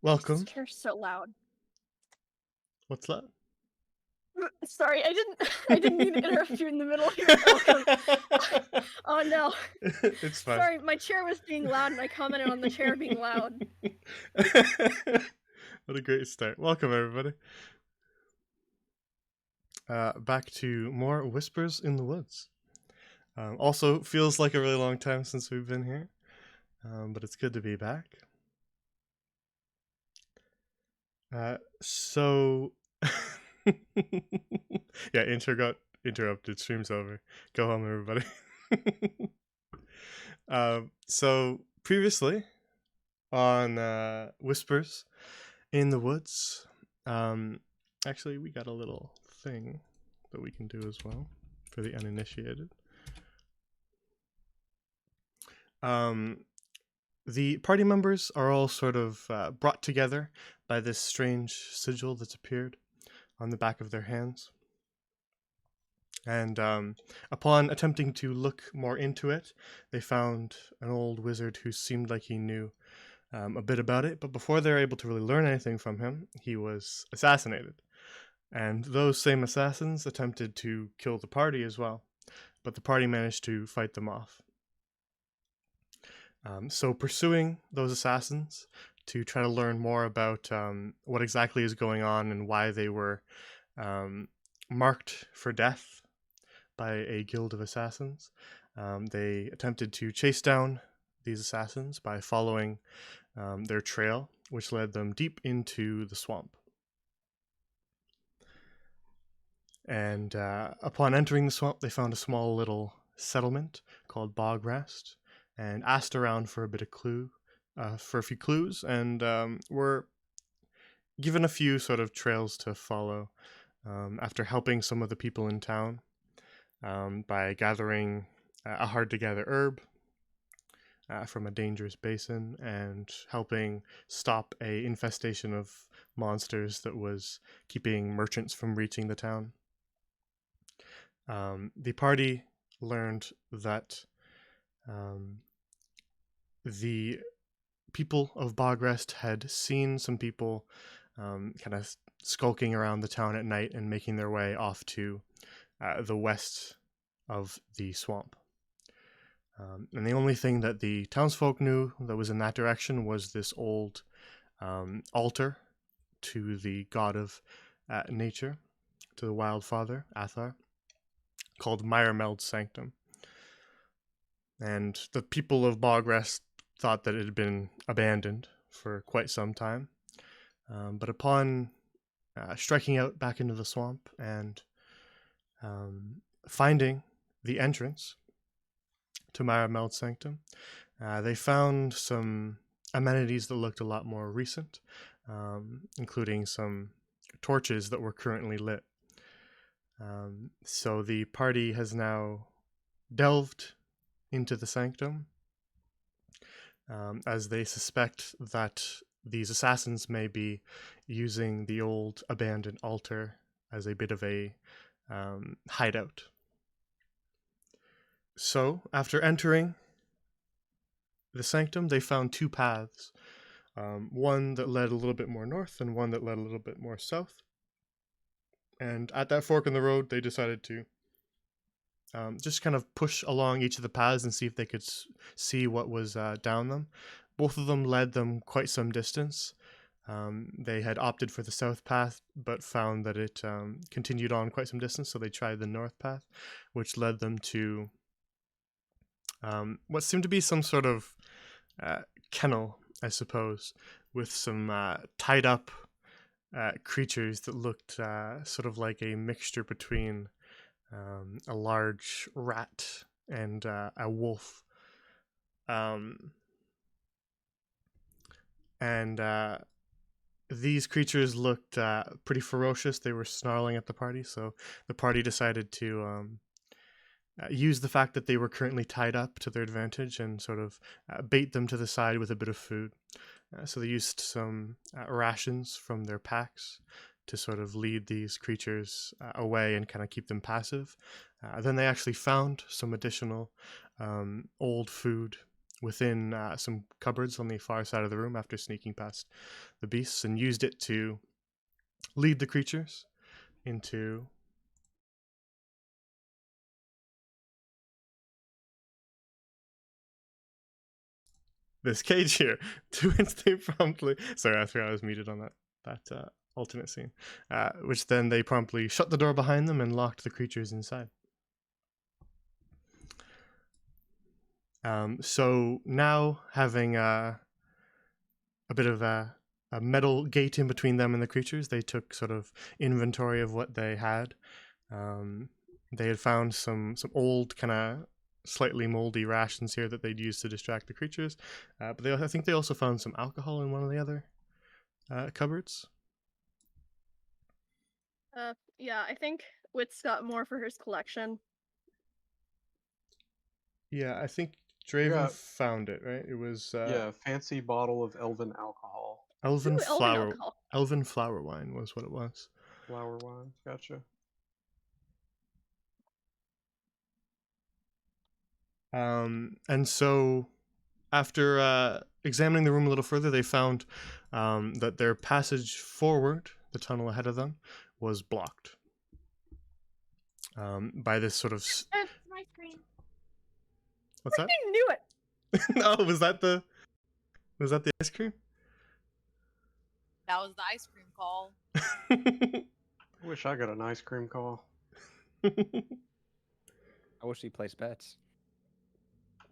This Welcome. chair's so loud. What's that? Sorry, I didn't I didn't mean to interrupt you in the middle of your welcome. Oh, no. It's fine. Sorry, my chair was being loud, and I commented on the chair being loud. What a great start. Welcome, everybody. Back to more Whispers in the Woods. Also, feels like a really long time since we've been here, but it's good to be back. So, yeah, intro got interrupted. Stream's over. Go home, everybody. So previously on Whispers in the Woods, um, actually, we got a little thing that we can do as well for the uninitiated. Um, the party members are all sort of brought together by this strange sigil that's appeared on the back of their hands. And upon attempting to look more into it, they found an old wizard who seemed like he knew a bit about it. But before they were able to really learn anything from him, he was assassinated. And those same assassins attempted to kill the party as well, but the party managed to fight them off. So, pursuing those assassins to try to learn more about what exactly is going on and why they were um, marked for death by a guild of assassins, they attempted to chase down these assassins by following their trail, which led them deep into the swamp. And upon entering the swamp, they found a small little settlement called Bogrest, and asked around for a bit of for a few clues, and were given a few sort of trails to follow after helping some of the people in town by gathering a hard to gather herb from a dangerous basin and helping stop a infestation of monsters that was keeping merchants from reaching the town. The party learned that um, the people of Bogrest had seen some people kind of skulking around the town at night and making their way off to the west of the swamp. And the only thing that the townsfolk knew that was in that direction was this old altar to the god of nature, to the Wild Father, Athar, called Myrmeld's Sanctum. And the people of Bogrest thought that it had been abandoned for quite some time. But upon striking out back into the swamp and finding the entrance to Myrmeld's Sanctum, they found some amenities that looked a lot more recent, including some torches that were currently lit. So the party has now delved into the sanctum, as they suspect that these assassins may be using the old abandoned altar as a bit of a hideout. So, after entering the sanctum, they found two paths, one that led a little bit more north and one that led a little bit more south. And at that fork in the road, they decided to just kind of push along each of the paths and see if they could see what was down them. Both of them led them quite some distance. They had opted for the south path, but found that it continued on quite some distance, so they tried the north path, which led them to what seemed to be some sort of kennel, I suppose, with some tied up creatures that looked sort of like a mixture between a large rat and a wolf. And these creatures looked pretty ferocious. They were snarling at the party, so the party decided to use the fact that they were currently tied up to their advantage and sort of bait them to the side with a bit of food. So they used some rations from their packs to sort of lead these creatures away and kind of keep them passive. Then they actually found some additional old food within some cupboards on the far side of the room after sneaking past the beasts, and used it to lead the creatures into this cage here, to which they promptly. Sorry, I forgot I was muted on that alternate scene. Which then they promptly shut the door behind them and locked the creatures inside. So now, having a bit of a metal gate in between them and the creatures, they took sort of inventory of what they had. They had found some old, kind of slightly moldy rations here that they'd use to distract the creatures, but I think they also found some alcohol in one of the other cupboards. Yeah, I think Wit's got more for his collection. Yeah, I think Draven found it, right? It was yeah, fancy bottle of elven alcohol. elven Ooh, elven flower. alcohol. Elven flower wine was what it was. Flower wine, gotcha. And so, after examining the room a little further, they found that their passage forward, the tunnel ahead of them, was blocked by this sort of. It's my screen. What's that? I knew it. No, was that the ice cream? That was the ice cream call. I wish I got an ice cream call. I wish he placed bets.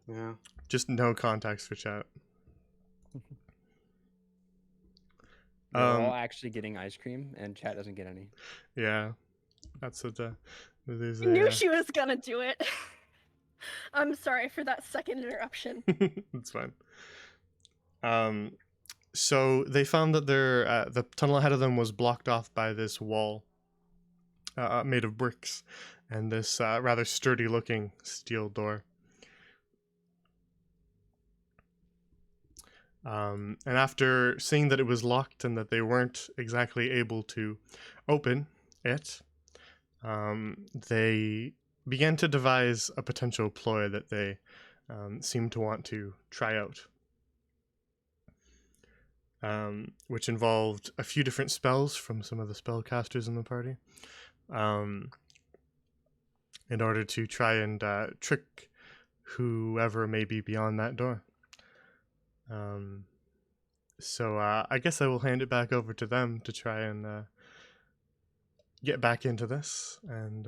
Yeah. Just no context for chat. We're all actually getting ice cream, and chat doesn't get any. Yeah, that's what. There's I knew she was gonna do it. I'm sorry for that second interruption. It's fine. So they found that the tunnel ahead of them was blocked off by this wall made of bricks and this rather sturdy-looking steel door. And after seeing that it was locked and that they weren't exactly able to open it, they began to devise a potential ploy that they seemed to want to try out, which involved a few different spells from some of the spellcasters in the party, in order to try and trick whoever may be beyond that door. So I guess I will hand it back over to them to try and get back into this, and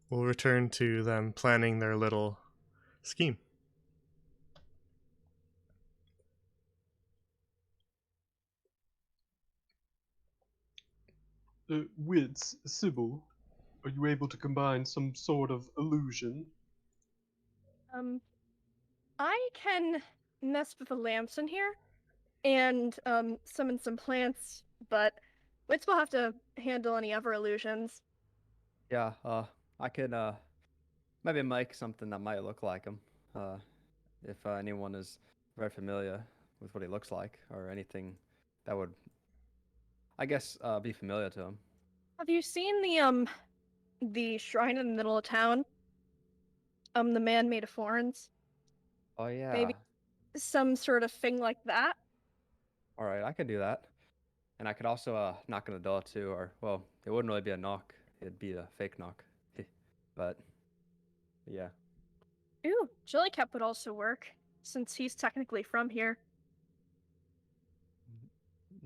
we'll return to them planning their little scheme. Wits, Sybil, are you able to combine some sort of illusion? I can mess with the lamps in here and summon some plants, but Wits will have to handle any other illusions. Yeah, I could maybe make something that might look like him. If anyone is very familiar with what he looks like, or anything that would, I guess, be familiar to him. Have you seen the shrine in the middle of town? The man made of thorns? Oh yeah. Maybe some sort of thing like that? All right, I could do that. And I could also knock on the door too, or well, it wouldn't really be a knock; it'd be a fake knock. But yeah. Ooh, Jellycap would also work, since he's technically from here.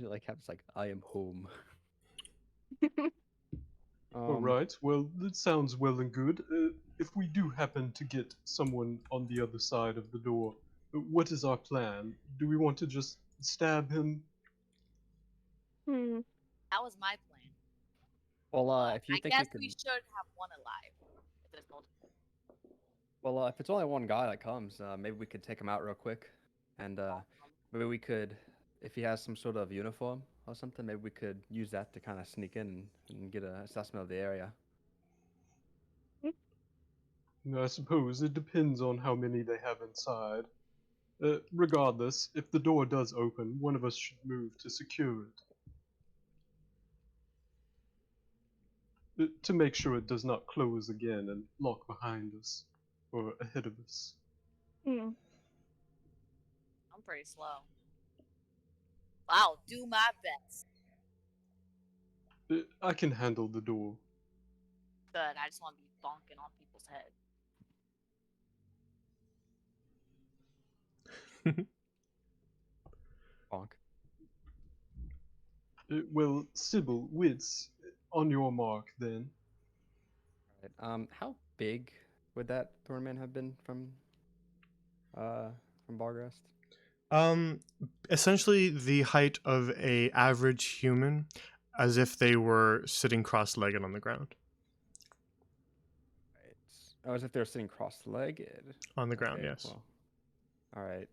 Like Cap's like, I am home. Alright, well, that sounds well and good. If we do happen to get someone on the other side of the door, what is our plan? Do we want to just stab him? That was my plan. Well, if you I think guess you we could, should have one alive. If there's multiple. well, if it's only one guy that comes, maybe we could take him out real quick, and maybe we could, if he has some sort of uniform or something, maybe we could use that to kind of sneak in and get an assessment of the area. I suppose it depends on how many they have inside. Regardless, if the door does open, one of us should move to secure it. To make sure it does not close again and lock behind us, or ahead of us. pretty slow. I'll do my best. I can handle the door. Good. I just want to be bonking on people's heads. Bonk. Well, Sybil, Wits, on your mark then. Alright, how big would that Thornman have been from Bargrest? Essentially the height of a average human, as if they were sitting cross-legged on the ground. Right. Oh, as if they were sitting cross-legged. On the ground, Okay, yes. well, all right.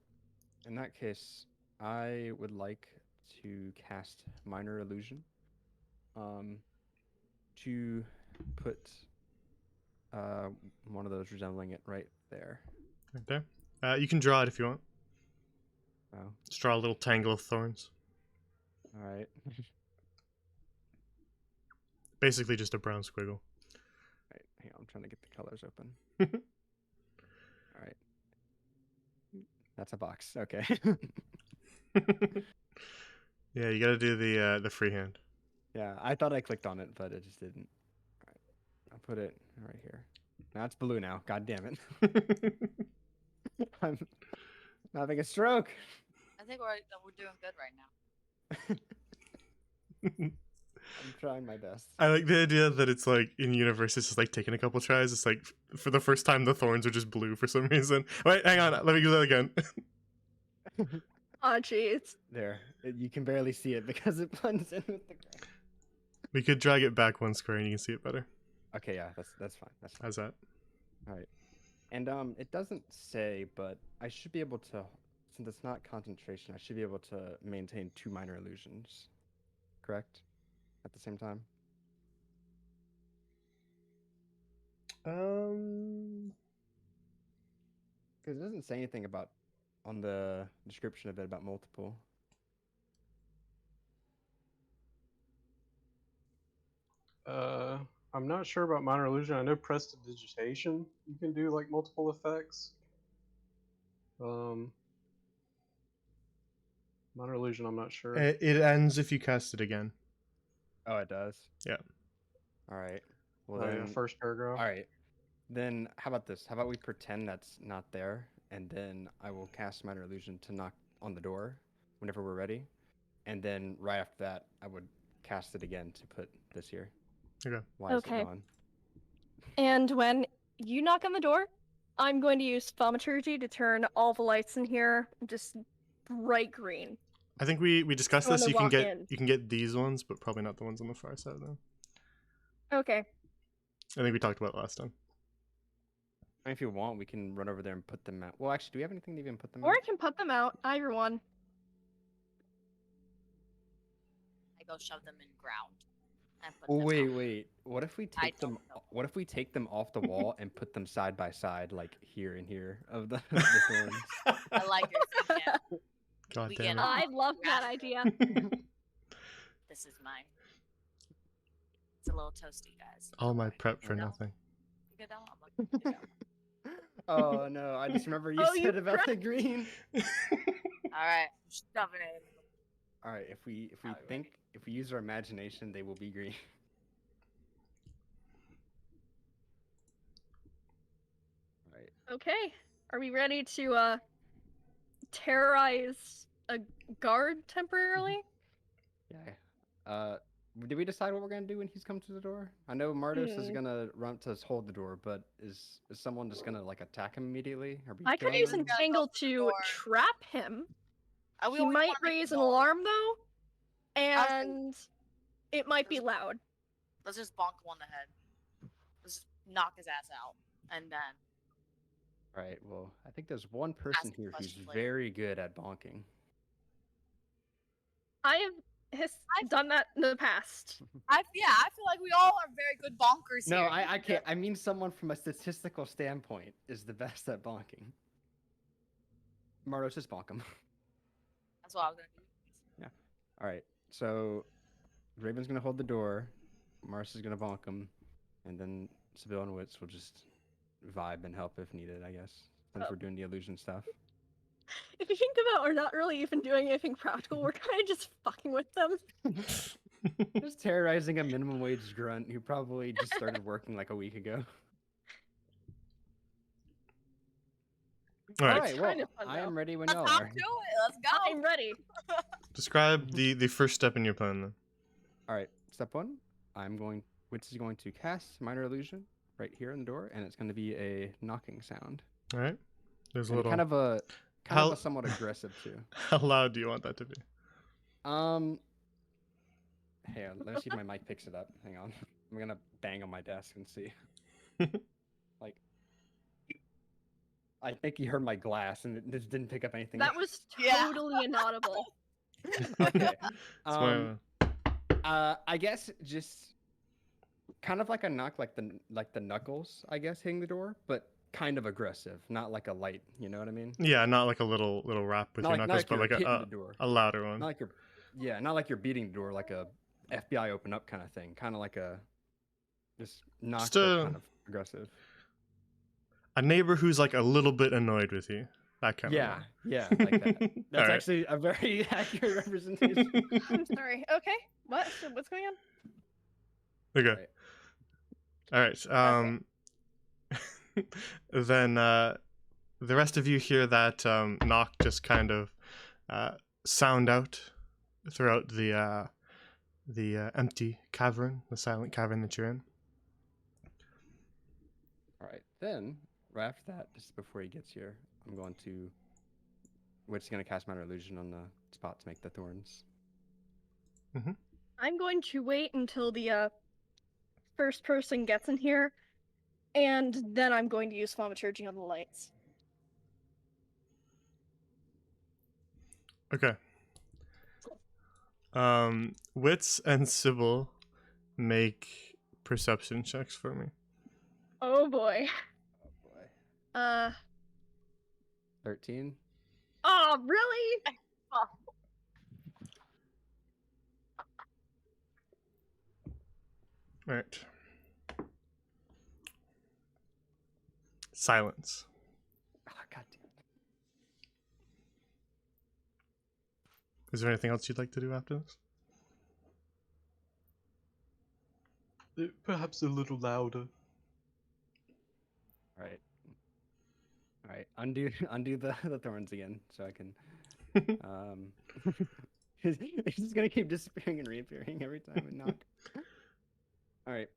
In that case, I would like to cast Minor Illusion. To put one of those resembling it right there. Right there. You can draw it if you want. Oh, Just draw a little tangle of thorns. all right. Basically just a brown squiggle. Right, hang on, I'm trying to get the colors open. All right. That's a box. Okay. Yeah, you gotta do the freehand. Yeah, I thought I clicked on it, but it just didn't. All right. I'll put it right here. Now it's blue now. God damn it. I'm having a stroke. I think we're doing good right now. I'm trying my best. I like the idea that it's like in universe, it's just like taking a couple tries. It's like for the first time the thorns are just blue for some reason. Wait, hang on, let me do that again. Aw, jeez. There. You can barely see it because it blends in with the ground. We could drag it back one square and you can see it better. Okay, yeah, that's fine. That's fine. How's that? All right. And it doesn't say, but I should be able to, since it's not concentration, I should be able to maintain 2 minor illusions. Correct? At the same time? Because it doesn't say anything about, on the description of it, about multiple. I'm not sure about minor illusion. I know prestidigitation you can do like multiple effects. Minor illusion, I'm not sure. It ends if you cast it again. Oh, it does? Yeah. All right. Well, Oh, yeah, then, first paragraph. all right. Then how about this? How about we pretend that's not there, and then I will cast minor illusion to knock on the door whenever we're ready, and then right after that, I would cast it again to put this here. Okay. Why is Okay. it gone? And when you knock on the door, I'm going to use thaumaturgy to turn all the lights in here just bright green. I think we discussed When this. they You can walk get in. you can get these ones, but probably not the ones on the far side though. Okay. I think we talked about it last time. I mean, if you want, we can run over there and put them out. Well, actually, do we have anything to even put them Or out? I can put them out, either one. I go shove them in ground. And put Oh them wait, out. wait. What if we I take them? don't know. What if we take them off the wall and put them side by side, like here and here of the thorns? I like your thinking. God We damn get it. I love that Rascal. idea. This is mine. It's a little toasty, guys. All my prep for You know? nothing. You good down? I'm like, you good down. Oh no! I just remember you Oh, you said about the prepped. green. All right, I'm stuffing it. All right, if we Now we're ready. if we use our imagination, they will be green. All right. Okay. Are we ready to terrorize a guard temporarily? Yeah. Did we decide what we're gonna do when he's come to the door? I know Mardos is Hmm. gonna run to hold the door, but is someone just gonna like attack him immediately? Or be I could killing use him? Someone's gotta Entangle go for the to door. trap him. We He only might wanna make raise the an door. alarm though, was and it might be loud. Let's just bonk him on the head. Let's just knock his ass out, and then All right. Well, I think there's one person Ask here who's questions later. very good at bonking. I have done that in the past. I feel like we all are very good bonkers No, here. I can't. I mean, someone from a statistical standpoint is the best at bonking. Mardos, just bonk him. That's what I was gonna do. All right. So, Raven's gonna hold the door. Mars is gonna bonk him, and then Sibyl and Wits will just vibe and help if needed. I guess since Oh. we're doing the illusion stuff. if you think about, we're not really even doing anything practical. We're kind of just fucking with them. Just terrorizing a minimum wage grunt who probably just started working like a week ago. All right. Alright, well, kind of fun, I am though. ready when Let's y'all hop are. to it. Let's go. I'm ready. Describe the first step in your plan then. Alright, step one. Wits is going to cast Minor Illusion right here in the door, and it's going to be a knocking sound. All right. There's a And little. kind of a How- somewhat aggressive too. How loud do you want that to be? Hey, let me see if my mic picks it up. Hang on. I'm gonna bang on my desk and see. Like, I think you heard my glass and it just didn't pick up anything. That was Yeah. totally inaudible. Okay. That's why- I guess just kind of like a knock, like the knuckles, I guess, hitting the door, but kind of aggressive, not like a light. You know what I mean? yeah, not like a little rap with your knuckles, but you're like hitting a the door. a louder one. Not like not like you're beating the door, like a FBI open up kind of thing. Kind of like a just knock, Just but a- kind of aggressive. A neighbor who's like a little bit annoyed with you. That kind Yeah, of. yeah, like that. That's Alright. actually a very accurate representation. I'm sorry. Okay. What? So what's going on? Okay. All right. Then the rest of you hear that knock just kind of sound out throughout the empty cavern, the silent cavern that you're in. All right, then right after that, just before he gets here, we're just gonna cast Minor Illusion on the spot to make the thorns. I'm going to wait until the first person gets in here, and then I'm going to use thaumaturgy on the lights. Okay. Wits and Sybil make perception checks for me. Oh boy. Oh boy. 13. Oh really? All right. Silence. Oh, God damn. Is there anything else you'd like to do after this? Perhaps a little louder. All right. All right. Undo the thorns again, so I can. It's just gonna keep disappearing and reappearing every time we knock. All right.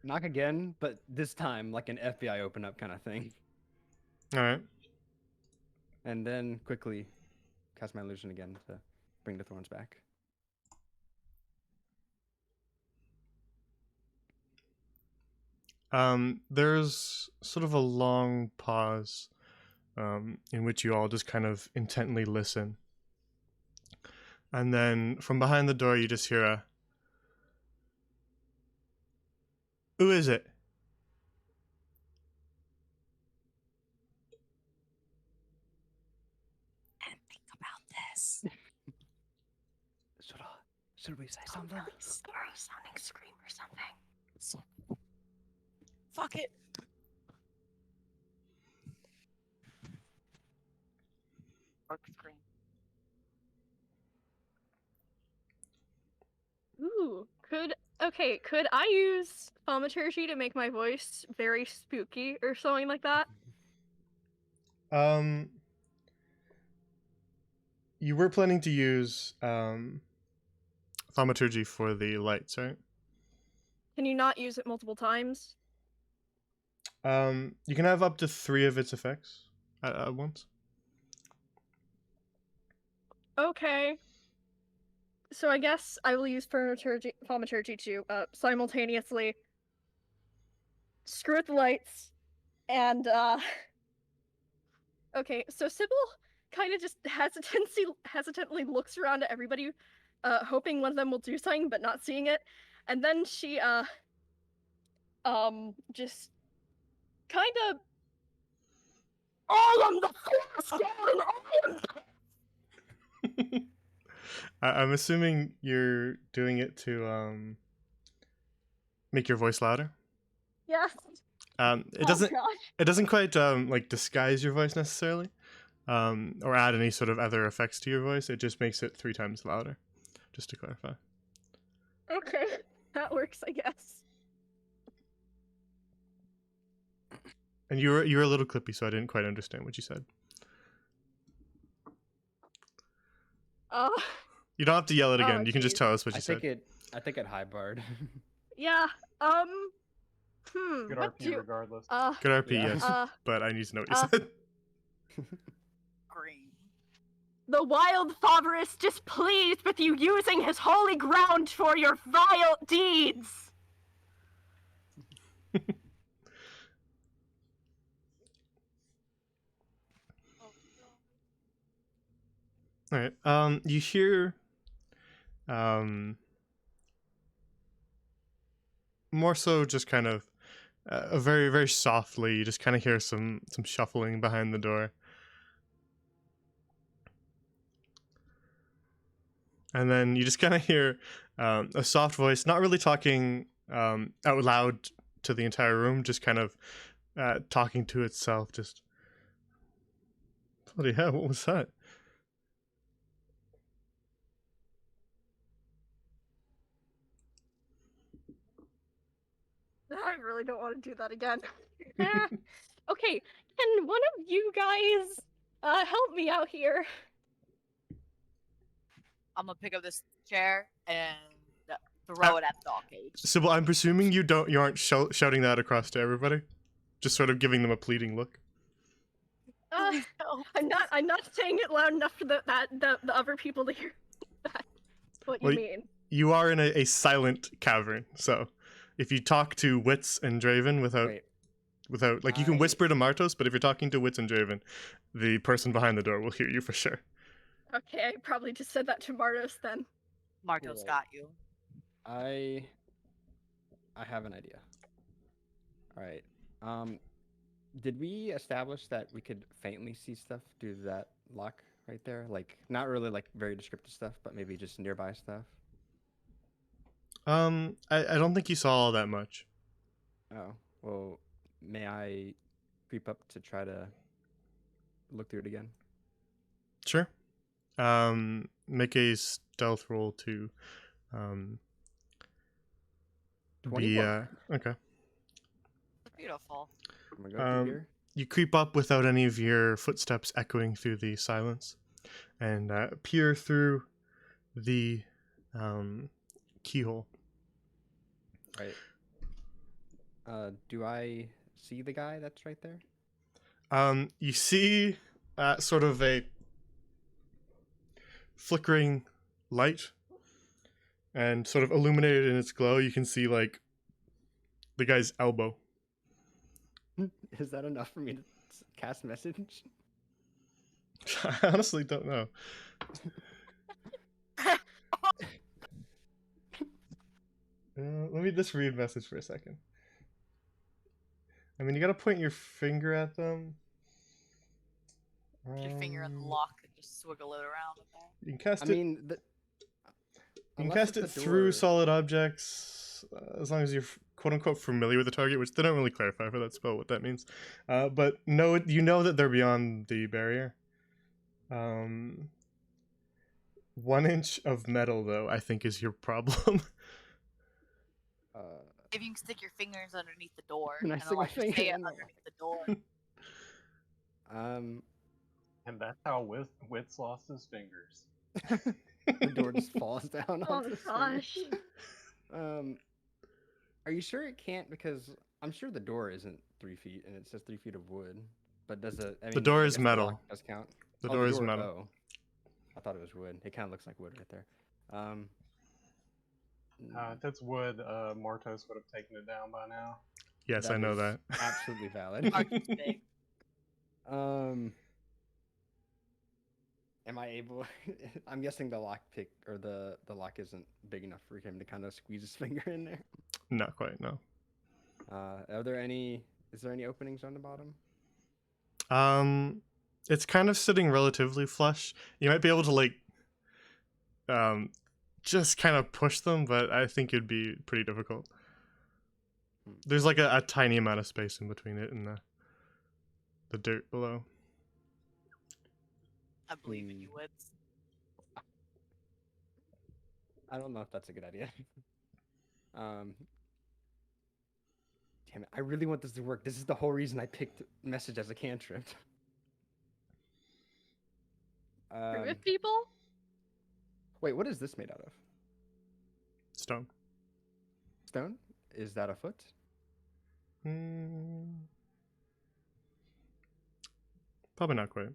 Knock again, but this time like an FBI open up kind of thing. All right. And then quickly cast my illusion again to bring the thorns back. There's sort of a long pause in which you all just kind of intently listen. And then from behind the door, you just hear a, "Who is it?" And think about this. Should we say something? Really sounding scream or something. So, fuck it. Or scream. Ooh. Could I use thaumaturgy to make my voice very spooky or something like that? You were planning to use thaumaturgy for the lights, right? Can you not use it multiple times? You can have up to 3 of its effects at once. Okay. So I guess I will use thaumaturgy to simultaneously screw with the lights and okay, so Sybil kind of just hesitantly looks around at everybody, hoping one of them will do something but not seeing it, and then she just kind of I am the Force God. I'm assuming you're doing it to make your voice louder. Yes. It doesn't Oh, God. it doesn't quite like disguise your voice necessarily, or add any sort of other effects to your voice. It just makes it 3 times louder, just to clarify. Okay, that works, I guess. And you were a little clippy, so I didn't quite understand what you said. Uh, You don't have to yell it again. Oh, You can just geez. tell us what I you said. think it high barred. yeah. Good What RP do? regardless. Good RP, Yeah. yes, but I need to know what you uh, said. Green. The wild Father is displeased with you using his holy ground for your vile deeds. All right. You hear, more so just kind of, very very softly. You just kind of hear some shuffling behind the door, and then you just kind of hear a soft voice, not really talking out loud to the entire room, just kind of talking to itself. Just, bloody hell, what was that? I really don't want to do that again. Okay, can one of you guys help me out here? I'm gonna pick up this chair and throw it at the dog cage. Sybil, I'm presuming you aren't shouting that across to everybody, just sort of giving them a pleading look. No. I'm not saying it loud enough for the other people to hear. That's what you Well, mean. You are in a silent cavern, so if you talk to Wits and Draven without like, you can whisper to Martos, but if you're talking to Wits and Draven, the person behind the door will hear you for sure. Okay, I probably just said that to Martos then. Marco's Cool. got you. I have an idea. All right. Did we establish that we could faintly see stuff due to that lock right there? Like, not really like very descriptive stuff, but maybe just nearby stuff. I don't think you saw all that much. Oh, well, may I creep up to try to look through it again? Sure. Make a stealth roll to be 21. okay. Beautiful. I'm gonna go through here. You creep up without any of your footsteps echoing through the silence, and peer through the keyhole. Right. Do I see the guy that's right there? You see sort of a flickering light, and sort of illuminated in its glow, you can see like the guy's elbow. Is that enough for me to cast message? I honestly don't know. Let me just read message for a second. I mean, you gotta point your finger at them. Put your finger in the lock and just swiggle it around in there. You can cast I it. mean, You can unless cast it's it a through door- solid objects, as long as you're quote unquote familiar with the target, which they don't really clarify for that spell what that means. But no, you know that they're beyond the barrier. 1 inch of metal, though, I think is your problem. If you can stick your fingers underneath the door Can I and stick then my like just finger stay in there? underneath the door. And that's how Wits lost his fingers. The door just falls down. Oh onto the gosh. stairs. Are you sure it can't? Because I'm sure the door isn't 3 feet, and it says 3 feet of wood. But does it? I mean, door I is guess metal. lock does count. The Oh, door is metal. Oh, I thought it was wood. It kind of looks like wood right there. If it's wood, Martos would have taken it down by now. Yes, I know is that. Absolutely valid. Marco's big. Am I able? I'm guessing the lock pick or the lock isn't big enough for him to kind of squeeze his finger in there. Not quite, no. Are there any? Is there any openings on the bottom? It's kind of sitting relatively flush. You might be able to like, just kind of push them, but I think it'd be pretty difficult. There's like a tiny amount of space in between it and the dirt below. I believe in you, Woods. I don't know if that's a good idea. Damn it! I really want this to work. This is the whole reason I picked message as a cantrip. Prove it, people? Wait, what is this made out of? Stone. Stone? Is that a foot? Probably not quite.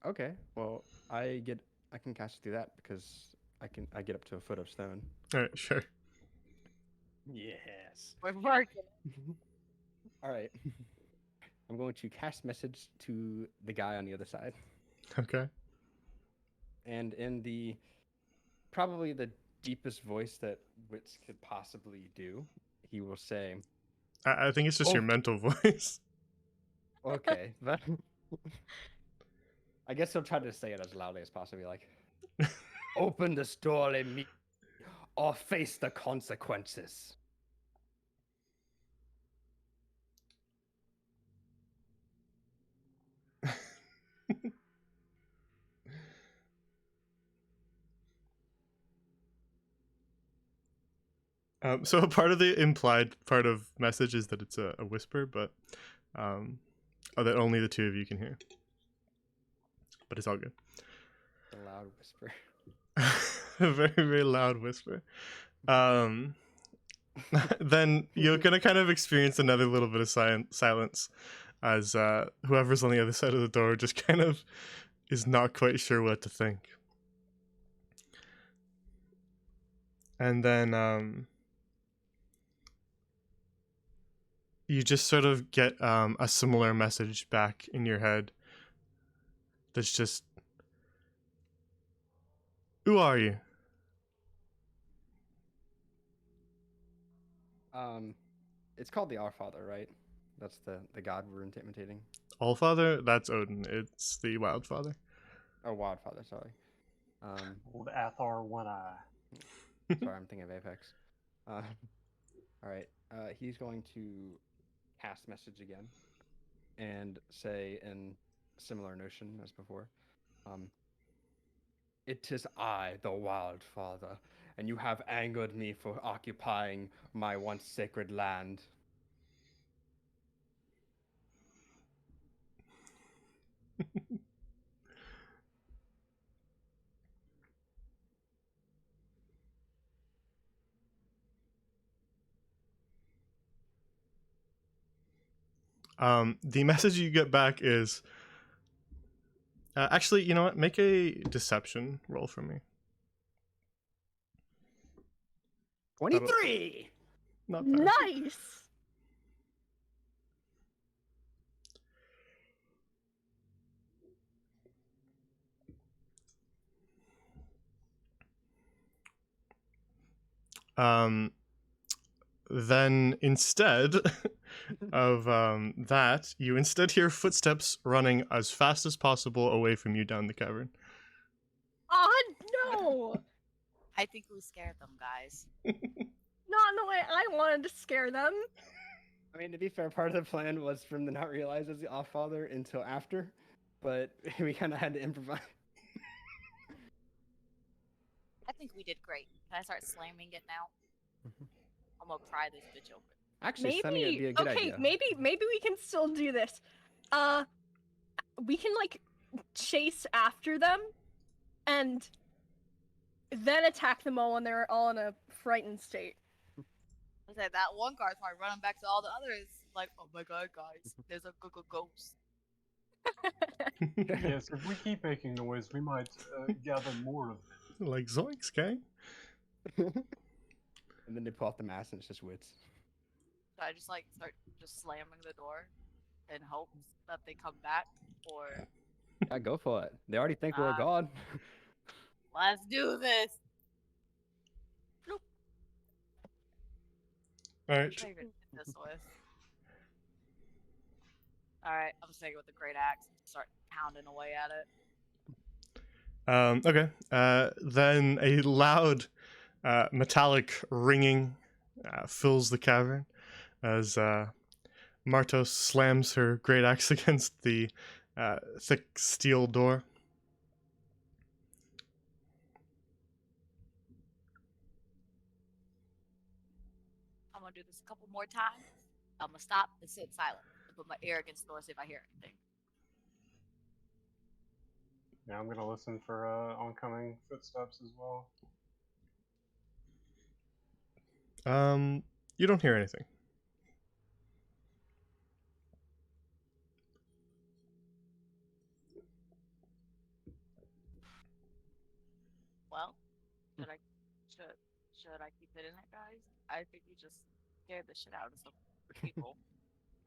Okay. Well, I can cast it through that because I get up to a foot of stone. All right, sure. Yes. We're working. All right. I'm going to cast message to the guy on the other side, Okay. and in probably the deepest voice that Wits could possibly do, he will say, I think it's just your Oh. mental voice. "Okay, but I guess he'll try to say it as loudly as possible, like, open this door immediately, or face the consequences." So a part of the implied part of message is that it's a whisper, but that only the two of you can hear. But it's all good. A loud whisper. A very, very loud whisper. Then you're gonna kind of experience another little bit of silence as whoever's on the other side of the door just kind of is not quite sure what to think. And then you just sort of get a similar message back in your head that's just, who are you? It's called the Our Father, right? That's the god we're imitating. Allfather? That's Odin. It's the Wildfather. Oh, Wildfather, sorry. Old Athar One Eye. Sorry, I'm thinking of Apex. All right. He's going to cast message again and say in similar notion as before. It is I, the Wildfather, and you have angered me for occupying my once sacred land. The message you get back is, actually, you know what? Make a deception roll for me. 23! Not bad. Nice! Then instead of that, you instead hear footsteps running as fast as possible away from you down the cavern. Oh, no! I think we scared them, guys. Not in the way I wanted to scare them. I mean, to be fair, part of the plan was for him to not realize it was the All-Father until after, but we kind of had to improvise. I think we did great. Can I start slamming it now? I'm gonna pry this bitch open. Actually, slamming it would be a good idea. maybe we can still do this. We can like chase after them, and then attack them all when they're all in a frightened state. I said that one guard's probably running back to all the others, like, "Oh my god, guys, there's a ghost." Yes, if we keep making noise, we might gather more of them. Like zoinks, gang. And then they pull off the mask and it's just Wits. So I just like start just slamming the door in hopes that they come back, or Yeah, go for it. They already think we're a god. let's do this. All I'm right. sure you can hit this with. Alright, I'm just taking it with the great axe and start pounding away at it. Okay. Then a loud metallic ringing fills the cavern as Martos slams her great axe against the thick steel door gonna do this a couple more times. I'm gonna stop and sit silent and put my ear against the door, see if I hear anything. Yeah, I'm gonna listen for oncoming footsteps as well. You don't hear anything. Well, should I keep hitting it, guys? I think you just scared the shit out of some people.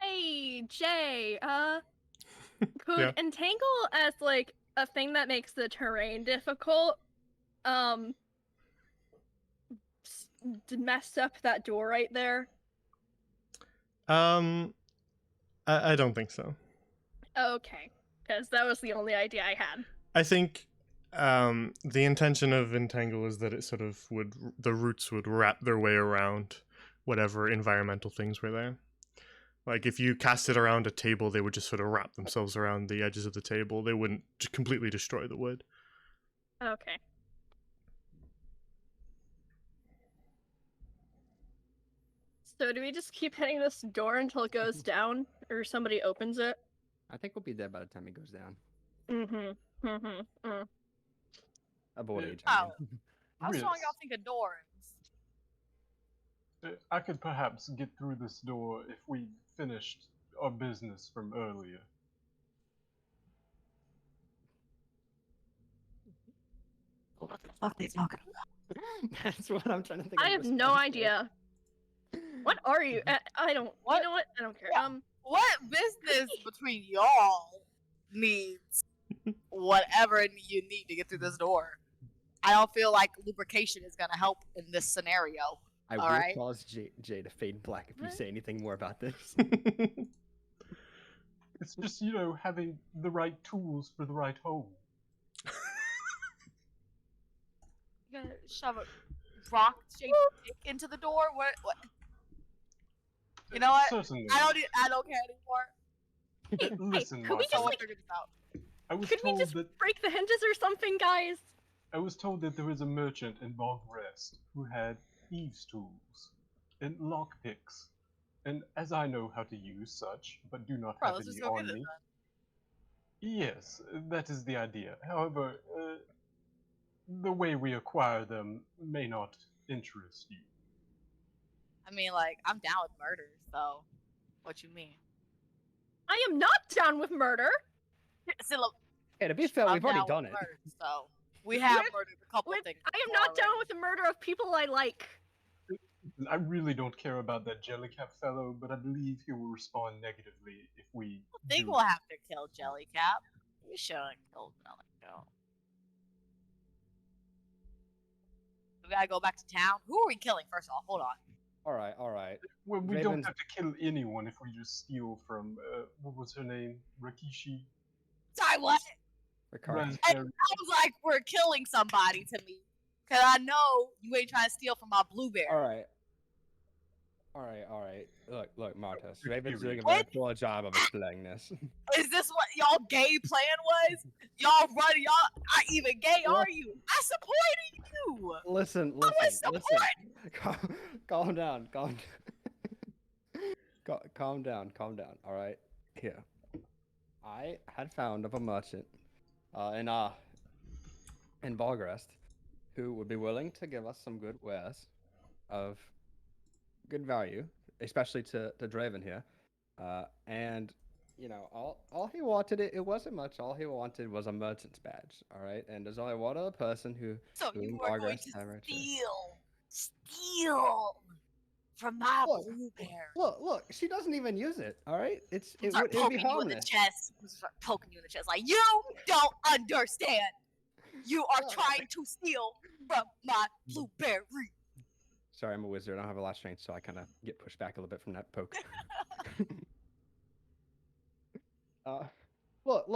Hey, Jay, could Yeah. entangle as like a thing that makes the terrain difficult, mess up that door right there? I don't think so. Okay, because that was the only idea I had. I think the intention of entangle is that it sort of the roots would wrap their way around whatever environmental things were there. Like if you cast it around a table, they would just sort of wrap themselves around the edges of the table. They wouldn't completely destroy the wood. Okay. So do we just keep hitting this door until it goes down, or somebody opens it? I think we'll be dead by the time he goes down. Mm-hmm. Mm-hmm. About Yeah. age, I mean. How strong Riz, y'all think a door is? I could perhaps get through this door if we finished our business from earlier. What the fuck they talking about? That's what I'm trying to think. I of have a no response to. idea. What are you? I don't. What? You know what? I don't care. Yeah. What business between y'all needs whatever you need to get through this door? I don't feel like lubrication is gonna help in this scenario. I will Alright. cause Jay to fade black if you What? say anything more about this. It's just, having the right tools for the right hole. You gonna shove a rock-shaped stick into the door? What? You know what? Certainly. I don't care anymore. Hey, Listen, could we Martha, just I'll like? figure this out. I was Could we told just that break the hinges or something, guys? I was told that there was a merchant in Bog Rest who had thieves' tools and lockpicks, and as I know how to use such, but do not Bro, have let's any just go on get it me. then. Yes, that is the idea. However, the way we acquire them may not interest you. I mean, like, I'm down with murder, so what you mean? I am not down with murder. Still, Hey, to be fair, I'm we've already down done with it. murder, so we have murdered a couple With, things. I am before not down already. with the murder of people I like. I really don't care about that Jellycap fellow, but I believe he will respond negatively if we I think do. we'll have to kill Jellycap. We shouldn't kill Jellycap. We gotta go back to town. Who are we killing first of all? Hold on. All right. Well, we Raven's- don't have to kill anyone if we just steal from, what was her name? Rikishi? Sorry, what? Ricardo. Raspberry. Sounds like we're killing somebody to me. Cause I know you ain't trying to steal from my blueberry. All right. Look, Marta. Raven's doing a What? very poor job of explaining this. Is this what y'all game plan was? Y'all run, y'all not even gay, What? are you? I supported you. Listen. Calm down. Calm down. All right. Here. I had found of a merchant in Balgrest who would be willing to give us some good wares of good value, especially to Draven here. And all he wanted, it wasn't much. All he wanted was a merchant's badge. All right, and there's only one other person who So Who you are going Vargas to have right there? steal from my Look, blueberry. Look, she doesn't even use it. All right, it Start would be poking you in the harmless. chest. Start poking you in the chest. Like, you don't understand. You are Look. trying to steal from my blueberry. Sorry, I'm a wizard. I don't have a lot of strength, so I kind of get pushed back a little bit from that poke. Look.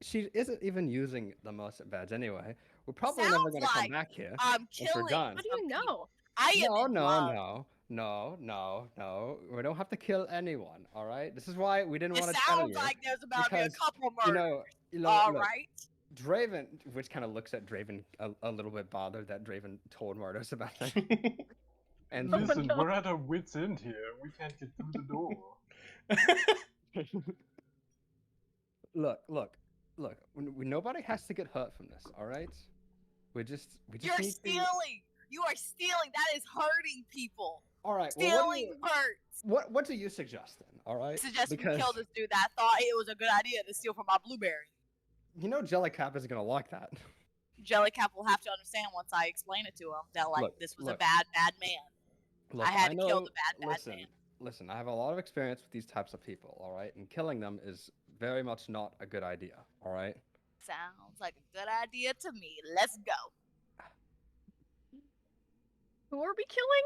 She isn't even using the merchant badge anyway. We're probably never Sounds gonna come like back here. I'm Once we're killing. done. How do you know? I am in love. No. We don't have to kill anyone. All right. This is why we didn't It want to tell sounds you. like there's about to be a because, couple You murders. know, All look, right. Draven, which kind of looks at Draven a little bit bothered that Draven told Mardos about that. And Oh my Listen, God. we're at our wits' end here. We can't get through the door. look. Nobody has to get hurt from this. All right. We just You're need to. stealing. You are stealing. That is hurting people. All right. Well, Stealing hurts. what do you suggest then? All right. Suggest we Because kill this dude that thought it was a good idea to steal from my blueberry. you know Jellycap isn't gonna like that. Jellycap will have to understand once I explain it to him that like Look, this was a look. bad man. Look, I had to kill know- the bad listen, man. Listen, I have a lot of experience with these types of people. All right, and killing them is very much not a good idea. All right. Sounds like a good idea to me. Let's go. Who are we killing?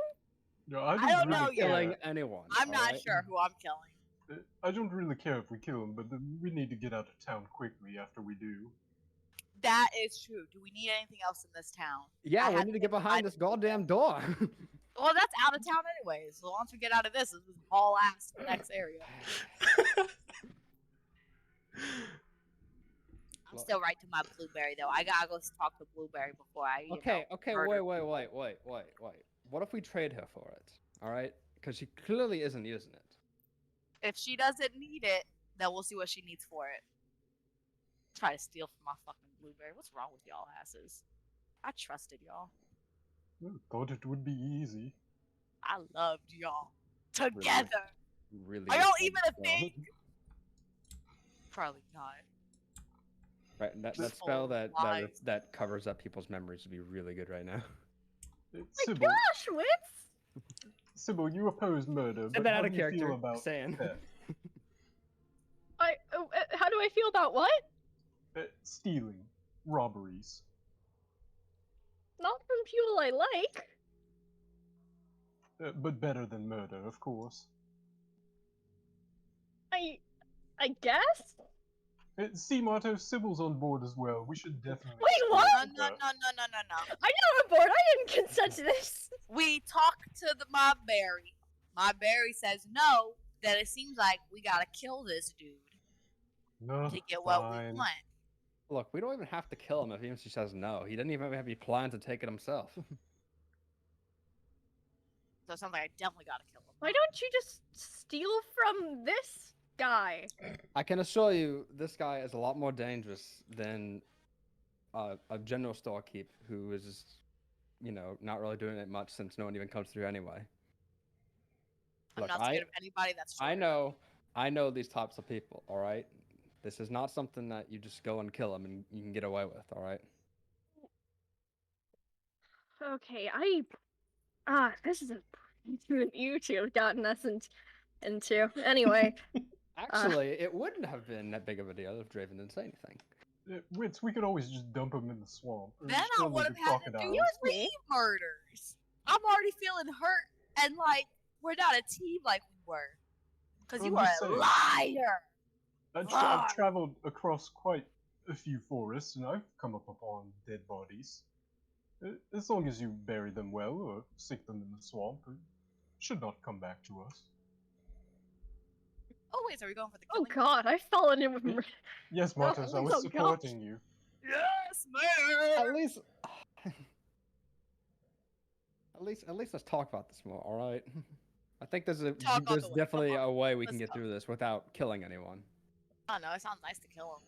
No, I don't really know yet. Killing care. anyone. I'm all not right? sure who I'm killing. I don't really care if we kill him, but we need to get out of town quickly after we do. That is true. Do we need anything else in this town? Yeah, I we had need to to get behind this goddamn door. Well, that's out of town anyways. So once we get out of this, it's all ass to the next area. I'm Look. still right to my blueberry though. I gotta go talk to blueberry before I. Okay, murder wait. What if we trade her for it? All right, because she clearly isn't using it. If she doesn't need it, then we'll see what she needs for it. Try to steal from my fucking blueberry. What's wrong with y'all asses? I trusted y'all. Thought it would be easy. I loved y'all. Together. Really. Are y'all good even a spell. thing? Probably not. Right, that Just spell full that of lies. that covers up people's memories would be really good right now. My Sybil, gosh, Wits! Sybil, you oppose murder, Said but that how out do of you character. feel about Saying. theft? How do I feel about what? Stealing, robberies? Not from people I like. But better than murder, of course. I guess? See, Marto, Sybil's on board as well. We should definitely. Wait, steal what? from No. her. I'm not on board. I didn't consent to this. We talked to the my berry. My berry says no. That it seems like we gotta kill this dude No, to get what we fine. want. Look, we don't even have to kill him if even she says no. He didn't even have any plan to take it himself. So it sounds like I definitely gotta kill him. Why don't you just steal from this guy? I can assure you, this guy is a lot more dangerous than a general storekeep who is, not really doing it much since no one even comes through anyway. I'm Look, not scared of anybody that's I shorter. know these types of people. All right, this is not something that you just go and kill them and you can get away with. All right. Okay, this is a you two have gotten us into. Anyway, Actually, it wouldn't have been that big of a deal if Draven didn't say anything. Wits, we could always just dump him in the swamp. or Then I kill him would with have the had to do crocodiles. 3 murders. I'm already feeling hurt, and like we're not a team like we were. Cause I'm you are just a saying. liar. I've Fuck. traveled across quite a few forests, and I've come up upon dead bodies. As long as you bury them well or stick them in the swamp, it should not come back to us. Oh wait, so are we going for the oh killing? god, I've fallen in with. Yeah. Yes, Martos, I was oh gosh. supporting you. Yes, man. At least, at least let's talk about this more. All right. I think there's Talk all there's the way, definitely come on, a way we can let's get go. through this without killing anyone. I don't know. It sounds nice to kill him.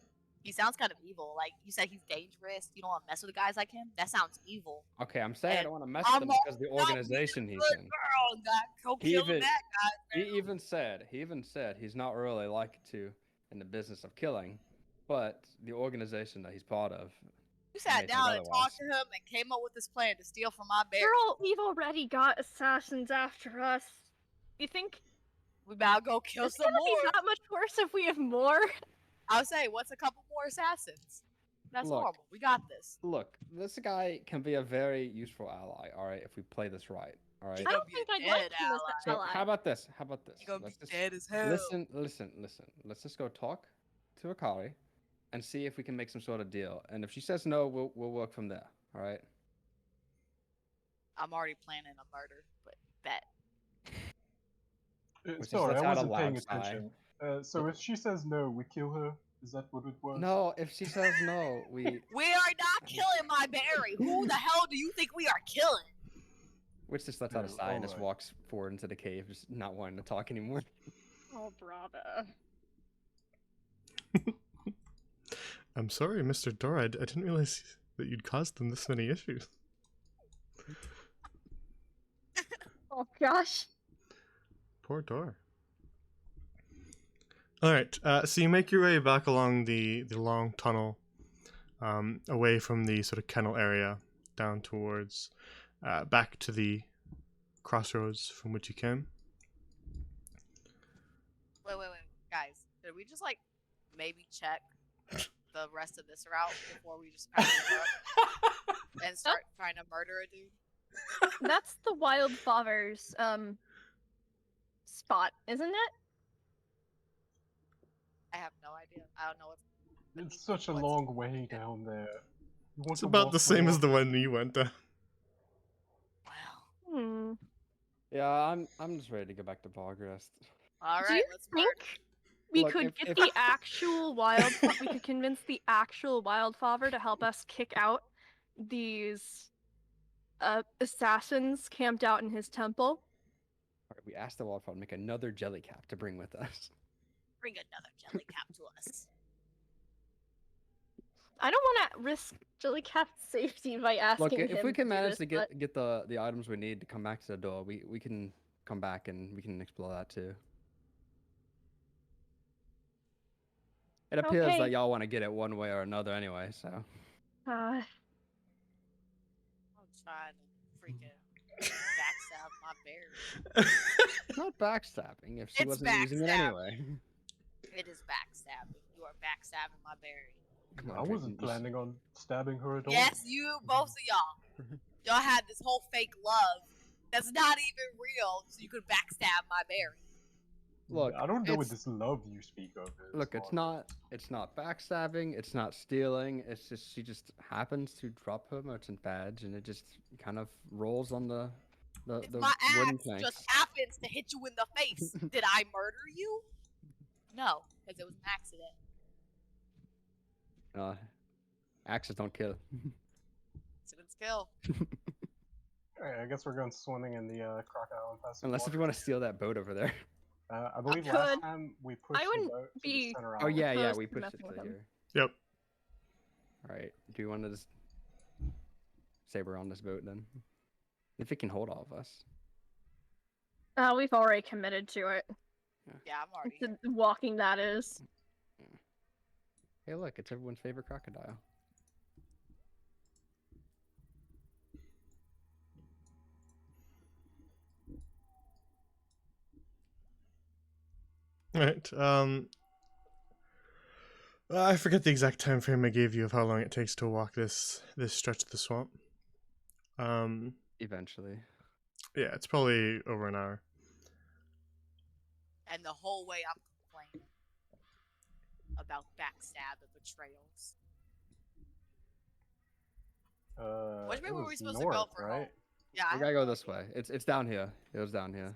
He sounds kind of evil. Like you said, he's dangerous. You don't want to mess with guys like him. That sounds evil. Okay, I'm saying I And don't want to mess I'm with him because the not being a organization he's Good in. girl, God, go He kill even- that guy. He even said he's not really like to in the business of killing, but the organization that he's part of. You sat Nathan down and otherwise. talked to him and came up with this plan to steal from my bear. We've already got assassins after us. You think We about to go kill it's some gonna more. be that much worse if we have more? I would say, what's a couple more assassins? That's Look. normal. We got this. Look, this guy can be a very useful ally. All right, if we play this right. All right. He's I gonna don't be think a I'd like dead him as ally. an So ally. how about this? How about this? You're gonna Let's be just dead as hell. listen. Let's just go talk to Akari and see if we can make some sort of deal. And if she says no, we'll work from there. All right. I'm already planning a murder, but bet. Which is Sorry, let's I add a wasn't paying loud sigh. attention. So if she says no, we kill her? Is that what it was? No, if she says no, we We are not killing my berry. Who the hell do you think we are killing? Witch just lets out a Yeah, sigh and just alright. walks forward into the cave, just not wanting to talk anymore. Oh, brother. I'm sorry, Mr. Dora. I didn't realize that you'd caused them this many issues. Oh gosh. Poor Dora. Alright, so you make your way back along the long tunnel, away from the sort of kennel area, down towards, back to the crossroads from which you came. Wait, guys. Did we just like maybe check the rest of this route before we just kind of give up and start trying to murder a dude? That's the Wildfather's spot, isn't it? I have no idea. I don't know what's. It's such a long way down there. You want It's to about walk the same as the walk? one you went down. Wow. Hmm. Yeah, I'm just ready to go back to Bogrest. All Do right, you let's murder. think we Look, could if- get if- the actual wild? We could convince the actual Wildfather to help us kick out these assassins camped out in his temple. Alright, we asked the Wildfire to make another jelly cap to bring with us. Bring another jelly cap to us. I don't want to risk Jellycat's safety by asking Look, him. if we can do manage this, to but- get the items we need to come back to the door, we can come back and we can explore that too. It appears Okay. that y'all want to get it one way or another anyway, so. Uh, I'm trying to freaking backstab my berry. It's not backstabbing if she It's wasn't using it backstab. anyway. It is backstabbing. You are backstabbing my berry. Come on, I Drake, wasn't you s- planning on stabbing her at all. Yes, you, both of y'all. Y'all had this whole fake love that's not even real, so you could backstab my berry. Look, I don't know what it's- this love you speak of is. Look, it's Mark. not backstabbing, it's not stealing, it's just she just happens to drop her merchant badge and it just kind of rolls on the If my wooden axe planks. just happens to hit you in the face, did I murder you? No, because it was an accident. Axes don't kill. Accident skill. Alright, I guess we're going swimming in the crocodile infested Unless if water. you want to steal that boat over there. I believe could. last time we pushed the wouldn't boat to be- the center Oh island. yeah, opposed we to pushed it messing to with him. here. Yep. Alright, do you want to just saber on this boat then? If it can hold all of us. we've already committed to it. Yeah, I'm already. The walking that is. Hey look, it's everyone's favorite crocodile. Alright, I forget the exact time frame I gave you of how long it takes to walk this stretch of the swamp. Eventually. Yeah, it's probably over an hour. And the whole way I'm complaining about backstab and betrayals. Which way it were we was supposed to go north, for right? home? Yeah, I We gotta go this way. It's down here. It was down here.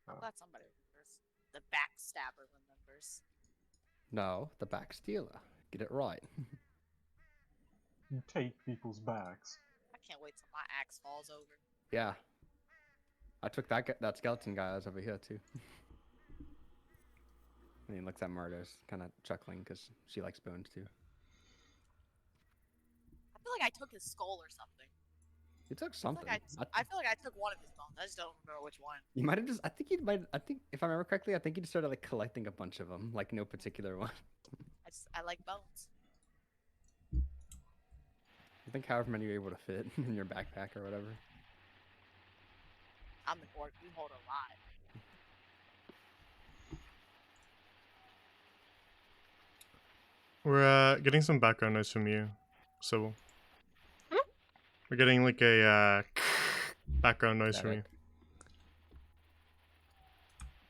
I'm glad somebody remembers. The backstabber remembers. No, the back stealer. Get it right. You take people's backs. I can't wait till my axe falls over. Yeah. I took that skeleton guy that's over here too. And he looks at Murders, kind of chuckling because she likes bones too. I feel like I took his skull or something. You took I feel something. like I feel like I took one of his bones. I just don't remember which one. You might have just. I think if I remember correctly, I think you just started like collecting a bunch of them, like no particular one. I like bones. I think however many you're able to fit in your backpack or whatever. I'm the orc. We hold a lot. We're getting some background noise from you, Sybil. We're getting like a background noise from you. Static.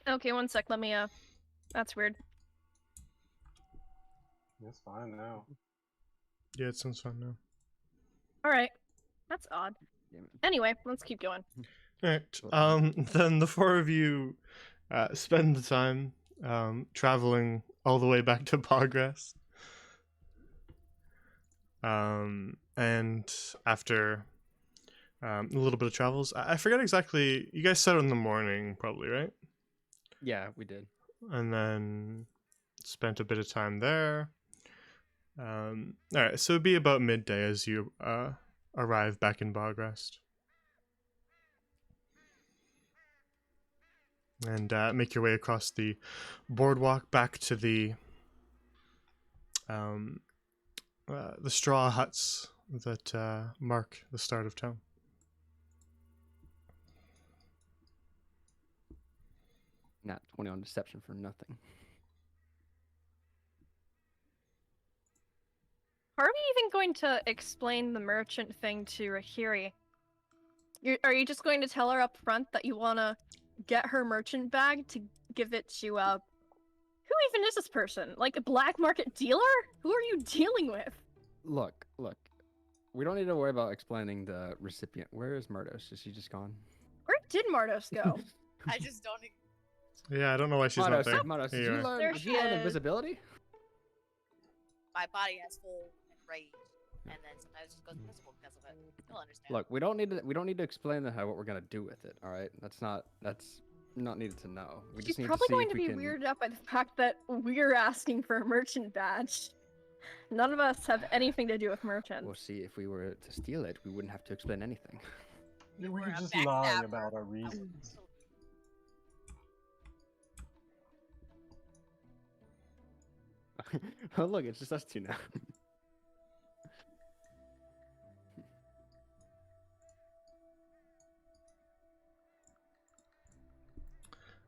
Okay, one sec. Let me. That's weird. It's fine now. Yeah, it sounds fine now. All right, that's odd. Damn it. Anyway, let's keep going. Alright, then the four of you spend the time traveling all the way back to Progress. And after a little bit of travels. I forget exactly. You guys said in the morning, probably, right? Yeah, we did. And then spent a bit of time there. All right, so it'd be about midday as you arrive back in Bogrest. And make your way across the boardwalk back to the straw huts that mark the start of town. Not 20 on deception for nothing. Are we even going to explain the merchant thing to Rahiri? Are you just going to tell her up front that you want to get her merchant bag to give it to, who even is this person? Like a black market dealer? Who are you dealing with? Look. We don't need to worry about explaining the recipient. Where is Murdos? Is she just gone? Where did Mardos go? I just don't. Yeah, I don't know why she's not there. Mardos, Here you are. There did she you learn is. invisibility? My body has full rage, and then sometimes it just goes invisible because of it. You'll understand. Look, we don't need to explain to her what we're gonna do with it. All right, that's not needed to know. We She's just need probably to see going if to we be can. weirded out by the fact that we're asking for a merchant badge. None of us have anything to do with merchants. We'll see if we were to steal it, we wouldn't have to explain anything. We We're could a just lie backstabber. about our I will reasons. still- Oh look, it's just us two now.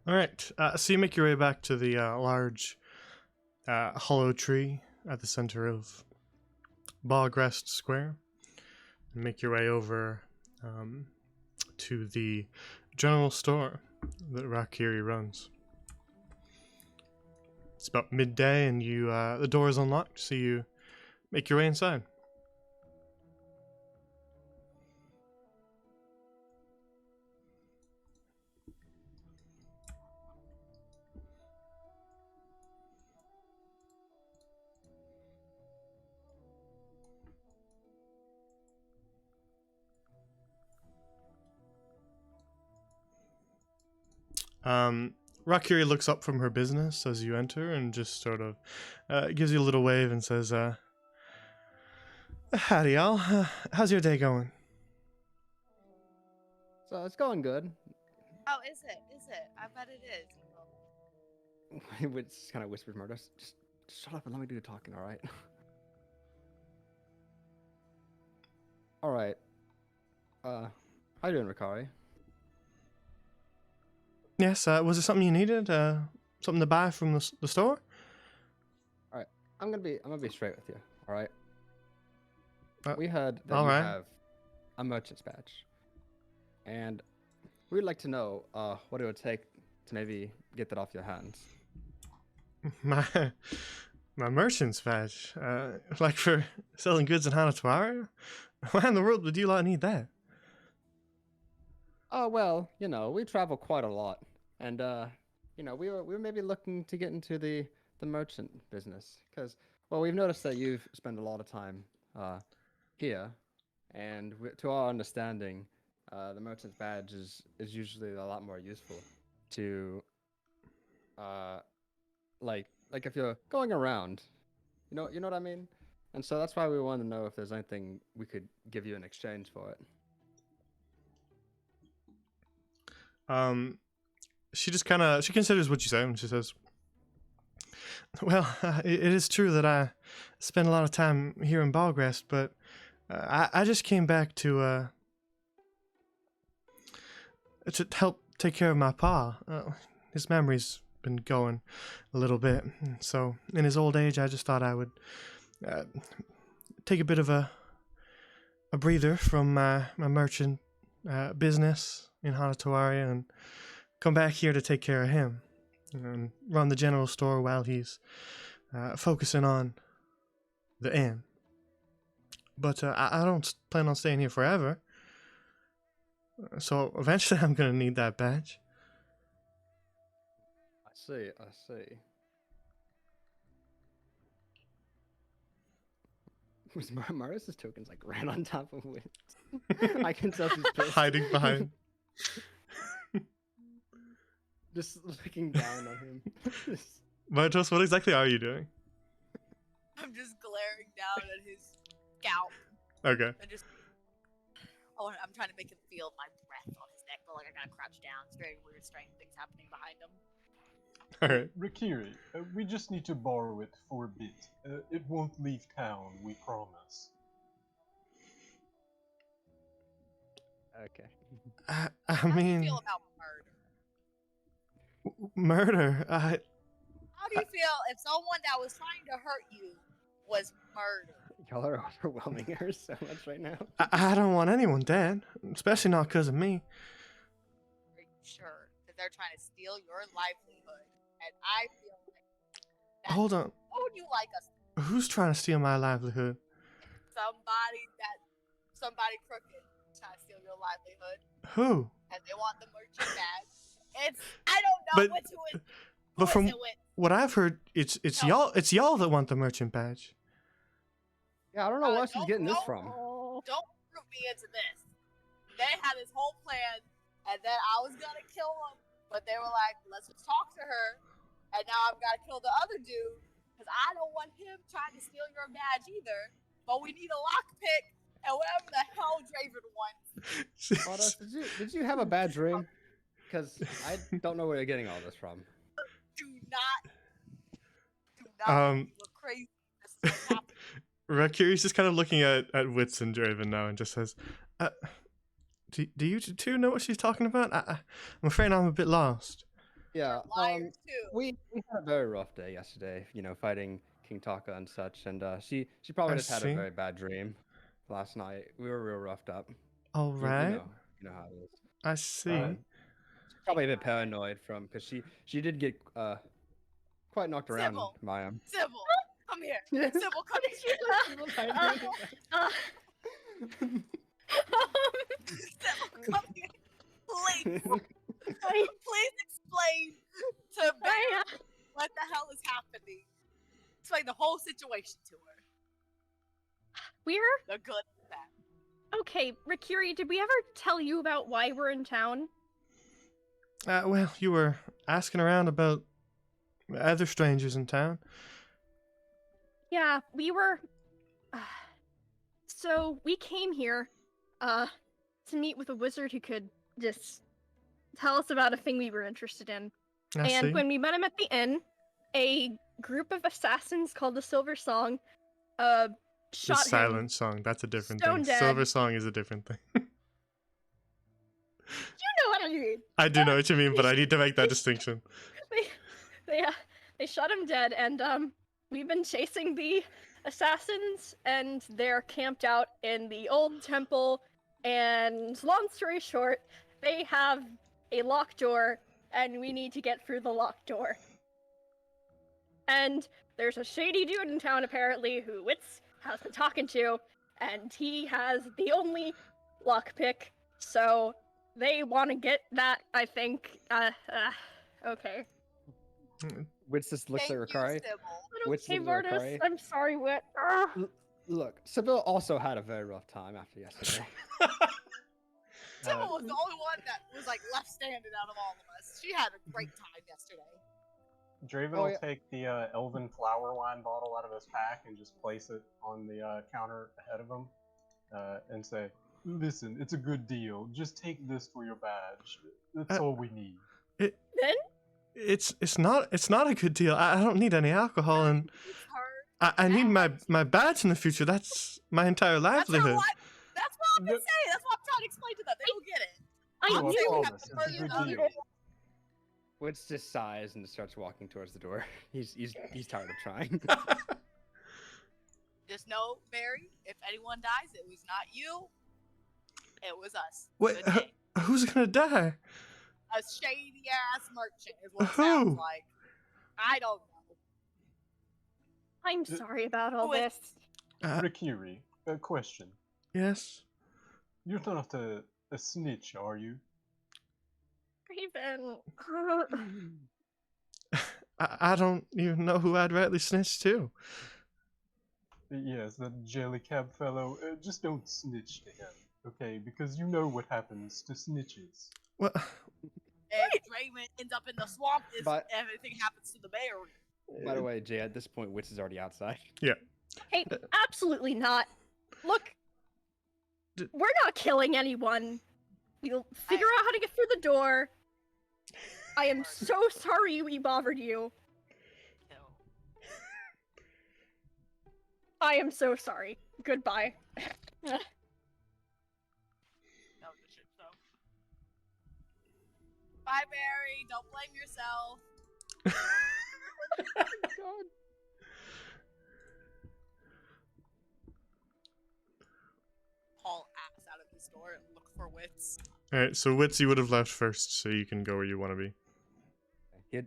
All right, so you make your way back to the large hollow tree at the center of Bogrest Square, and make your way over to the general store that Rakiri runs. It's about midday, and you the door is unlocked, so you make your way inside. Rakiri looks up from her business as you enter and just sort of gives you a little wave and says, howdy, y'all. How's your day going? So it's going good. Oh, is it? Is it? I bet it is. It's kind of whispers Murdos. Just shut up and let me do the talking, all right? All right. How you doing, Ricari? Yes, was it something you needed? Something to buy from the store? I'm gonna be straight with you. All right. Uh, We heard that all you right. have a merchant's badge, and we'd like to know what it would take to maybe get that off your hands. My merchant's badge? Like for selling goods in Hanatuara? Why in the world would you lot need that? Oh well, we travel quite a lot, and we were maybe looking to get into the merchant business because we've noticed that you've spent a lot of time here, and to our understanding, the merchant's badge is usually a lot more useful to like if you're going around, you know what I mean. And so that's why we wanted to know if there's anything we could give you in exchange for it. She just she considers what you say, and she says, well, it is true that I spend a lot of time here in Bogrest, but I just came back to help take care of my pa. His memory's been going a little bit, so in his old age, I just thought I would take a bit of a breather from my merchant business in Hanatuaria and come back here to take care of him and run the general store while he's focusing on the inn. But I don't plan on staying here forever. So eventually I'm going to need that badge. I see. Was Marius's tokens like right on top of Wit? I can tell she's pissed. Hiding behind. Just looking down on him. Martos, what exactly are you doing? I'm just glaring down at his scalp Okay. and just. Oh, I'm trying to make him feel my breath on his neck, but like I gotta crouch down. It's very weird, strange things happening behind him. Alright. Rikiri, we just need to borrow it for a bit. It won't leave town, we promise. Okay. I How do you mean, feel about murder? murder. How do you feel if someone that was trying to hurt you was murdered? Y'all are overwhelming her so much right now. I don't want anyone dead, especially not because of me. Are you sure? Because they're trying to steal your livelihood, and I feel like. Hold on. What would you like us? Who's trying to steal my livelihood? Somebody crooked trying to steal your livelihood, Who? and they want the merchant badge. I don't know But- what's who it. But who from is it with? what I've heard, it's No. y'all that want the merchant badge. Yeah, I don't know where she's don't- getting this don't- from. Oh. Don't root me into this. They had this whole plan, and then I was gonna kill them, but they were like, "Let's just talk to her," and now I've got to kill the other dude because I don't want him trying to steal your badge either. But we need a lockpick and whatever the hell Draven wants. Martus, did you have a bad dream? Because I don't know where you're getting all this from. Do not Um, look crazy. This is what's happening. Rikiri's just kind of looking at Wits and Draven now and just says, do you two know what she's talking about? I'm afraid I'm a bit lost. Yeah, Liars too. we had a very rough day yesterday, you know, fighting King Taka and such, and she probably I just had see. a very bad dream last night. We were real roughed up. All You right, know how it is. I see. Probably a bit paranoid from because she did get quite knocked around Sybil. by him. Sybil, come here. Yeah. Sybil, come here. Sybil, come here. Please, please explain to Bear what the hell is happening. Explain the whole situation to her. We're The good and the bad. okay, Rikiri. Did we ever tell you about why we're in town? Well, you were asking around about other strangers in town. Yeah, we were. So we came here, to meet with a wizard who could just tell us about a thing we were interested in. I And see. when we met him at the inn, a group of assassins called the Silver Song, The shot him. Silent Song, that's a different Stone thing. dead. Silver Song is a different thing. You know what I mean? I do know what you mean, but I need to make that distinction. They shot him dead, and we've been chasing the assassins, and they're camped out in the old temple. And long story short, they have a locked door, and we need to get through the locked door. And there's a shady dude in town apparently who Wits has been talking to, and he has the only lockpick. So they want to get that, I think. Okay. Wits just looks Thank at you, Rikari. Sybil. Wits Okay, looks at Martus, Rikari. I'm sorry, Wit. Ugh. Look, Sybil also had a very rough time after yesterday. Sybil was the only one that was like left standing out of all of us. She had a great time yesterday. Draven Oh, will yeah. take the elven flower wine bottle out of his pack and just place it on the counter ahead of him and say, Listen, it's a good deal. Just take this for your badge. That's all we need. Then It's not a good deal. I don't need any alcohol, and It's her. I need my badge in the future. That's my entire That's her livelihood. life. That's what I've been saying. That's what I'm trying to explain to them. They don't get it. I "Oh, I'm I knew. saying promise, that it's a good further deal." down. Wits just sighs and starts walking towards the door. He's tired of trying. Just know, Barry, if anyone dies, it was not you. It was us. Wait, Good day. who's gonna die? A shady ass merchant is what it Who? sounds like. I don't know. I'm sorry about all Who is- this. Rikiri, a question. Yes. You're not a snitch, are you? Raven. I don't even know who I'd rightly snitch to. Yes, that jellycab fellow. Just don't snitch to him, okay? Because you know what happens to snitches. Well, If Draymond ends up in the swamp, is But- everything happens to the mayor. By the way, Jay, at this point, Wits is already outside. Hey, absolutely not. Look, D- we're not killing anyone. We'll figure out how to get through the door. I am so sorry we bothered you. Kill. I am so sorry. Goodbye. That was a shit show. Bye, Barry. Don't blame yourself. God. Haul ass out of the store and look for Wits. Alright, so Wits, you would have left first, so you can go where you want to be.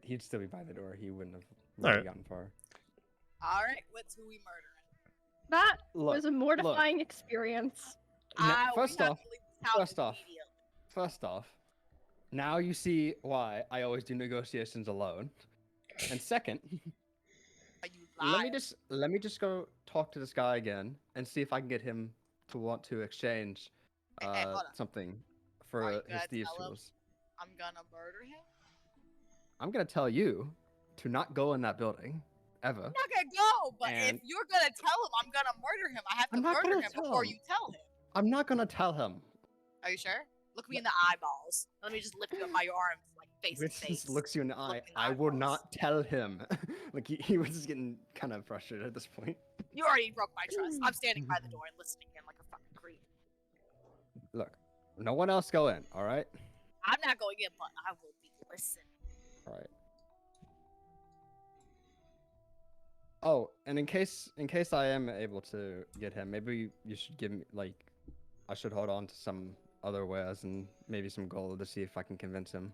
He'd still be by the door. He wouldn't have Alright. really gotten far. All right, Wits, who we murdering? That Look, was a mortifying experience. first We have off, to leave this town first off, immediately. First off, now you see why I always do negotiations alone. And second, Are you lying? let me just go talk to this guy again and see if I can get him to want to exchange Hey, hold on. something Are for you his gonna thieves' tell him? tools. I'm gonna murder him? I'm gonna tell you to not go in that building ever. I'm not gonna go, but And- if you're gonna tell him I'm gonna murder him, I have to I'm not murder gonna him tell before him. you tell him. I'm not gonna tell him. Are you sure? Look me in the eyeballs. Let me just lift you up by your arms, like face to Which face. just looks you in the eye. Look in the I will eyeballs. not tell him. Like he was just getting kind of frustrated at this point. You already broke my trust. I'm standing by the door and listening in like a fucking creep. Look, no one else go in. All right. I'm not going in, but I will be listening. All right. Oh, and in case I am able to get him, maybe you should give me I should hold on to some other wares and maybe some gold to see if I can convince him.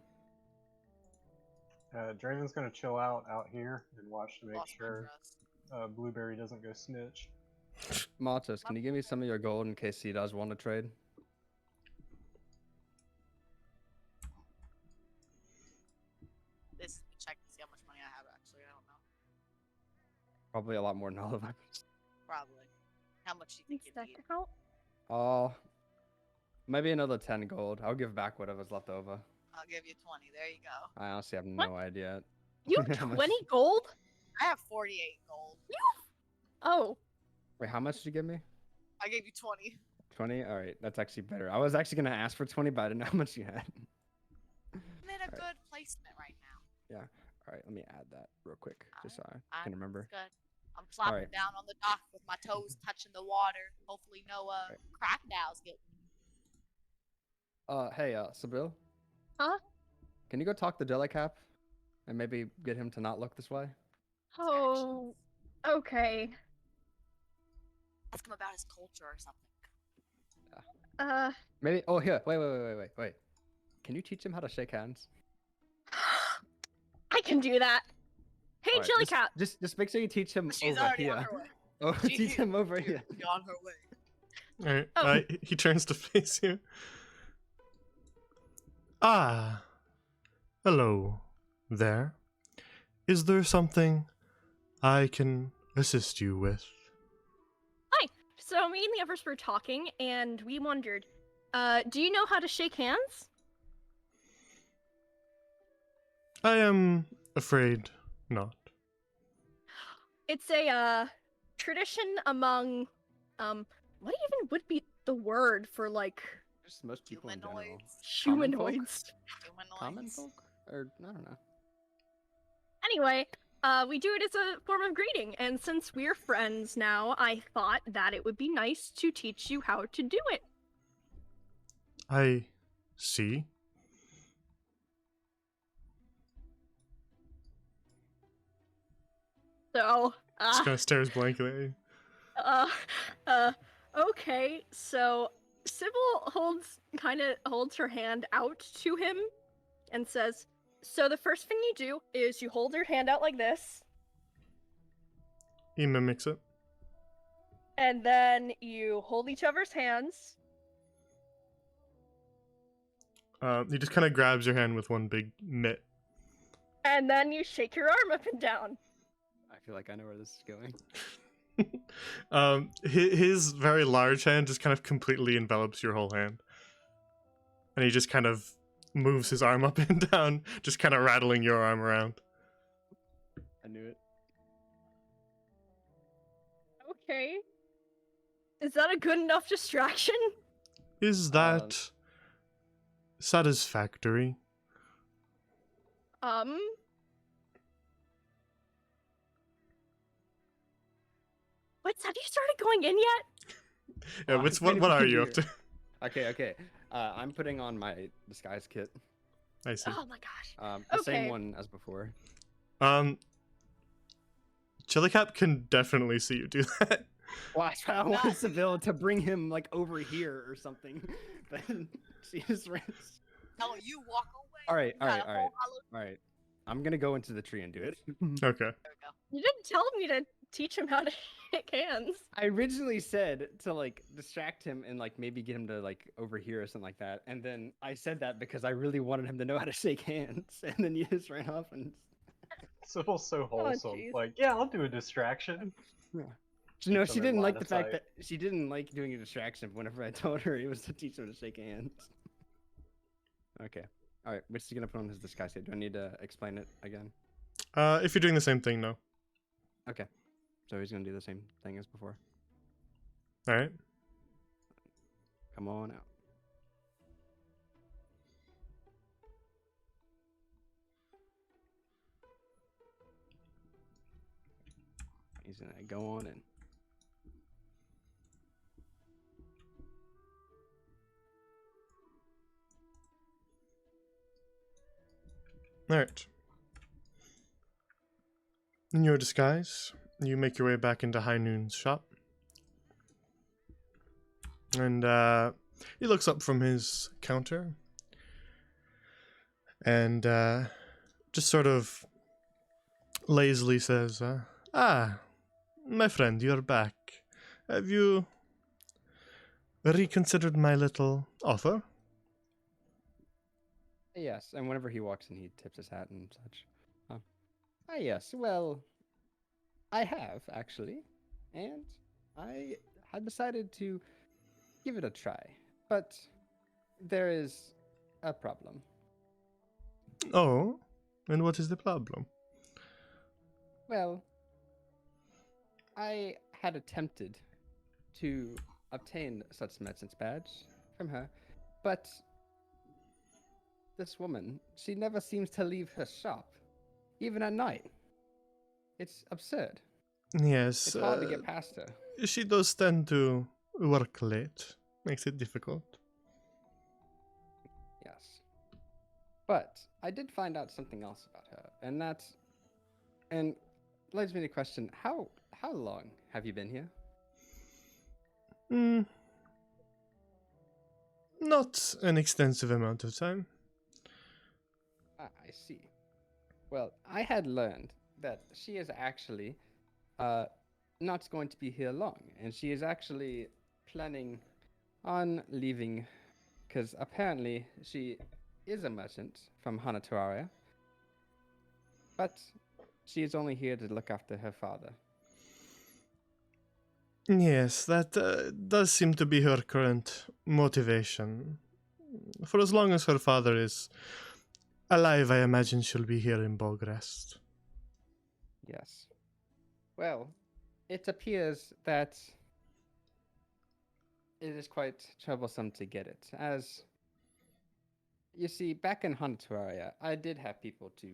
Draven's gonna chill out here and watch to make Lost my sure trust. Blueberry doesn't go snitch. Martus, can you give me some of your gold in case he does want to trade? This check to see how much money I have. Actually, I don't know. Probably a lot more than all of us. Probably. How much do you think Is you that need? out? Maybe another 10 gold. I'll give back whatever's left over. I'll give you 20. There you go. I honestly have What? no idea. You have How much- 20 gold? I have 48 gold. Oh, Wait, how much did you give me? I gave you 20. 20? All right, that's actually better. I was actually gonna ask for 20, but I didn't know how much you had. I'm in a Alright. good placement right now. All right, let me add that real quick, just so I Alright, can remember. It's good. I'm flopping Alright. down on the dock with my toes touching the water. Hopefully, no Alright. crocodiles get me. Hey, Sabil? Huh? Can you go talk to Jellycap and maybe get him to not look this way? oh, okay. Ask him about his culture or something. Maybe. Oh, here. Wait. Can you teach him how to shake hands? I can do that. Hey, Alright, Jellycat. Just make sure you teach him She's over already here. on her way. Oh, She- teach him over She's here. on her way. Alright, Oh. he turns to face you. Ah, hello there. Is there something I can assist you with? So me and the others were talking, and we wondered, do you know how to shake hands? I am afraid not. It's a tradition among what even would be the word for like Just most people in general. Humanoids. Common folk? humanoids? Common Humanoids. folk? Or I don't know. Anyway, we do it as a form of greeting, and since we're friends now, I thought that it would be nice to teach you how to do it. I see. So, Just kind of stares blankly at you. okay, so Sybil holds her hand out to him and says, so the first thing you do is you hold your hand out like this, He mimics it. and then you hold each other's hands, He just kind of grabs your hand with one big mitt. and then you shake your arm up and down. I feel like I know where this is going. his very large hand just kind of completely envelops your whole hand, and he just kind of moves his arm up and down, just kind of rattling your arm around. I knew it. Okay. Is that a good enough distraction? Is that satisfactory? What? Have you started going in yet? Yeah, I'm what trying what to are be you up to? here. Okay. I'm putting on my disguise kit. I see. Oh my gosh. The same Okay. one as before. Chillicap can definitely see you do that. Well, I wanted Seville to bring him like over here or something, but she just ran. No, you walk away. All right. You got a whole hollow- All right. I'm gonna go into the tree and do it. Okay. There we go. You didn't tell me to teach him how to shake hands. I originally said to like distract him and like maybe get him to like over here or something like that, and then I said that because I really wanted him to know how to shake hands, and then you just ran off and. Sybil's so wholesome. jeez. Like, yeah, I'll do a distraction. No, Keep she them in didn't like line the of fact sight. that she didn't like doing a distraction whenever I told her it was to teach him to shake hands. Okay. All right. Which is he gonna put on his disguise kit? Do I need to explain it again? If you're doing the same thing, no. Okay. So he's gonna do the same thing as before. All right. Come on out. He's gonna go on in. All right. In your disguise, you make your way back into High Noon's shop. And he looks up from his counter and just sort of lazily says, "Ah, my friend, you're back. Have you reconsidered my little offer?" Yes, and whenever he walks in, he tips his hat and such. Yes. Well, I have actually, and I had decided to give it a try, but there is a problem. Oh, and what is the problem? Well, I had attempted to obtain such medicine's badge from her, but this woman, she never seems to leave her shop, even at night. It's absurd. Yes, It's hard to get past her. she does tend to work late. Makes it difficult. Yes. But I did find out something else about her, and leads me to question, how long have you been here? Not an extensive amount of time. Ah, I see. Well, I had learned that she is actually not going to be here long, and she is actually planning on leaving because apparently she is a merchant from Hanaturaria, but she is only here to look after her father. Yes, that does seem to be her current motivation. For as long as her father is alive, I imagine she'll be here in Bogrest. Yes. Well, it appears that it is quite troublesome to get it, as you see, back in Hanaturaria, I did have people to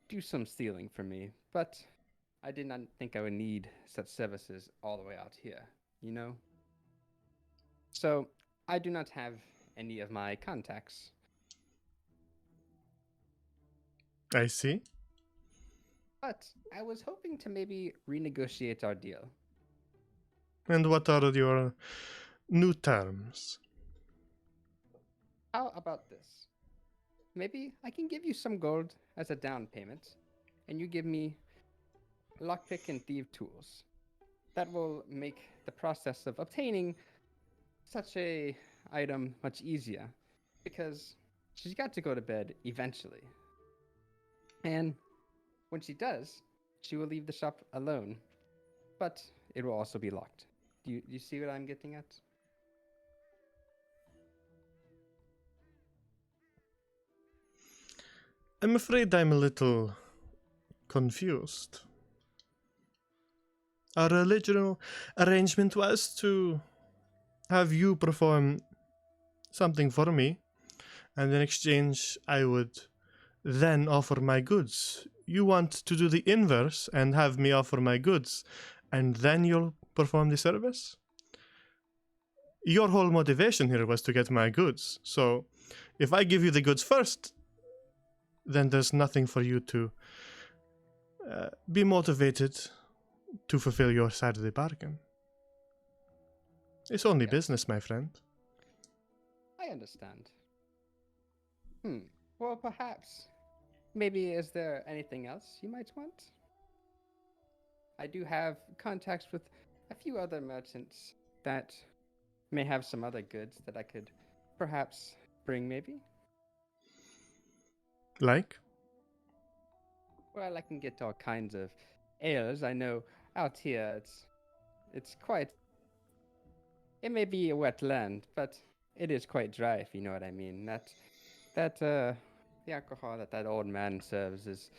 do some stealing for me, but I did not think I would need such services all the way out here, you know? So, I do not have any of my contacts. I see. But I was hoping to maybe renegotiate our deal. And what are your new terms? How about this? Maybe I can give you some gold as a down payment, and you give me lockpick and thief tools. That will make the process of obtaining such a item much easier, because she's got to go to bed eventually. And when she does, she will leave the shop alone. But it will also be locked. Do you see what I'm getting at? I'm afraid I'm a little confused. Our original arrangement was to have you perform something for me, and in exchange, I would then offer my goods. You want to do the inverse and have me offer my goods, and then you'll perform the service? Your whole motivation here was to get my goods, so if I give you the goods first, then there's nothing for you to be motivated to fulfill your side of the bargain. It's only Yes. business, my friend. I understand. Well, perhaps. Maybe is there anything else you might want? I do have contacts with a few other merchants that may have some other goods that I could perhaps bring, maybe. Like? Well, I can get all kinds of ales. I know out here it's quite. It may be a wet land, but it is quite dry, if you know what I mean. The alcohol that old man serves is.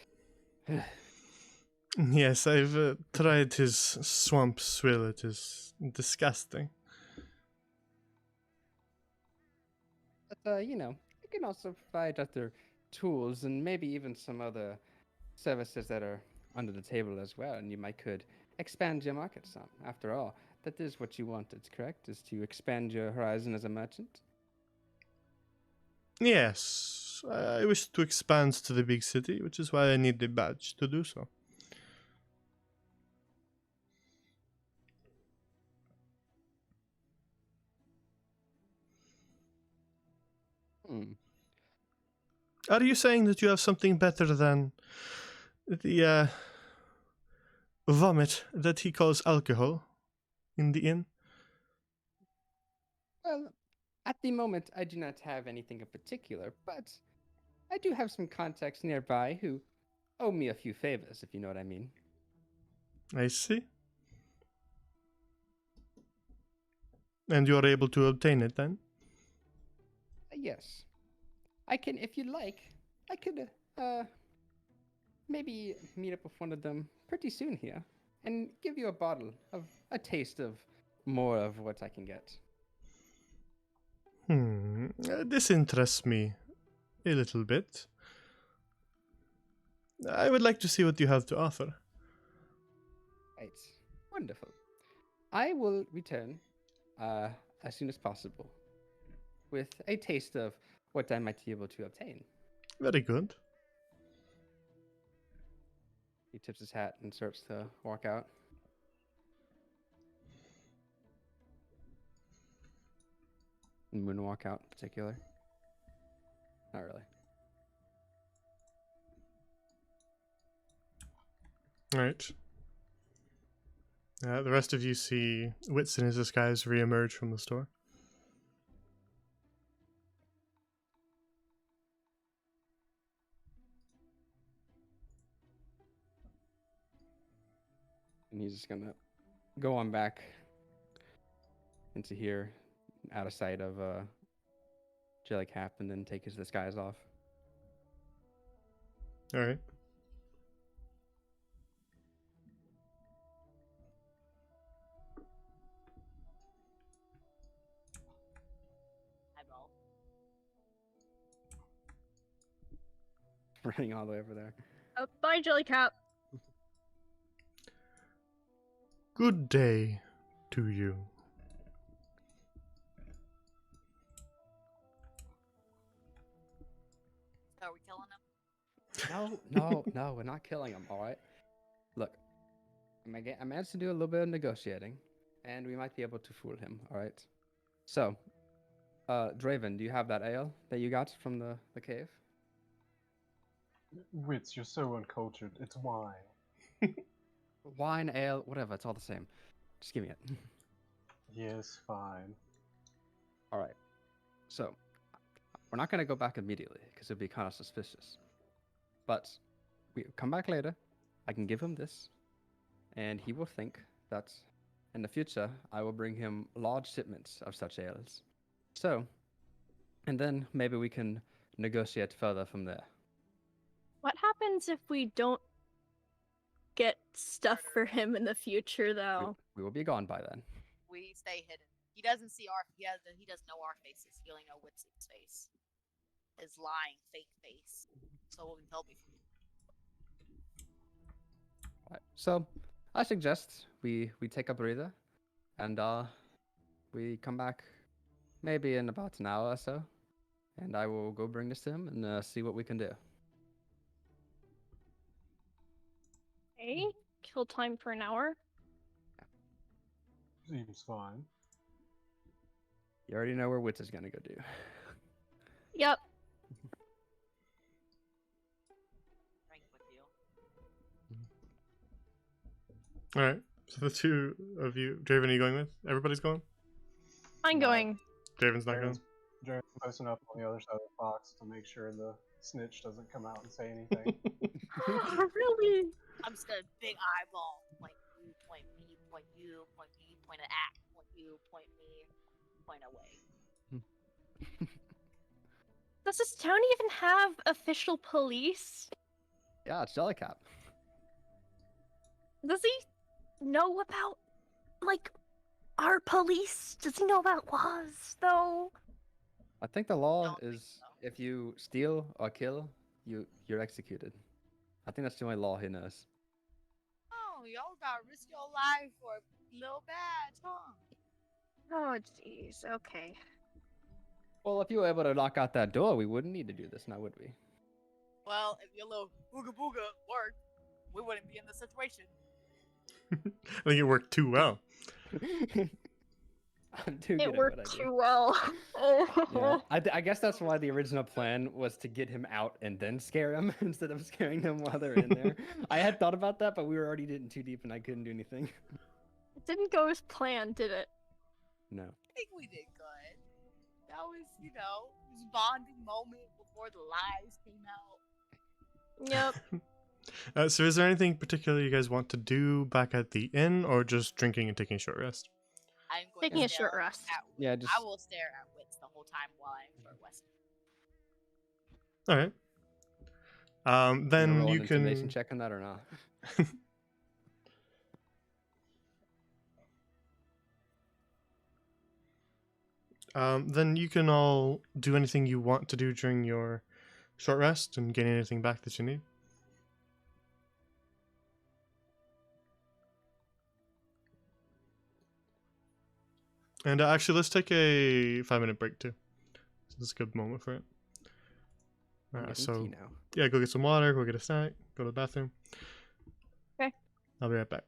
Yes, I've tried his swamp swill. It is disgusting. But I can also provide other tools and maybe even some other services that are under the table as well, and you might could expand your market some. After all, that is what you wanted, correct? Is to expand your horizon as a merchant? Yes, I wish to expand to the big city, which is why I need the badge to do so. Hmm. Are you saying that you have something better than the vomit that he calls alcohol in the inn? Well, at the moment, I do not have anything in particular, but I do have some contacts nearby who owe me a few favors, if you know what I mean. I see. And you are able to obtain it then? Yes. I can, if you'd like, I could, maybe meet up with one of them pretty soon here and give you a bottle of a taste of more of what I can get. This interests me a little bit. I would like to see what you have to offer. Right. Wonderful. I will return as soon as possible with a taste of what I might be able to obtain. Very good. He tips his hat and starts to walk out. And moonwalk out in particular. Not really. Alright. The rest of you see Wits in his disguise re-emerge from the store. And he's just gonna go on back into here, out of sight of Jellycap, and then take his disguise off. Alright. Eyeball. Running all the way over there. Oh, bye, Jellycap. Good day to you. So are we killing him? No, we're not killing him, alright? Look, I managed to do a little bit of negotiating, and we might be able to fool him, alright? So, Draven, do you have that ale that you got from the cave? Wits, you're so uncultured. It's wine. Wine, ale, whatever, it's all the same. Just give me it. Yes, fine. Alright. So, we're not going to go back immediately, because it'd be kind of suspicious. But, we come back later, I can give him this, and he will think that in the future, I will bring him large shipments of such ales. So, and then maybe we can negotiate further from there. What happens if we don't get stuff for him in the future, We, though? we will be gone by then. We stay hidden. He doesn't see our. He doesn't know our faces. He only knows Witsig's face. His lying fake face. So he'll be. Right. So, I suggest we take a breather, and we come back maybe in about an hour or so, and I will go bring this to him and see what we can do. Hey, kill time for an hour. Seems fine. You already know where Wits is gonna go do. Yep. Drink with you. All right. So the two of you, Draven, are you going with? Everybody's going. I'm No. going. Draven's not going. Jared's posting up on the other side of the box to make sure the snitch doesn't come out and say anything. Really? I'm just gonna big eyeball. Point you, point me, point you, point me, point at act, point you, point me, point away. Does this town even have official police? Yeah, it's Jellycap. Does he know about, like, our police? Does he know about laws, though? I think the law Don't think is so. if you steal or kill, you're executed. I think that's the only law he knows. Oh, y'all about to risk your life for a little badge, huh? Oh, jeez. Okay. Well, if you were able to knock out that door, we wouldn't need to do this now, would we? Well, if your little booga booga worked, we wouldn't be in this situation. I think it worked too well. I'm too good It at what worked I do. too well. Yeah, I guess that's why the original plan was to get him out and then scare him instead of scaring them while they're in there. I had thought about that, but we were already in too deep and I couldn't do anything. It didn't go as planned, did it? No. I think we did good. That was, it was a bonding moment before the lies came out. Yep. So is there anything particular you guys want to do back at the inn, or just drinking and taking a short rest? I'm going Taking to a stare short rest. At Yeah, I just will stare at Wits the whole time while I'm short resting. All right. gonna Then roll you an intimidation can. check on that or not? Then you can all do anything you want to do during your short rest and gain anything back that you need. And actually, let's take a 5-minute break too. This is a good moment for it. I'm Alright, getting so tea now. yeah, go get some water, go get a snack, go to the bathroom. Okay. I'll be right back.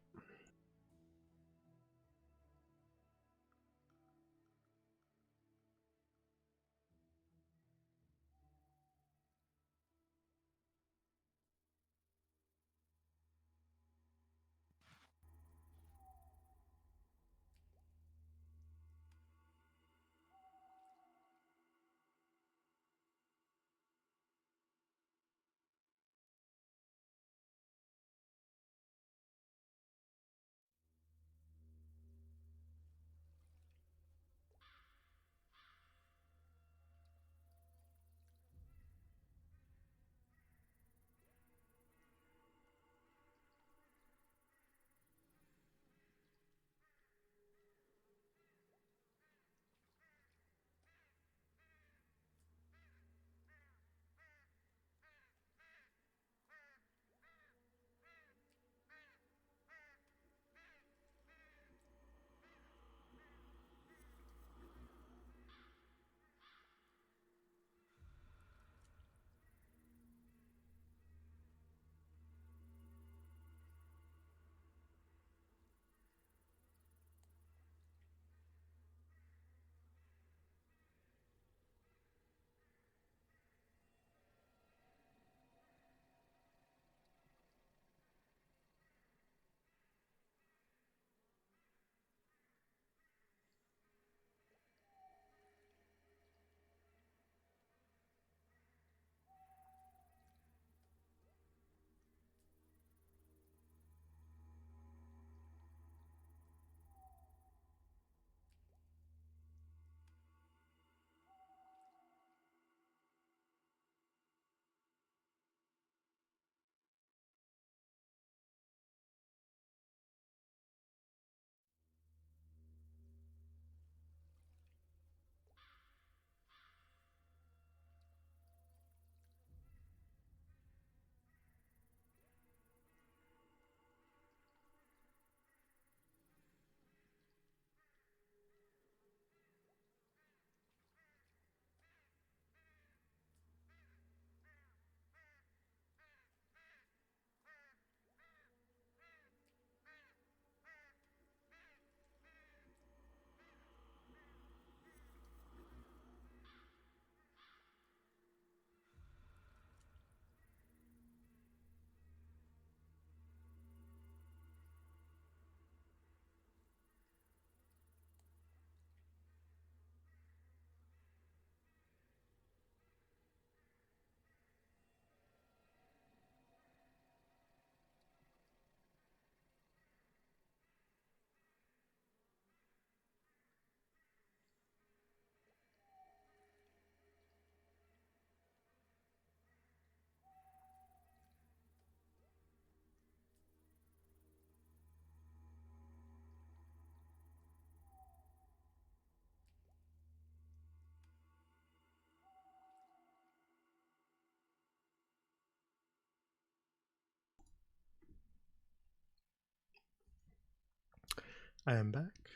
I am back.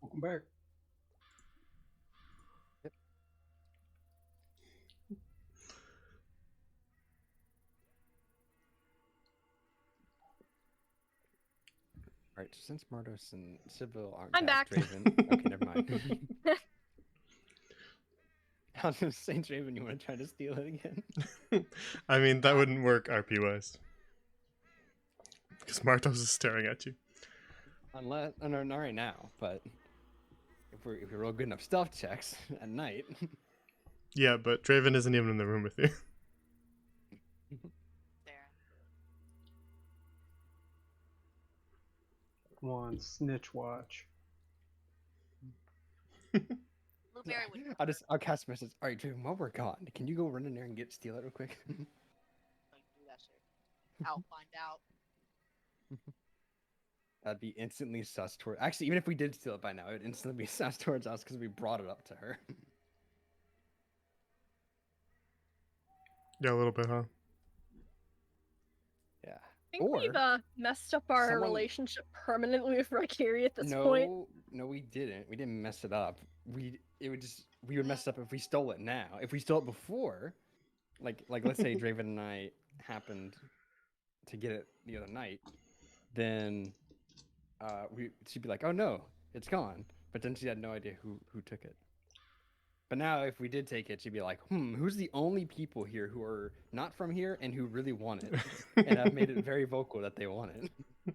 Welcome back. All right, since Mardos and Sybil aren't I'm back. Draven. Okay, never mind. I was gonna say, Draven, you want to try to steal it again? I mean, that wouldn't work RP wise. Because Martos is staring at you. Unless, no, not right now, but if we roll good enough stealth checks at night. Yeah, but Draven isn't even in the room with you. There. Come on, snitch watch. Blueberry would I'll cast a message. All right, Draven, while we're gone, can you go run in there and steal it real quick? like, do that shit. I'll find out. That'd be instantly sus toward. Actually, even if we did steal it by now, it'd instantly be sus towards us because we brought it up to her. Yeah, a little bit, huh? Yeah. I think we've messed up our someone- relationship permanently with Rikiri at this no, point. no, we didn't. We didn't mess it up. We would mess it up if we stole it now. If we stole it before, like let's say Draven and I happened to get it the other night, then she'd be like, "Oh no, it's gone." But then she had no idea who took it. But now, if we did take it, she'd be like, who's the only people here who are not from here and who really want it? And I've made it very vocal that they want it.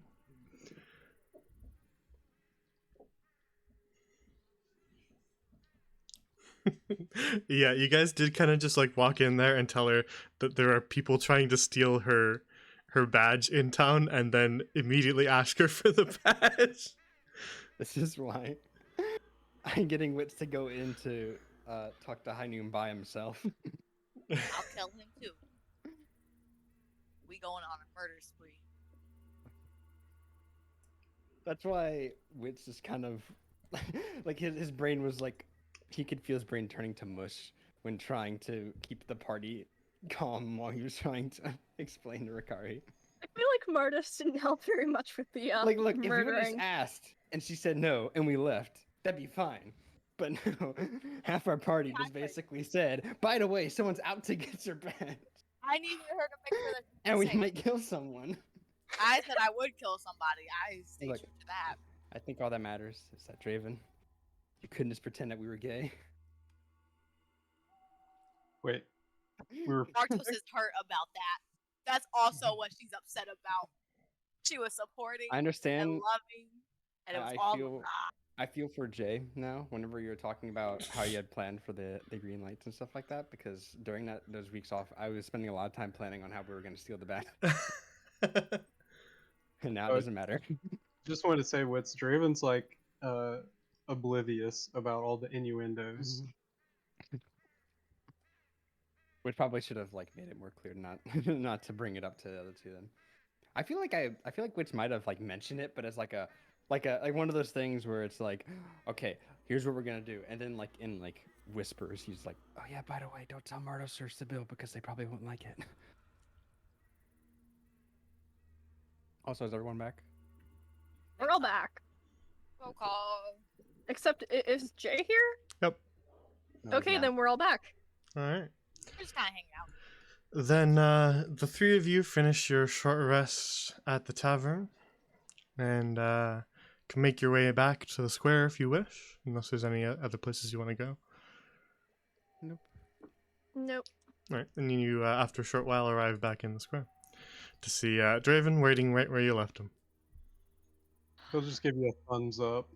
Yeah, you guys did kind of just like walk in there and tell her that there are people trying to steal her badge in town, and then immediately ask her for the badge. This is why I'm getting Wits to go in to talk to High Noon by himself. I'll kill him too. We going on a murder spree. That's why Wits is kind of like his brain was like he could feel his brain turning to mush when trying to keep the party calm while he was trying to explain to Rikari. I feel like Martis didn't help very much with the Like, look, if you would have murdering. asked and she said no and we left, that'd be fine. But no, half our party just Exactly. basically said, by the way, someone's out to get your badge. I needed her to make sure that she And was we safe. might kill someone. I said I would kill somebody. I stayed Look. true to that. I think all that matters is that Draven, you couldn't just pretend that we were gay. Wait, we were. Martos is hurt about that. That's also what she's upset about. She was supporting I and understand. loving, and it was I all feel- I feel for Jay now whenever you're talking about how you had planned for the green lights and stuff like that, because during those weeks off, I was spending a lot of time planning on how we were going to steal the badge. And now it Oh, doesn't matter. Just wanted to say, what's Draven's like oblivious about all the innuendos. We probably should have like made it more clear not not to bring it up to the other two then. I feel like Witch might have like mentioned it, but as like one of those things where it's like, okay, here's what we're gonna do, and then like in like whispers, he's like, oh yeah, by the way, don't tell Mardos or Sybil because they probably won't like it. Also, is everyone back? We're all back. Roll call. Except, is Jay here? Yep. No, he's Okay, not. then we're all back. All right. We're just kind of hanging out. Then the three of you finish your short rest at the tavern, and can make your way back to the square if you wish, unless there's any other places you want to go. Nope. All right, and you, after a short while, arrive back in the square to see Draven waiting right where you left him. He'll just give you a thumbs up.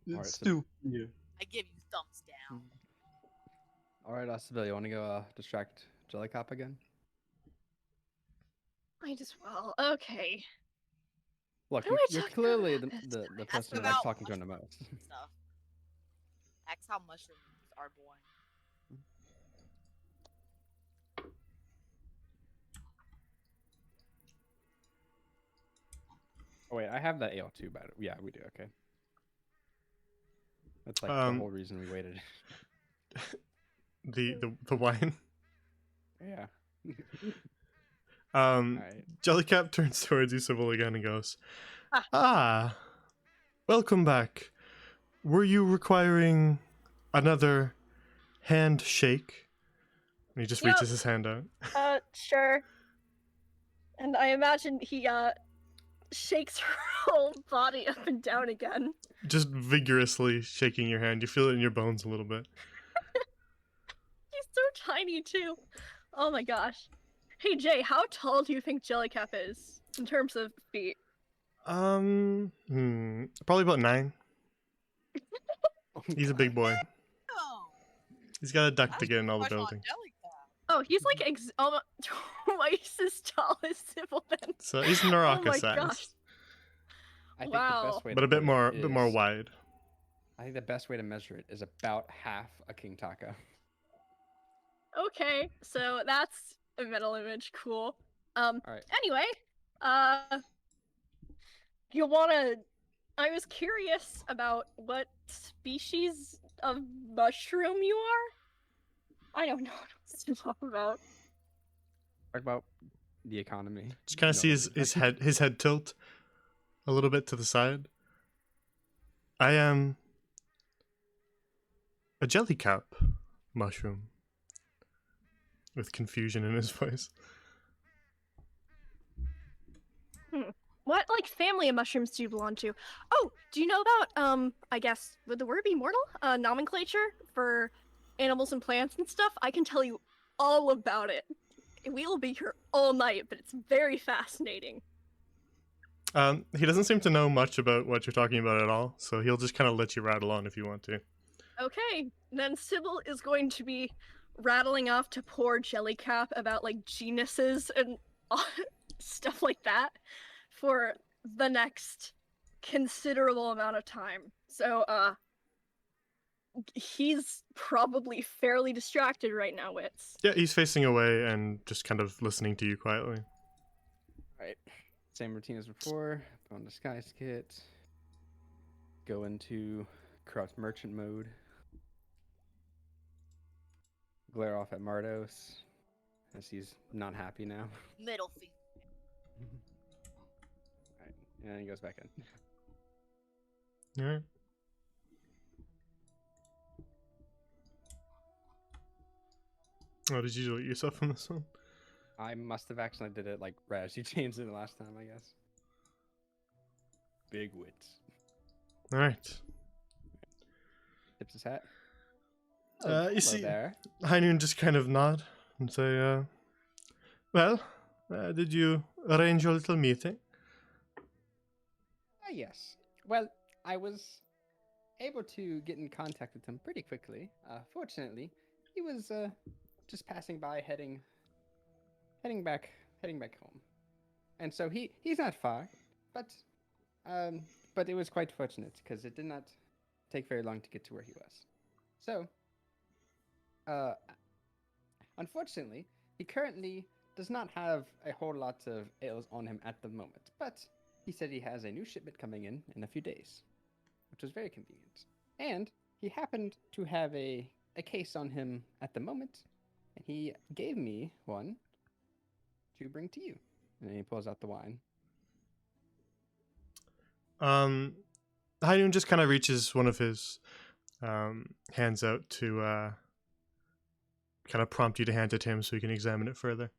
It's Alright, so- still you. I give you thumbs down. All right, Sybil, you want to go distract Jellycop again? Might as well. Okay. Look, What are we you're talking clearly about this the time? person who about likes talking to him the mushrooms most. and stuff. That's how mushrooms are born. Oh wait, I have that ale too, but yeah, we do. Okay. That's like the Um, whole reason we waited. The wine. Yeah. Alright. Jellycap turns towards you, Sybil, again and goes, Ah. "Ah, welcome back. Were you requiring another handshake?" And he just Yep. reaches his hand out. Sure. And I imagine he, shakes her whole body up and down again. Just vigorously shaking your hand. You feel it in your bones a little bit. He's so tiny, too. Oh my gosh. Hey, Jay, how tall do you think Jellycap is in terms of feet? Probably about 9. He's a big boy. Oh, He's got a duck to that's get in a all the crush on building. Jellycat. Oh, he's like almost twice as tall as Sybil then. So he's Oh Naraka my size, gosh. I think Wow. the best way but to a bit put more, it bit more is- wide. I think the best way to measure it is about half a king taco. Okay, so that's a metal image. Cool. Alright. Anyway, I was curious about what species of mushroom you are. I don't know what else to talk about. Talk about the economy. Just kind of No, see his head tilt a little bit to the side. I am a jellycap mushroom. With confusion in his voice. What like family of mushrooms do you belong to? Oh, do you know about I guess would the word be mortal? Nomenclature for animals and plants and stuff? I can tell you all about it. We will be here all night, but it's very fascinating. He doesn't seem to know much about what you're talking about at all, so he'll just kind of let you rattle on if you want to. Okay, then Sybil is going to be rattling off to poor Jellycap about like genuses and stuff like that for the next considerable amount of time. So, he's probably fairly distracted right now, Wits. Yeah, he's facing away and just kind of listening to you quietly. Alright. Same routine as before. Go on disguise kit. Go into corrupt merchant mode. Glare off at Mardos. As he's not happy now. Middle finger. Alright. And then he goes back in. Alright. Oh, did you do it yourself on this one? I must have accidentally did it like right as you changed it last time, I guess. Big wits. Alright. Tips his hat. You hello see- there. High Noon just kind of nod and say, well, did you arrange your little meeting? Ah, yes. Well, I was able to get in contact with him pretty quickly. Fortunately, he was just passing by, heading back home. And so he's not far, but it was quite fortunate because it did not take very long to get to where he was. So, unfortunately, he currently does not have a whole lot of ales on him at the moment, but he said he has a new shipment coming in a few days, which was very convenient. And he happened to have a case on him at the moment, and he gave me one to bring to you. And he pulls out the wine. High Noon just kind of reaches one of his hands out to kind of prompt you to hand it to him so he can examine it further.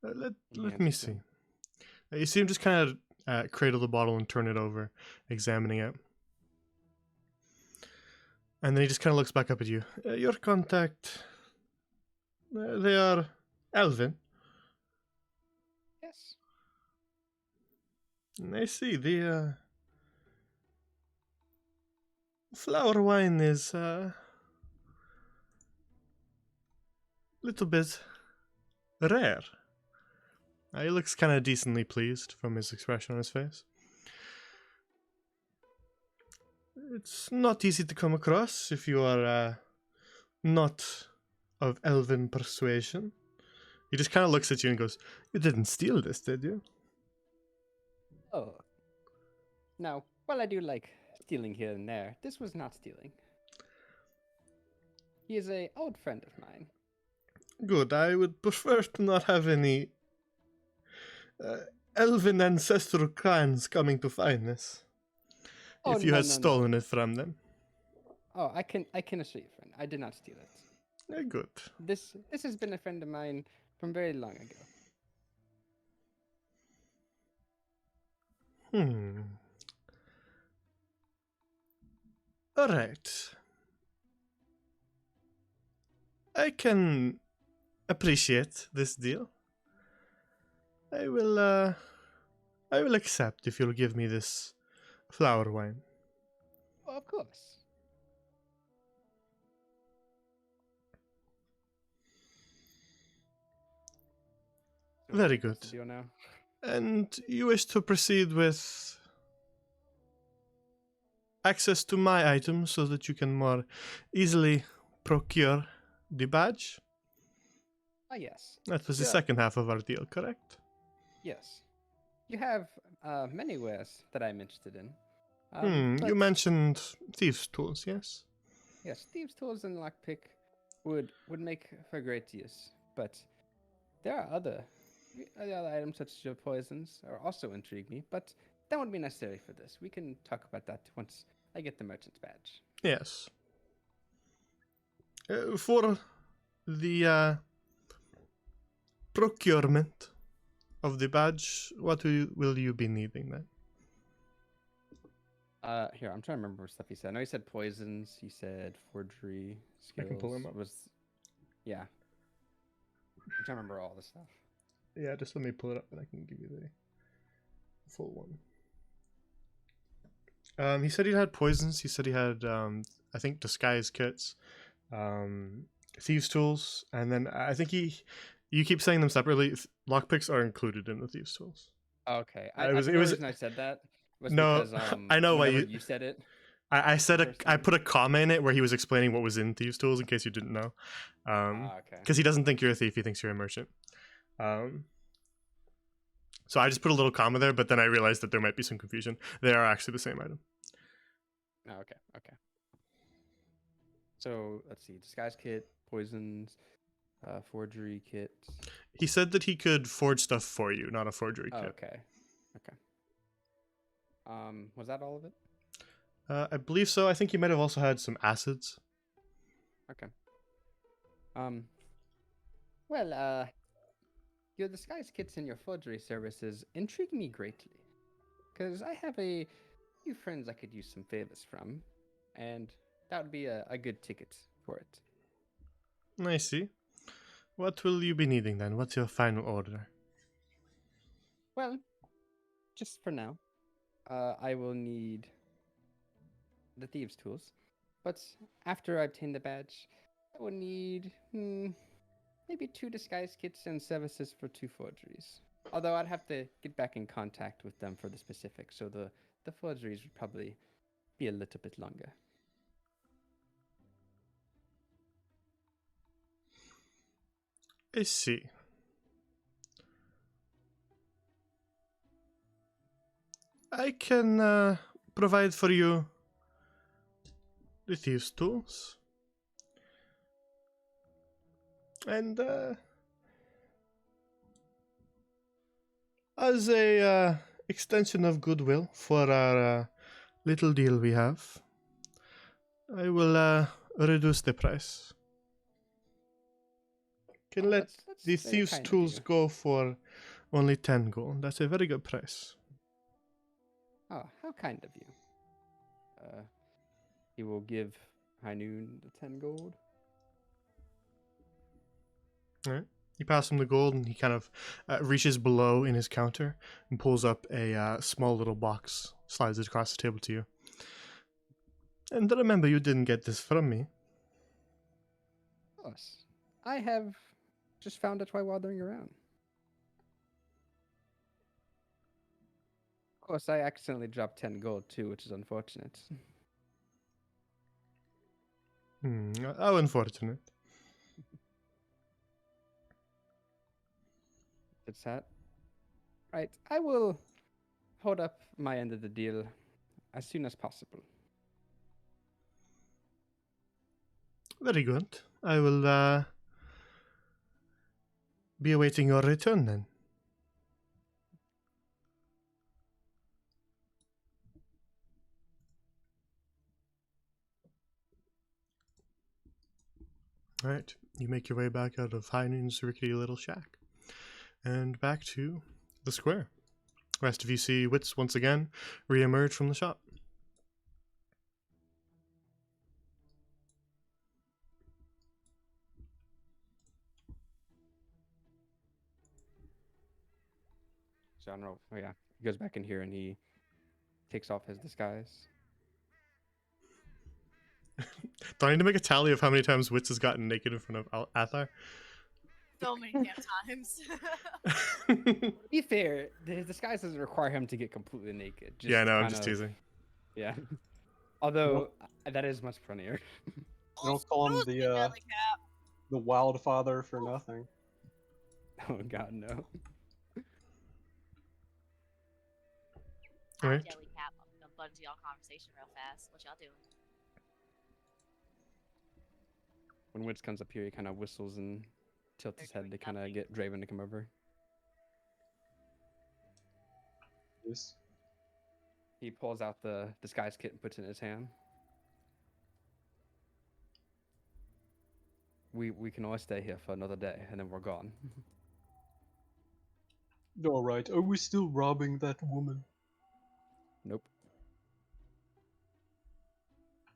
Let hands me it to see. him. You see him just kind of cradle the bottle and turn it over, examining it. And then he just kind of looks back up at you. Your contact, they are Elvin. Yes. I see. The flower wine is little bit rare. He looks kind of decently pleased from his expression on his face. It's not easy to come across if you are not of elven persuasion. He just kind of looks at you and goes, "You didn't steal this, did you?" Oh. No. Well, I do like stealing here and there. This was not stealing. He is an old friend of mine. Good. I would prefer to not have any elven ancestral clans coming to find this. Oh, If you no, had no, no. stolen it from them. Oh, I can assure you, friend. I did not steal it. Good. This has been a friend of mine from very long ago. Alright. I can appreciate this deal. I will accept if you'll give me this flower wine. Oh, of course. So Very what's the good. deal now? And you wish to proceed with access to my items so that you can more easily procure the badge? Ah, yes. That was the Yeah. second half of our deal, correct? Yes. You have many wares that I'm interested in. You but mentioned thieves' tools, yes? yes, thieves' tools and lockpick would make for great use. But there are other items such as your poisons are also intrigue me. But that won't be necessary for this. We can talk about that once I get the merchant's badge. Yes. For the procurement of the badge, what will you be needing then? Here, I'm trying to remember what stuff he said. I know he said poisons. He said forgery skills. I can pull him up. Yeah. I'm trying to remember all this stuff. Yeah, just let me pull it up and I can give you the full one. He said he had poisons. He said he had, I think, disguise kits, thieves' tools, and then I think you keep saying them separately. Lockpicks are included in the thieves' tools. Okay. It was- the it was- reason I said that was No, because I know why whenever you- you said it. I said First I time. put a comma in it where he was explaining what was in thieves' tools in case you didn't know. Okay. Because he doesn't think you're a thief, he thinks you're a merchant. So I just put a little comma there, but then I realized that there might be some confusion. They are actually the same item. Oh, okay. Okay. So let's see: disguise kit, poisons, forgery kit. He said that he could forge stuff for you, not a forgery Oh, kit. okay. Okay. Was that all of it? I believe so. I think he might have also had some acids. Okay. Well, your disguise kits and your forgery services intrigue me greatly, because I have a few friends I could use some favors from, and that would be a good ticket for it. I see. What will you be needing then? What's your final order? Well, just for now, I will need the thieves' tools, but after I obtain the badge, I will need maybe 2 disguise kits and services for 2 forgeries. Although I'd have to get back in contact with them for the specifics, so the forgeries would probably be a little bit longer. I see. I can provide for you the thieves' tools. And as a extension of goodwill for our little deal we have, I will reduce the price. Can let That's the very thieves' kind of tools you. go for only 10 gold. That's a very good price. Oh, how kind of you. He will give High Noon the 10 gold. Alright. You pass him the gold, and he kind of reaches below in his counter and pulls up a small little box, slides it across the table to you. And remember, you didn't get this from me. Of course. I have just found it while wandering around. Of course, I accidentally dropped 10 gold too, which is unfortunate. How unfortunate. It's that. Right, I will hold up my end of the deal as soon as possible. Very good. I will be awaiting your return then. All right, you make your way back out of High Noon's rickety little shack and back to the square. Rest of you see Wits once again re-emerge from the shop. So I don't know. Oh yeah, he goes back in here and he takes off his disguise. Do I need to make a tally of how many times Wits has gotten naked in front of Athar? So many damn times. To be fair, his disguise doesn't require him to get completely naked. Yeah, no, I'm kind just of- teasing. Yeah. Although that is much funnier. You don't call him Who's the Jelly Cap? the wild father for nothing. Oh God, no. All right. Jelly Cap, I'm gonna butt into y'all conversation real fast. What y'all doing? When Witz comes up here, he kind of whistles and tilts his head to kind of get Draven to come over. Yes. He pulls out the disguise kit and puts it in his hand. We can only stay here for another day, and then we're gone. All right. Are we still robbing that woman? Nope.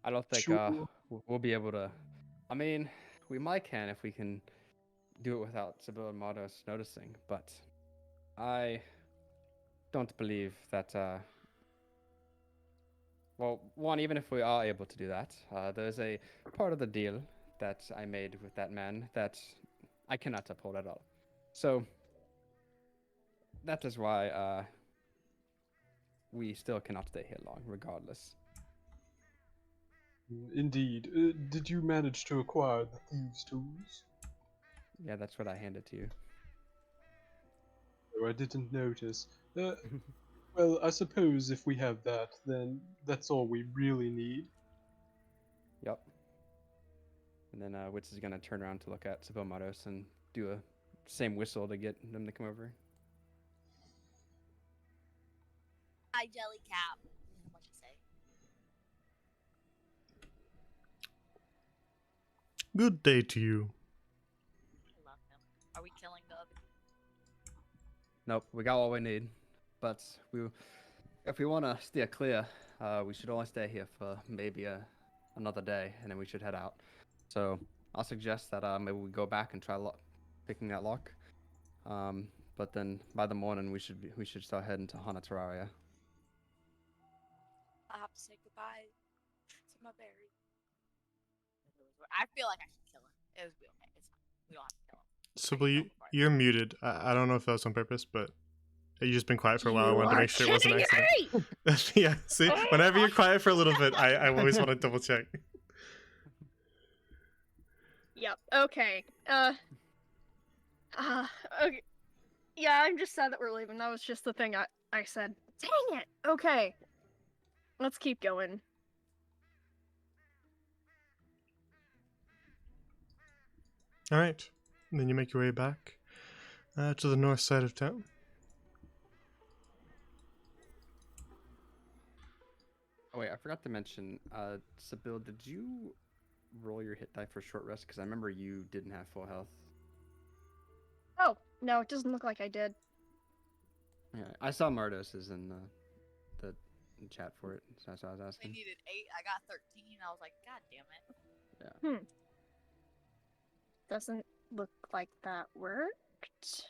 I don't think Sure. we'll be able to. I mean, we might can if we can do it without Sibyl and Mardos noticing, but I don't believe that. Well, one, even if we are able to do that, there's a part of the deal that I made with that man that I cannot uphold at all. So that is why we still cannot stay here long, regardless. Indeed. Did you manage to acquire the thieves' tools? Yeah, that's what I handed to you. Oh, I didn't notice. Well, I suppose if we have that, then that's all we really need. Yep. And then Witz is gonna turn around to look at Sibyl Mardos and do a same whistle to get them to come over. Hi, Jelly Cap. What you say? Good day to you. I love him. Are we killing the other? Nope, we got what we need. But if we want to steer clear, we should only stay here for maybe another day, and then we should head out. So I'll suggest that maybe we go back and try picking that lock. But then by the morning we should start heading to Hana Terraria. I have to say goodbye to my berry. I feel like I should kill him. It would be okay. It's fine. We don't have to kill him. Sybil, you're muted. I don't know if that was on purpose, but you've just been quiet for a while. I wanted to make sure it wasn't an accident. Yeah, see? Whenever you're quiet for a little bit, I always want to double check. Yep. Okay. Okay. Yeah, I'm just sad that we're leaving. That was just the thing I said. Dang it. Okay. Let's keep going. All right. And then you make your way back to the north side of town. Oh wait, I forgot to mention, Sibyl, did you roll your hit die for short rest? Because I remember you didn't have full health. Oh, no, it doesn't look like I did. Yeah, I saw Mardos is in the chat for it, so that's what I was They asking. needed 8. I got 13. I was like, God damn it. Doesn't look like that worked.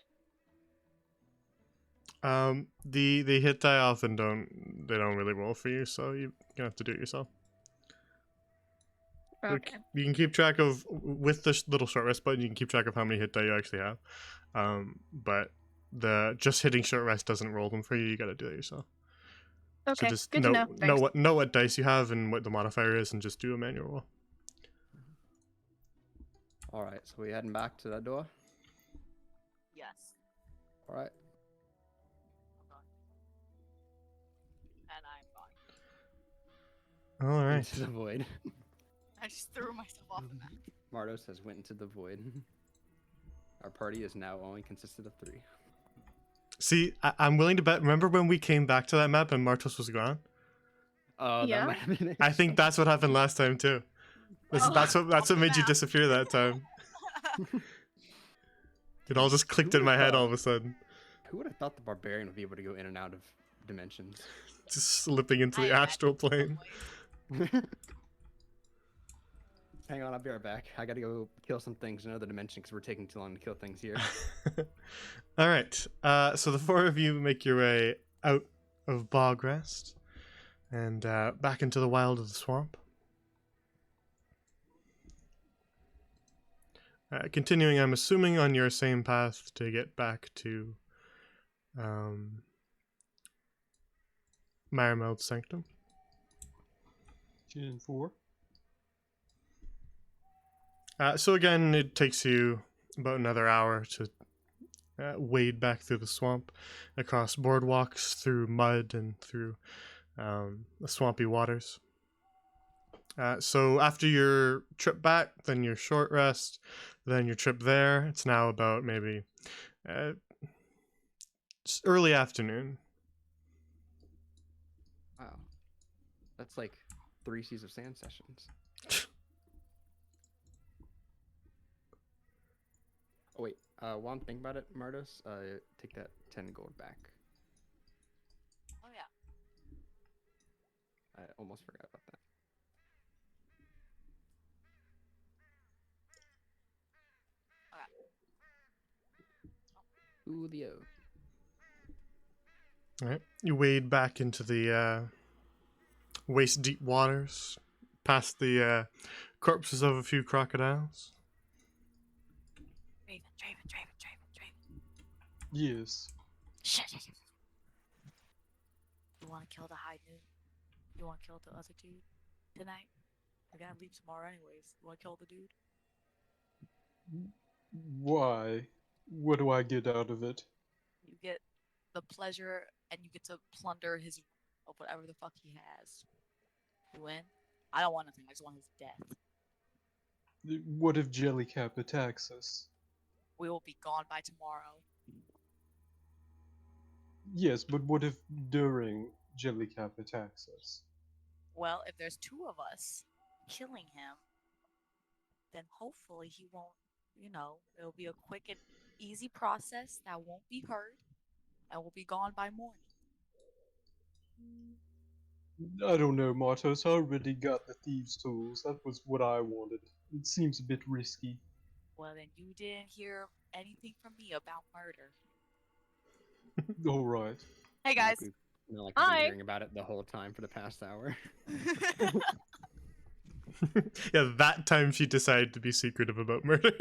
The hit die often don't really roll for you, so you're gonna have to do it yourself. Okay. You can keep track of, with the little short rest button, you can keep track of how many hit die you actually have. But the just hitting short rest doesn't roll them for you. You got to do it yourself. Okay. So just Good to know. Thanks. know what dice you have and what the modifier is, and just do a manual roll. All right, so we heading back to that door. Yes. All right. Hold on. And I'm gone. All right. Into the void. I just threw myself off the map. Mardos has went into the void. Our party is now only consisted of 3. See, I'm willing to bet. Remember when we came back to that map and Martos was gone? Oh, Yeah. that might have been it. I think that's what happened last time too. That's what made you now. disappear that time. It all just clicked in my head all of a sudden. Who would have thought the barbarian would be able to go in and out of dimensions? Just slipping into I the imagine astral some plane. ways. Hang on, I'll be right back. I gotta go kill some things in another dimension because we're taking too long to kill things here. All right. So the four of you make your way out of Bogrest and back into the wild of the swamp. Continuing, I'm assuming, on your same path to get back to Myremeld's Sanctum. Gen 4. So again, it takes you about another hour to wade back through the swamp, across boardwalks, through mud, and through the swampy waters. So after your trip back, then your short rest, then your trip there, it's now about maybe early afternoon. Wow. That's like 3 Seas of Sand sessions. Oh wait, while I'm thinking about it, Mardos, take that 10 gold back. Oh yeah. I almost forgot about that. Julio. All right, you wade back into the waist-deep waters, past the corpses of a few crocodiles. Draven. Yes. Shit. You want to kill the high noon? You want to kill the other dude tonight? We're gonna leave tomorrow anyways. You want to kill the dude? Why? What do I get out of it? You get the pleasure and you get to plunder his of whatever the fuck he has. You win. I don't want nothing. I just want his death. What if Jellycap attacks us? We will be gone by tomorrow. Yes, but what if during Jellycap attacks us? Well, if there's 2 of us killing him, then hopefully he won't, it'll be a quick and easy process that won't be heard and will be gone by morning. I don't know, Martos. I already got the thieves' tools. That was what I wanted. It seems a bit risky. Well, then you didn't hear anything from me about murder. Alright. Hey guys. Like we've been Hi. hearing about it the whole time for the past hour. Yeah, that time she decided to be secretive about murder.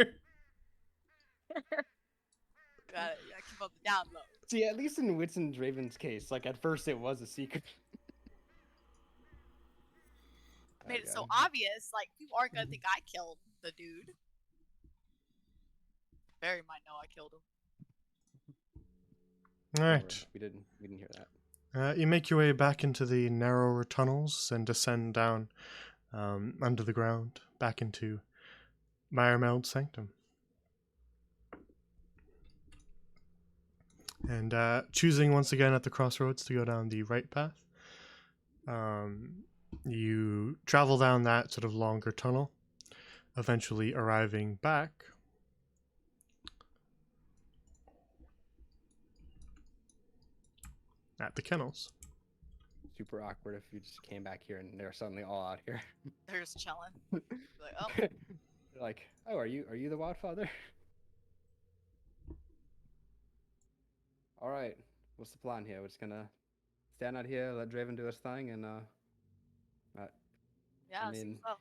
Gotta keep up the down low. See, at least in Wits and Draven's case, like at first it was a secret. Made it so God. obvious, like people aren't gonna think I killed the dude. Barry might know I killed him. All No, right. we didn't hear that. You make your way back into the narrower tunnels and descend down under the ground, back into Myremeld's Sanctum. And choosing once again at the crossroads to go down the right path, you travel down that sort of longer tunnel, eventually arriving back at the kennels. Super awkward if you just came back here and they're suddenly all out here. They're just chilling. Like, oh, They're like, oh, are you the Wildfather? All right, what's the plan here? We're just gonna stand out here, let Draven do his thing, and yeah, I mean, so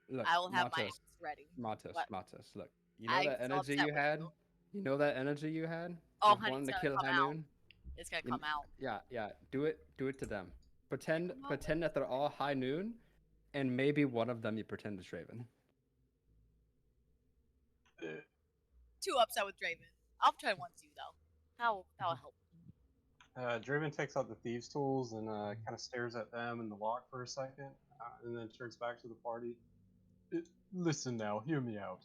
look, I will have my Matos, axe ready. Matos, What? Matos, look, you know I'm that so energy upset you with had? you. You know that energy you had? Oh, of honey, wanting it's to gonna kill come High out. Noon? It's gonna You- come out. Yeah, do it to them. Pretend come out. pretend that they're all High Noon, and maybe one of them you pretend is Draven. Too upset with Draven. I'll try once you though. That'll help. Draven takes out the thieves' tools and kind of stares at them and the lock for a second, and then turns back to the party. Listen now, hear me out.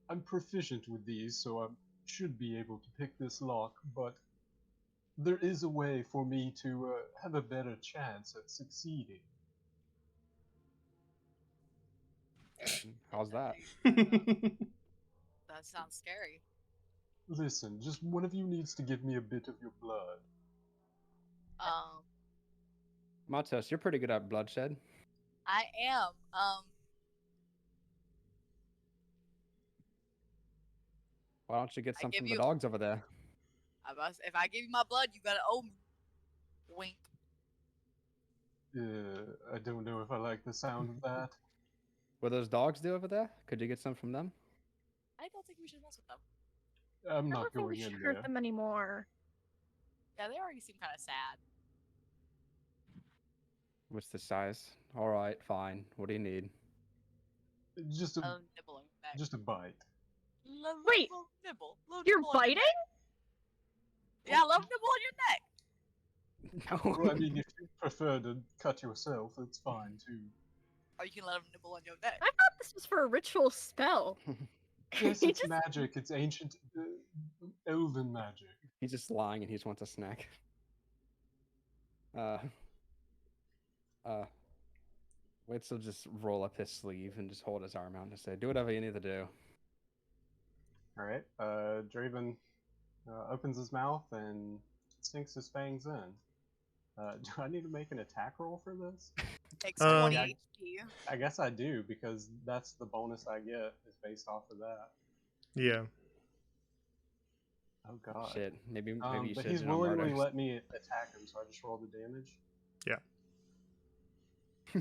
I'm proficient with these, so I should be able to pick this lock, but there is a way for me to have a better chance at succeeding. How's that? That sounds scary. Listen, just one of you needs to give me a bit of your blood. Matos, you're pretty good at bloodshed. I am. Why don't you get I some give from you- the dogs over there? If I give you my blood, you gotta owe me. Wink. I don't know if I like the sound of that. What those dogs do over there? Could you get some from them? I don't think we should mess with them. I'm I not don't think going we should in hurt there. them anymore. Yeah, they already seem kind of sad. What's the size? All right, fine. What do you need? Just a Nibble on your neck. just a bite. Wait, Little nibble. Little You're nibble on your biting? neck. Yeah, love nibble on your neck. No. Well, I mean, if you prefer to cut yourself, that's fine too. Or you can let him nibble on your neck. I thought this was for a ritual spell. Yes, He it's just- magic. It's ancient elven magic. He's just lying and he just wants a snack. Witz will just roll up his sleeve and just hold his arm out and just say, "Do whatever you need to do." All right. Draven opens his mouth and sinks his fangs in. Do I need to make an attack roll for this? Takes Um, 20 Yeah. HP. I guess I do because that's the bonus I get is based off of that. Yeah. Oh god. Shit, maybe you But should he's do no willingly murders. let me attack him, so I just roll the damage.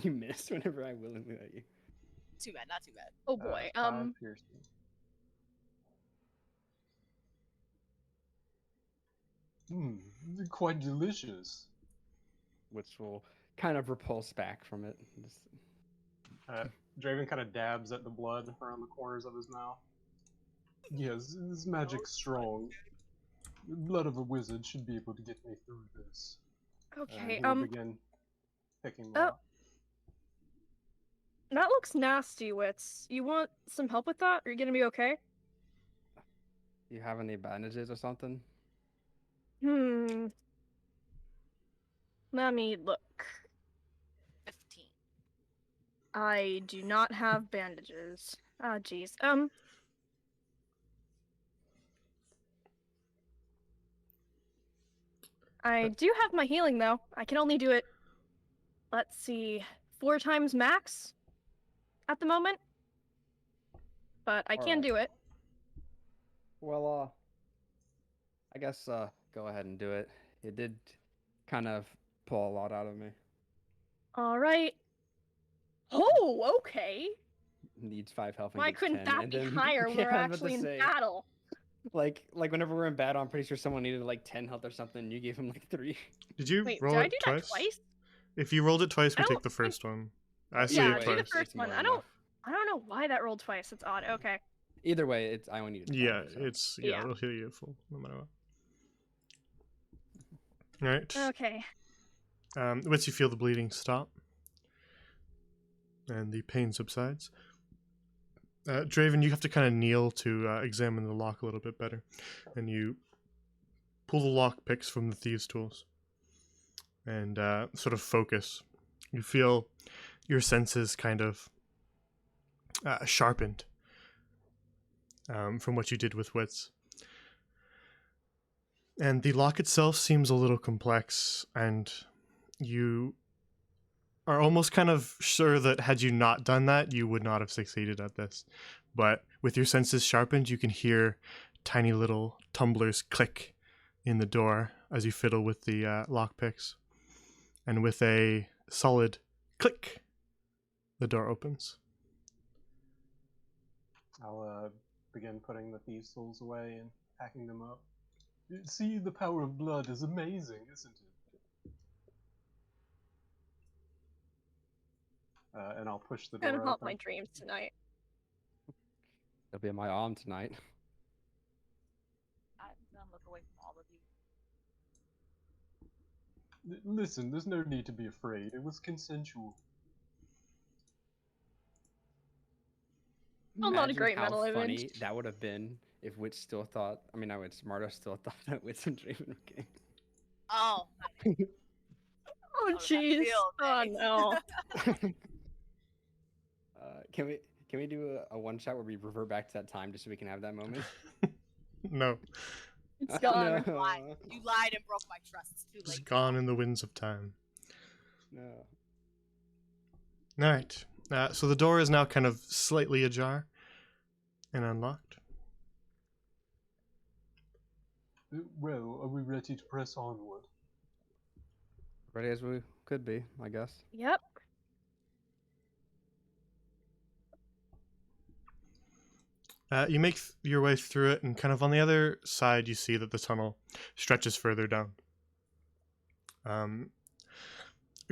You missed whenever I willingly let you. Too bad, not too bad. Oh boy. 5 piercing. Quite delicious. Which will kind of repulse back from it. Just- Draven kind of dabs at the blood around the corners of his mouth. Yes, this magic's strong. The blood of a wizard should be able to get me through this. Okay. He will begin picking oh. lock. That looks nasty, Wits. You want some help with that? Are you gonna be okay? You have any bandages or something? Let me look. 15. I do not have bandages. Ah, jeez. I do have my healing though. I can only do it. Let's see, 4 times max at the moment. But I can Alright. do it. Well, I guess go ahead and do it. You did kind of pull a lot out of me. All right. Oh, okay. Needs 5 health. And Why gets couldn't 10, that and be then- higher when Yeah, we're I was about actually to in say, battle? Like whenever we're in battle, I'm pretty sure someone needed like 10 health or something. You gave him like 3. Did you Wait, roll did I it do twice? that twice? If you rolled it twice, we I take don't the think- first one. I see Yeah, it do twice. the first one. more I than don't know why that rolled twice. It's odd. Okay. Either way, it's I only need. Yeah, 5, so. it's Yeah. it'll heal you full no matter what. All right. Okay. Once you feel the bleeding stop and the pain subsides, Draven, you have to kind of kneel to examine the lock a little bit better, and you pull the lock picks from the thieves' tools and sort of focus. You feel your senses kind of sharpened from what you did with wits. And the lock itself seems a little complex, and you are almost kind of sure that had you not done that, you would not have succeeded at this. But with your senses sharpened, you can hear tiny little tumblers click in the door as you fiddle with the lockpicks. And with a solid click, the door opens. I'll begin putting the thieves' tools away and packing them up. See, the power of blood is amazing, isn't it? And I'll push the I'm gonna door haunt open. my dreams tonight. It'll be in my arm tonight. I'm gonna look away from all of you. Listen, there's no need to be afraid. It was consensual. I'm not a Imagine great how mental funny image. that would have been if Witch still thought. I mean, I would Smarto still thought that Witch and Draven were gay. Oh, Oh that jeez. feel Oh nice. no. Can we? Can we do a one shot where we revert back to that time just so we can have that moment? No, It's Oh, gone. no. You lied and broke my trust. It's too just late. gone in the winds of time. No. All right. So the door is now kind of slightly ajar and unlocked. Well, are we ready to press onward? Ready as we could be, I guess. Yep. You make your way through it, and kind of on the other side, you see that the tunnel stretches further down.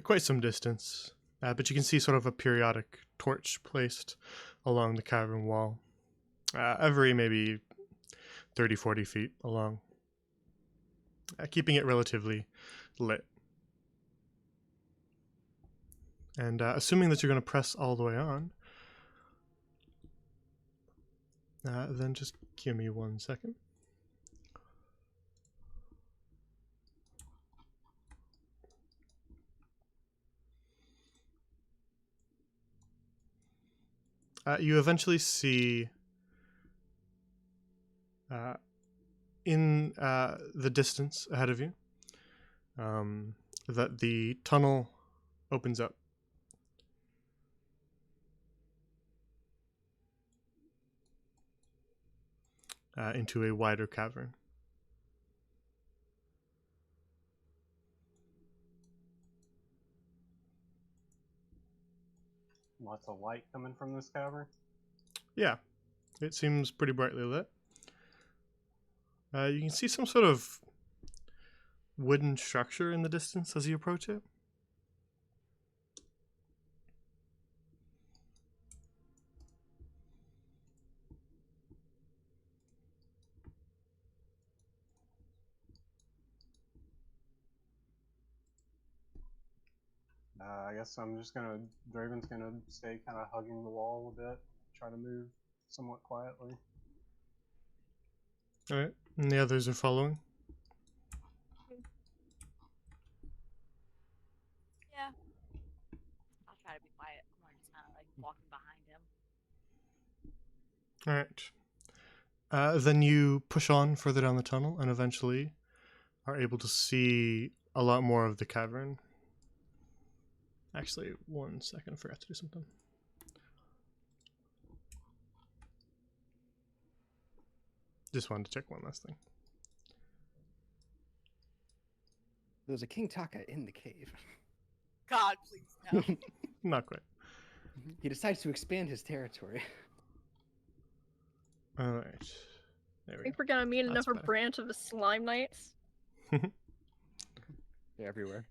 Quite some distance, but you can see sort of a periodic torch placed along the cavern wall, every maybe 30, 40 feet along, keeping it relatively lit. And assuming that you're going to press all the way on, then just give me 1 second. You eventually see in the distance ahead of you that the tunnel opens up. Into a wider cavern. Lots of light coming from this cavern. Yeah, it seems pretty brightly lit. You can see some sort of wooden structure in the distance as you approach it. I guess I'm just gonna. Draven's gonna stay kind of hugging the wall a bit, try to move somewhat quietly. All right, and the others are following. Yeah. I'll try to be quiet. I'm just kind of like walking behind him. All right. Then you push on further down the tunnel and eventually are able to see a lot more of the cavern. Actually, 1 second, I forgot to do something. Just wanted to check one last thing. There's a King Taka in the cave. God, please no. Not quite. He decides to expand his territory. All right. There I we think go. we're gonna meet That's another better. branch of the Slime Knights. They're everywhere.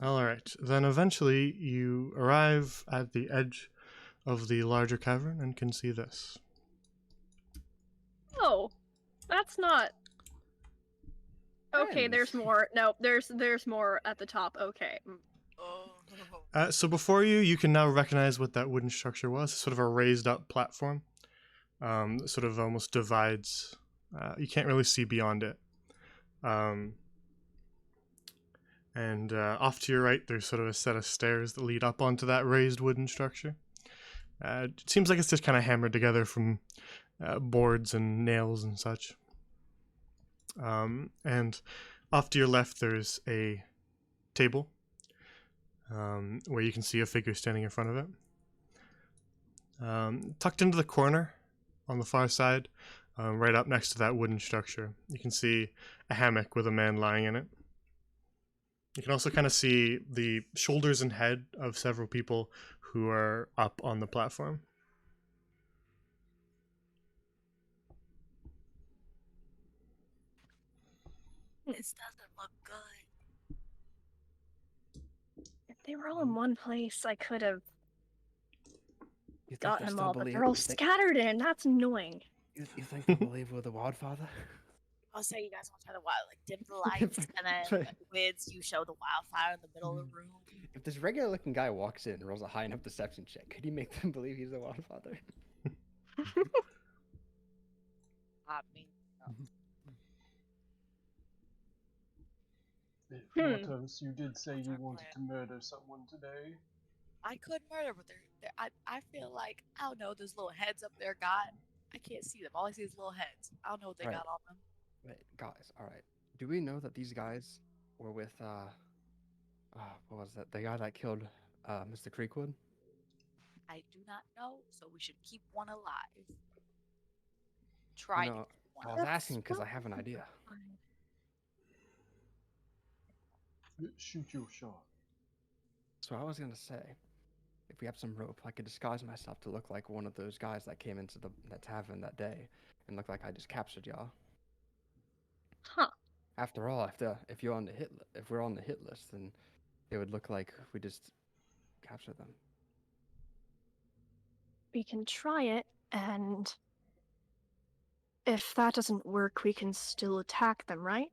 All right. Then eventually you arrive at the edge of the larger cavern and can see this. Oh, that's not. Okay, there's Friends. more. No, there's more at the top. Okay. Oh. So before you can now recognize what that wooden structure was. Sort of a raised up platform. That sort of almost divides. You can't really see beyond it. And off to your right, there's sort of a set of stairs that lead up onto that raised wooden structure. It seems like it's just kind of hammered together from boards and nails and such. And off to your left, there's a table where you can see a figure standing in front of it. Tucked into the corner on the far side, right up next to that wooden structure, you can see a hammock with a man lying in it. You can also kind of see the shoulders and head of several people who are up on the platform. This doesn't look good. If they were all in one place, I could have You think gotten they'll them still all, but believe- they're all you think- scattered in. That's annoying. You think they'll believe we're the Wildfather? I'll say you guys want to try to like dim the lights, and then Right. Wids, you show the wildfire in the middle of the room. If this regular looking guy walks in and rolls a high enough deception check, could he make them believe he's the Wildfather? I mean, What else? You did say you wanted to murder someone today. I could murder, but I feel like I don't know. Those little heads up there got. I can't see them. All I see is little heads. I don't know what they Right. got on them. Wait, guys, all right. Do we know that these guys were with what was that? The guy that killed Mr. Creekwood? I do not know, so we should keep one alive. Try to No, keep one I was alive. That's asking because I have an idea. Shoot your shot. So I was gonna say, if we have some rope, I could disguise myself to look like one of those guys that came into that tavern that day, and look like I just captured y'all. Huh. After all, if you're on the if we're on the hit list, then it would look like we just captured them. We can try it, and if that doesn't work, we can still attack them, right?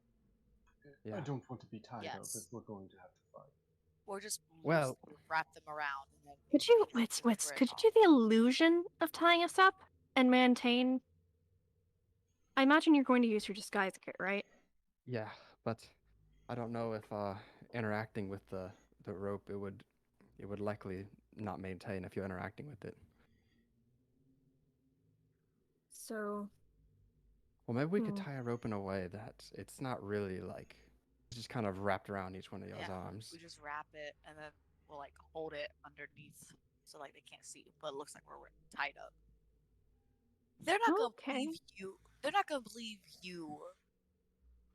Yeah. I don't want to be tied up Yes. if we're going to have to fight. Or just Well- loosely wrap them around. And then Could you rip could it you do the illusion of tying us up and maintain? I imagine you're going to use your disguise kit, right? Yeah, but I don't know if interacting with the rope it would likely not maintain if you're interacting with it. So Well, maybe we could Hmm. tie a rope in a way that it's not really like it's just kind of wrapped around each one of y'all's Yeah, arms. We just wrap it and then we'll like hold it underneath so like they can't see, but it looks like we're tied up. They're not gonna Okay. believe you. They're not gonna believe you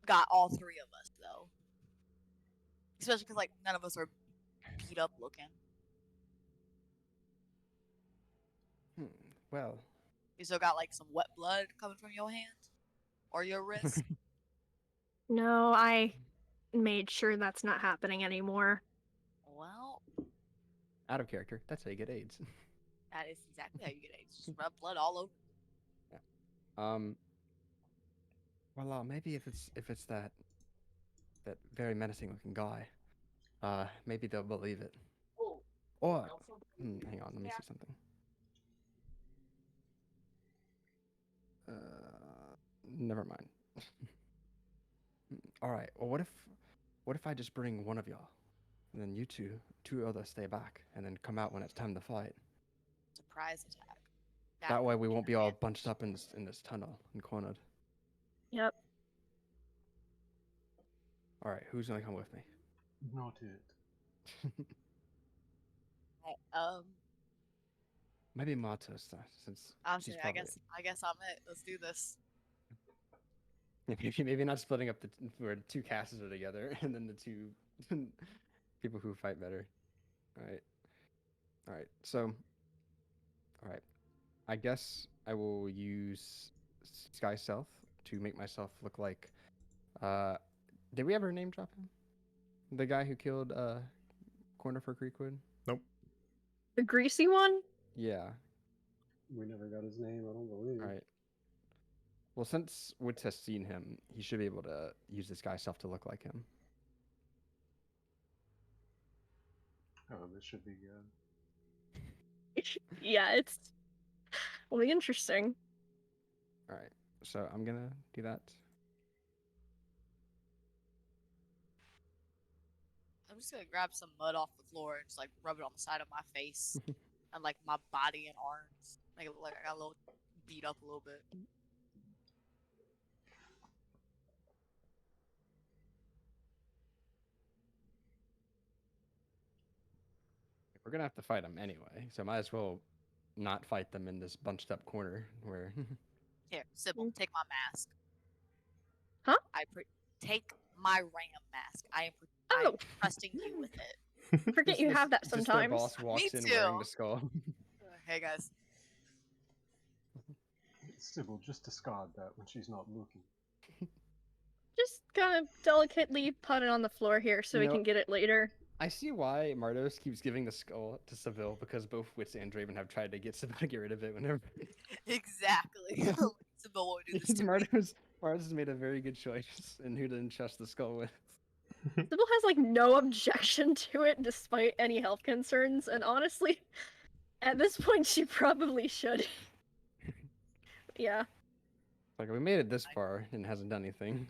got all three of us though. Especially because like none of us are beat up looking. Well, You still got like some wet blood coming from your hand or your wrist. no, I made sure that's not happening anymore. Well, out of character, that's how you get AIDS. that is exactly how you get AIDS. Just rub blood all over. Well, maybe if it's that very menacing looking guy, maybe they'll believe it. Or, hang on, let me see something. Never mind. All right. Well, what if I just bring one of y'all, and then you two others stay back, and then come out when it's time to fight. Surprise attack. That way would we be won't an be all advantage. bunched up in this tunnel and cornered. Yep. All right. Who's gonna come with me? Not it. Right, Maybe Marta, since honestly, she's I probably guess I'm it. Let's do this. maybe not splitting up where two casters are together and then the two people who fight better. All right. So, all right. I guess I will use Sky Stealth to make myself look like. Did we ever name drop him? The guy who killed Cornifer Creekwood. The greasy one? Yeah. We never got his name, I don't believe. All right. Well, since Witz has seen him, he should be able to use this guy's stuff to look like him. Oh, this should be good. Yeah, it's will be interesting. All right. So I'm gonna do that. I'm just gonna grab some mud off the floor and just like rub it on the side of my face and like my body and arms. Make it look like I got a little beat up a little bit. We're gonna have to fight them anyway, so might as well not fight them in this bunched up corner where. Here, Sybil, take my mask. Huh? Take my ram mask. I'm Oh. trusting you with it. Forget you have that Just their sometimes. boss walks in too. wearing the skull. Hey guys. Sybil, just discard that when she's not looking. Just kind of delicately put it on the floor here so You we know- can get it later. I see why Mardos keeps giving the skull to Seville because both Witz and Draven have tried to get Seville to get rid of it whenever. Exactly. Sybil won't do this to me. Mardos has made a very good choice in who to entrust the skull with. Sybil has like no objection to it despite any health concerns, and honestly, at this point she probably should. Yeah. Like we made it this far and it hasn't done anything.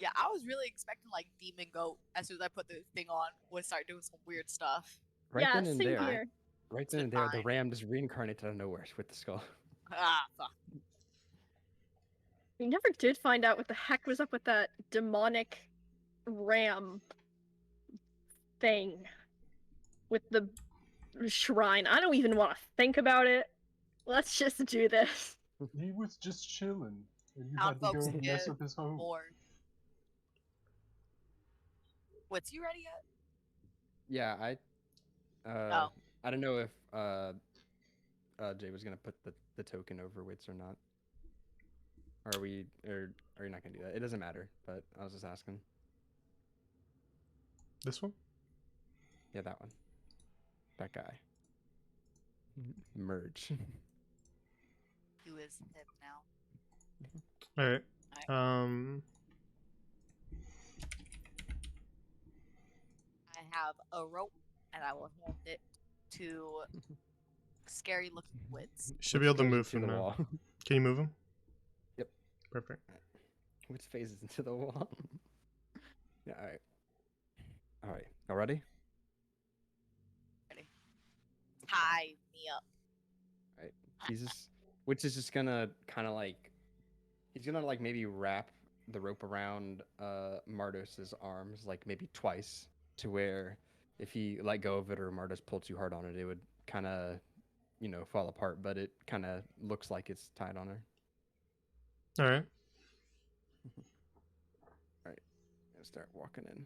Yeah, I was really expecting like Demon Goat as soon as I put the thing on would start doing some weird stuff. Right yeah, then and same there, here. right It's then been and there, the fine. ram just reincarnated out of nowhere with the skull. Ah, fuck. We never did find out what the heck was up with that demonic ram thing with the shrine. I don't even want to think about it. Let's just do this. He was just chilling, and you Town had to go folks and mess get up his home. bored. What's you ready yet? Yeah, Oh. I don't know if Jay was gonna put the token over Wits or not. Or are you not gonna do that? It doesn't matter, but I was just asking. This one? Yeah, that one. That guy. Merge. You is hip now. All right. I have a rope, and I will hand it to scary looking Wits. Should be able to Wits goes move into him the now. wall. Can you move him? Yep. Perfect. Wits phases into the wall. Yeah. All right. All right. All ready? Tie me up. All right. Wits is just gonna kind of like, he's gonna like maybe wrap the rope around Mardos's arms like maybe twice, to where if he let go of it or Mardos pulled too hard on it, it would kind of, fall apart. But it kind of looks like it's tied on her. All right. All right. Gonna start walking in.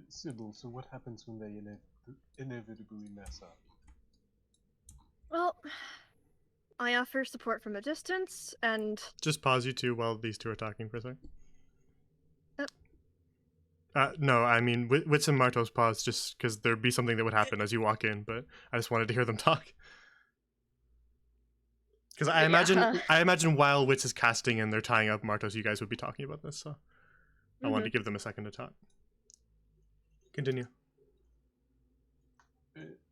Sybil, so what happens when they inevitably mess up? Well, I offer support from a distance, and Just pause you two while these two are talking for a sec. Oh. No, I mean, Wits and Martos pause just because there'd be something that would happen as you walk in, but I just wanted to hear them talk. Because I imagine while Wits is casting and they're tying up Martos, you guys would be talking about this, so I wanted to give them a second to talk. Continue.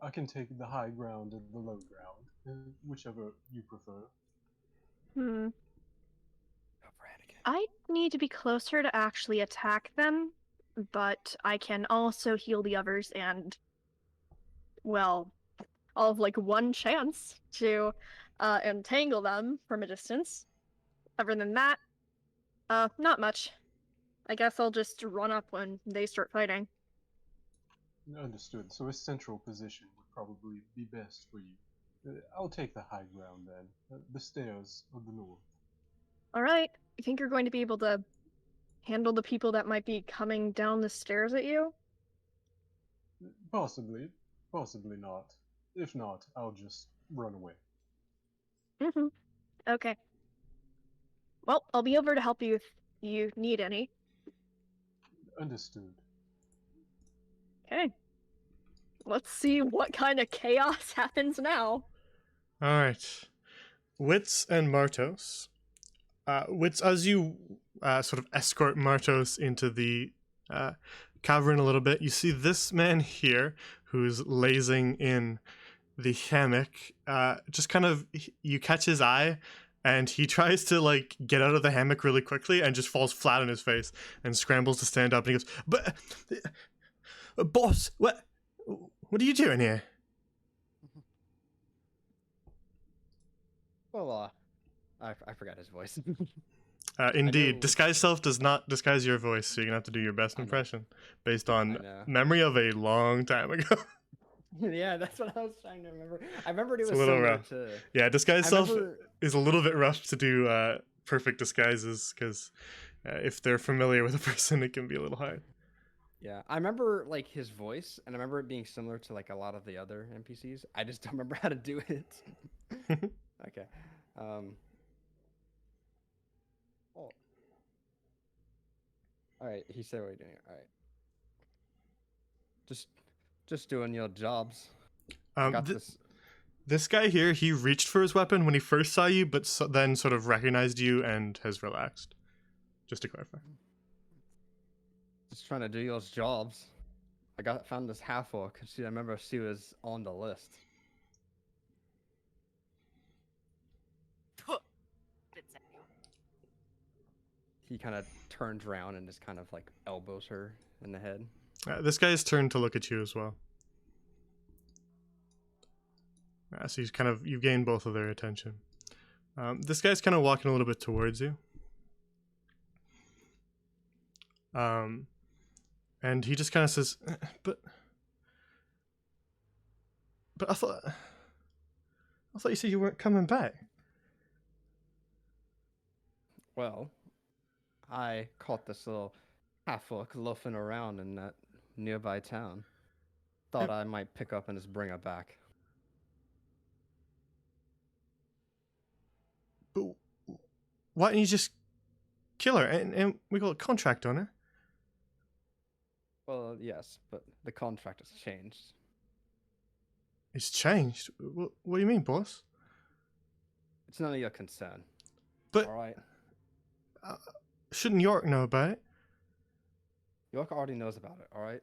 I can take the high ground and the low ground, whichever you prefer. Go for it again. I need to be closer to actually attack them, but I can also heal the others and, well, I'll have like one chance to entangle them from a distance. Other than that, not much. I guess I'll just run up when they start fighting. Understood. So a central position would probably be best for you. I'll take the high ground then. The stairs of the north. Alright, you think you're going to be able to handle the people that might be coming down the stairs at you? Possibly. Possibly not. If not, I'll just run away. Okay. Well, I'll be over to help you if you need any. Understood. Okay. Let's see what kind of chaos happens now. All right. Wits and Martos. Wits, as you sort of escort Martos into the cavern a little bit, you see this man here who's lazing in the hammock. Just kind of, you catch his eye, and he tries to like get out of the hammock really quickly and just falls flat on his face and scrambles to stand up. And he goes, "But, boss, what are you doing here?" Well, I forgot his voice. Indeed, know- disguise self does not disguise your voice, so you're gonna have to do your best I know. impression based on know. memory of a long time ago. Yeah, that's what I was trying to remember. I remembered it It's was a little similar rough. to. Yeah, disguise self remember- is a little bit rough to do perfect disguises because if they're familiar with a person, it can be a little hard. Yeah, I remember like his voice, and I remember it being similar to like a lot of the other NPCs. I just don't remember how to do it. Okay. Oh. All right. He said, "What are you doing?" All right. Just doing your jobs. Got this. This guy here, he reached for his weapon when he first saw you, but then sort of recognized you and has relaxed. Just to clarify. Just trying to do your jobs. found this half orc. I remember she was on the list. Didn't say you. He kind of turns around and just kind of like elbows her in the head. This guy's turned to look at you as well. So he's kind of, you gain both of their attention. This guy's kind of walking a little bit towards you. And he just kind of says, but I thought you said you weren't coming back. Well, I caught this little half-orc loafing around in that nearby town. Thought I might pick up and just bring her back. But why don't you just kill her and we got a contract on her? Well, yes, but the contract has changed. It's changed. What do you mean, boss? It's none of your concern. But All right. Shouldn't York know about it? York already knows about it. All right.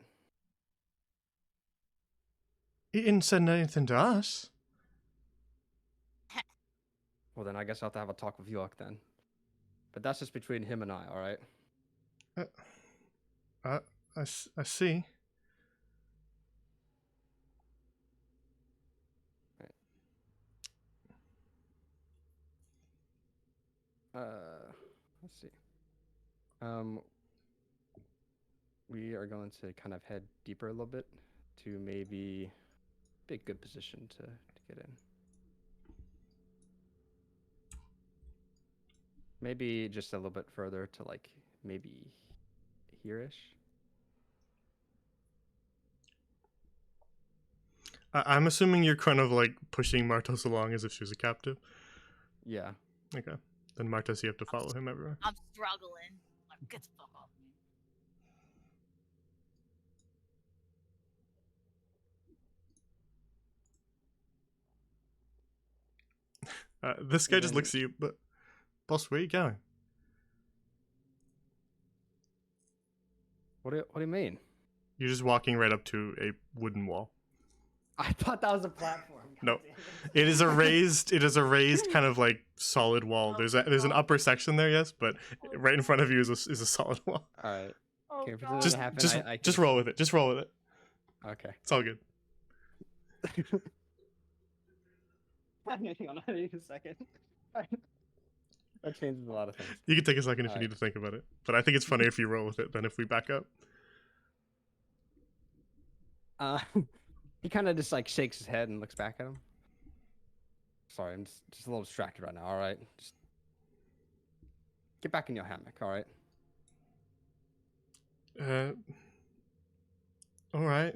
He didn't send anything to us. Well, then I guess I'll have to have a talk with York then. But that's just between him and I. All right. I see. Let's see. We are going to kind of head deeper a little bit to maybe be a good position to get in. Maybe just a little bit further to like maybe here-ish. I'm assuming you're kind of like pushing Martos along as if she was a captive. Yeah. Okay. Then Martos, you have to follow him everywhere. I'm struggling. Like, get the fuck off me. This guy just then- looks at you, but boss, where are you going? What do you mean? You're just walking right up to a wooden wall. I thought that was a platform. No. God damn It is a raised kind of like solid wall. There's an upper section there, yes, but right in front of you is a solid wall. All right. Oh, Okay, if it God. doesn't happen, I Just can- roll with it. Just roll with it. Okay. It's all good. Hang on, I need a second. That changes a lot of things. You can take a second if you Alright. need to think about it. But I think it's funnier if you roll with it than if we back up. He kind of just like shakes his head and looks back at him. Sorry, I'm just a little distracted right now. All right, just get back in your hammock. All right. All right.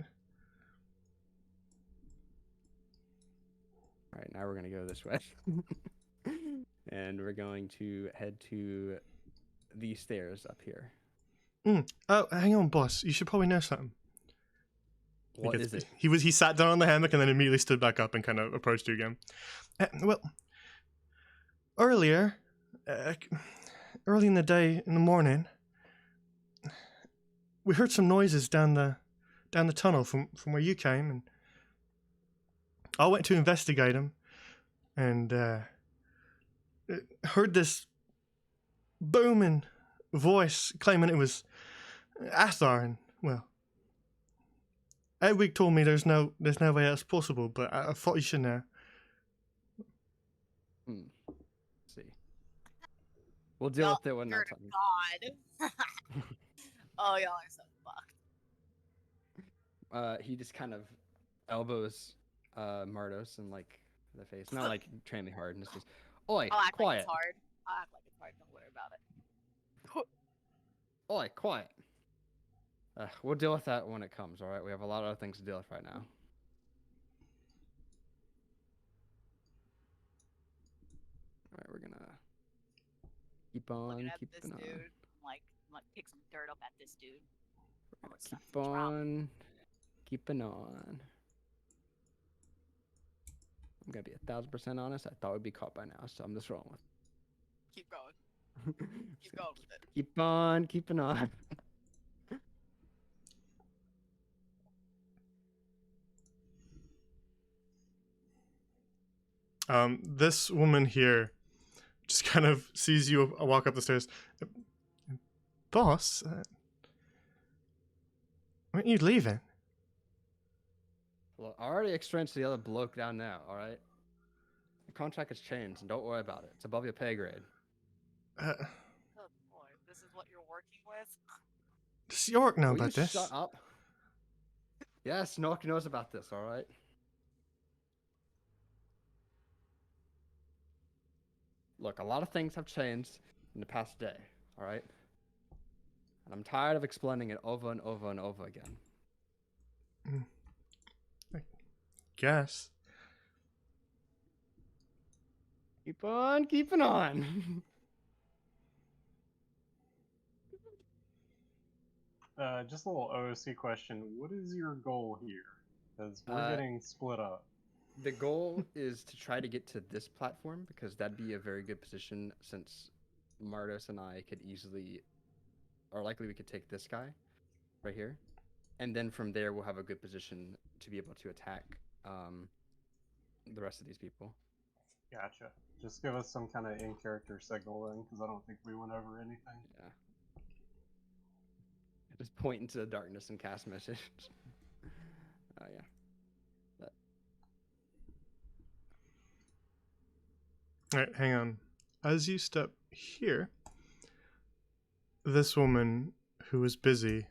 All right, now we're gonna go this way, and we're going to head to the stairs up here. Oh, hang on, boss. You should probably know something. What is it? He sat down on the hammock and then immediately stood back up and kind of approached you again. Well, earlier, early in the day, in the morning, we heard some noises down the tunnel from where you came, and I went to investigate them, and heard this booming voice claiming it was Athar, and well, Edwig told me there's no way else possible, but I thought you should know. Let's see. We'll deal Y'all with it when swear that's to on. God. Oh, y'all are so fucked. He just kind of elbows Martos in like the face. Not like extremely hard, and it's just, oi, I'll act like quiet. it's hard. I'll act like it's hard. Don't worry about it. Oi, quiet. We'll deal with that when it comes, alright? We have a lot of other things to deal with right now. Alright, we're gonna keep on Looking at this keeping on. dude, I'm like pick some dirt up at this dude. We're gonna It's keep not some drama. on keeping on. I'm gonna be 1,000% honest. I thought we'd be caught by now, so I'm just rolling with Keep going. it. Keep going with it. Keep on keeping on. This woman here just kind of sees you walk up the stairs. Boss, aren't you leaving? Well, I already experienced the other bloke down there, alright? The contract has changed, and don't worry about it. It's above your pay grade. Oh boy, this is what you're working with? Does York know Will you about this? shut up? Yes, Snork knows about this, alright? Look, a lot of things have changed in the past day, alright? And I'm tired of explaining it over and over and over again. Guess. Keep on keeping on. Just a little OOC question. What is your goal here? Because we're Uh, getting split up. The goal is to try to get to this platform because that'd be a very good position since Mardos and I could easily, or likely we could take this guy right here. And then from there, we'll have a good position to be able to attack the rest of these people. Gotcha. Just give us some kind of in-character signal then, because I don't think we went over anything. Yeah. Just point into the darkness and cast message. Oh, yeah. Alright, hang on. As you step here, this woman who is busy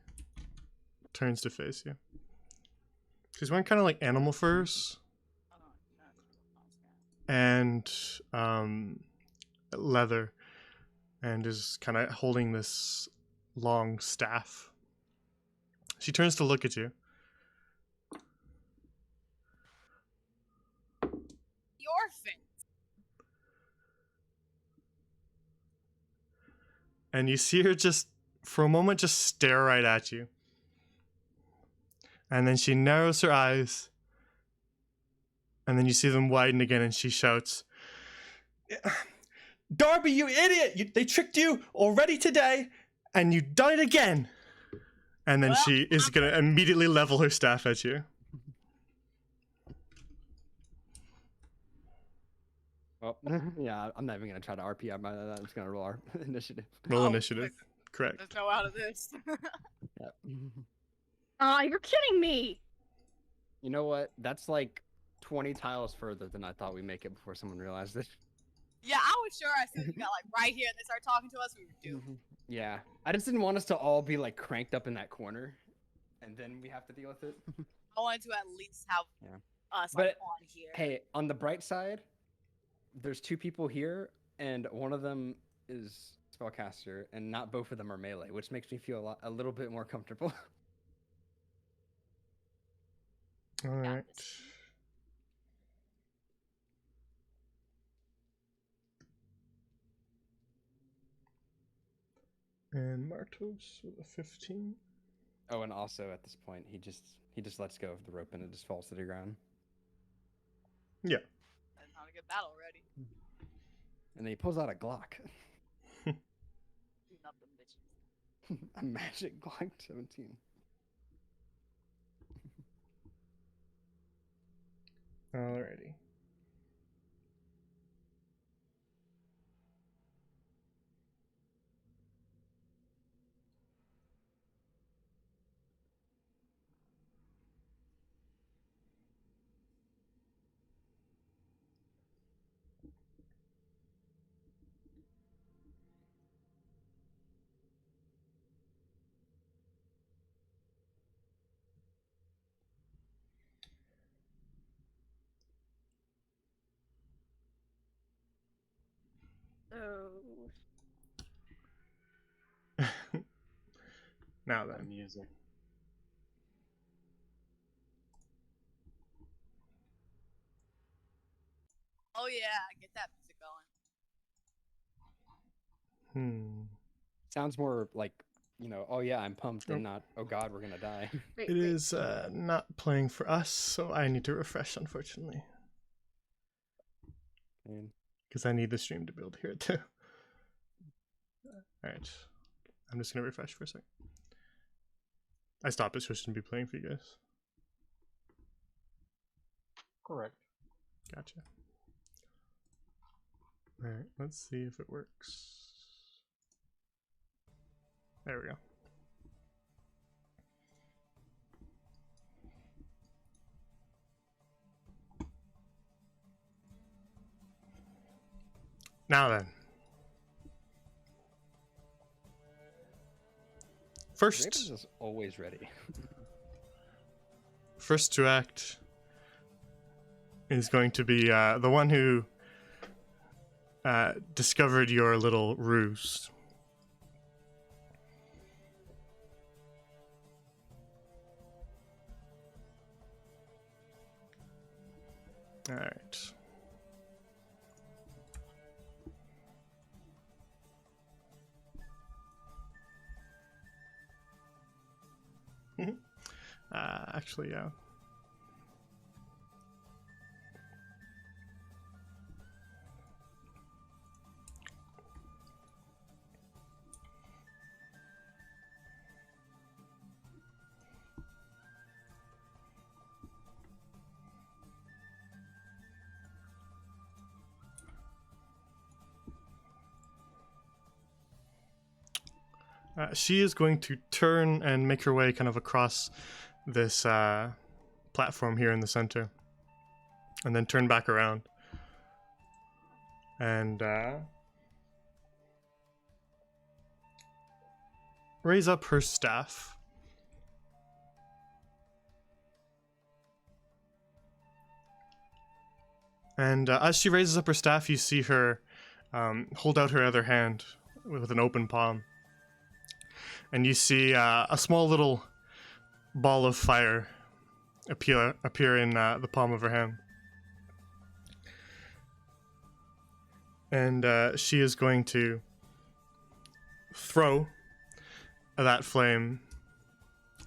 turns to face you. She's wearing kind of like animal furs and leather, and is kind of holding this long staff. She turns to look at you. The orphan. And you see her just, for a moment, just stare right at you. And then she narrows her eyes. And then you see them widen again, and she shouts, "Darby, you idiot! They tricked you already today, and you done it again!" And then Well, she is going to immediately level her staff at you. Well, yeah, I'm not even going to try to RP. I'm just going to roll our initiative. Roll Oh, initiative. Correct. Let's go out of this. Yep. Aw, you're kidding me! You know what? That's like 20 tiles further than I thought we'd make it before someone realized it. Yeah, I was sure as soon as you got like right here and they started talking to us, we were doomed. Yeah. I just didn't want us to all be like cranked up in that corner. And then we have to deal with it. I wanted to at least have Yeah. us But, like, on here. Hey, on the bright side, there's 2 people here, and one of them is spellcaster, and not both of them are melee, which makes me feel a little bit more comfortable. All right. And Martos with a 15. Oh, and also at this point, he just lets go of the rope and it just falls to the ground. Yeah. That's not a good battle already. And then he pulls out a Glock. Shooting up them bitches. A magic Glock 17. Alrighty. Oh. Now That then. music. Oh yeah, get that music going. Sounds more like, oh yeah, I'm pumped, and not, oh god, we're gonna die. Wait, It wait. is not playing for us, so I need to refresh, unfortunately. And Because I need the stream to build here, too. Alright. I'm just going to refresh for a sec. I stopped it so it shouldn't be playing for you guys. Correct. Gotcha. Alright, let's see if it works. There we go. Now then. Raven's First, is always ready. first to act is going to be the one who discovered your little ruse. All right. Actually, yeah. She is going to turn and make her way kind of across this platform here in the center, and then turn back around and raise up her staff. And as she raises up her staff, you see her hold out her other hand with an open palm. And you see a small little ball of fire appear in the palm of her hand. And she is going to throw that flame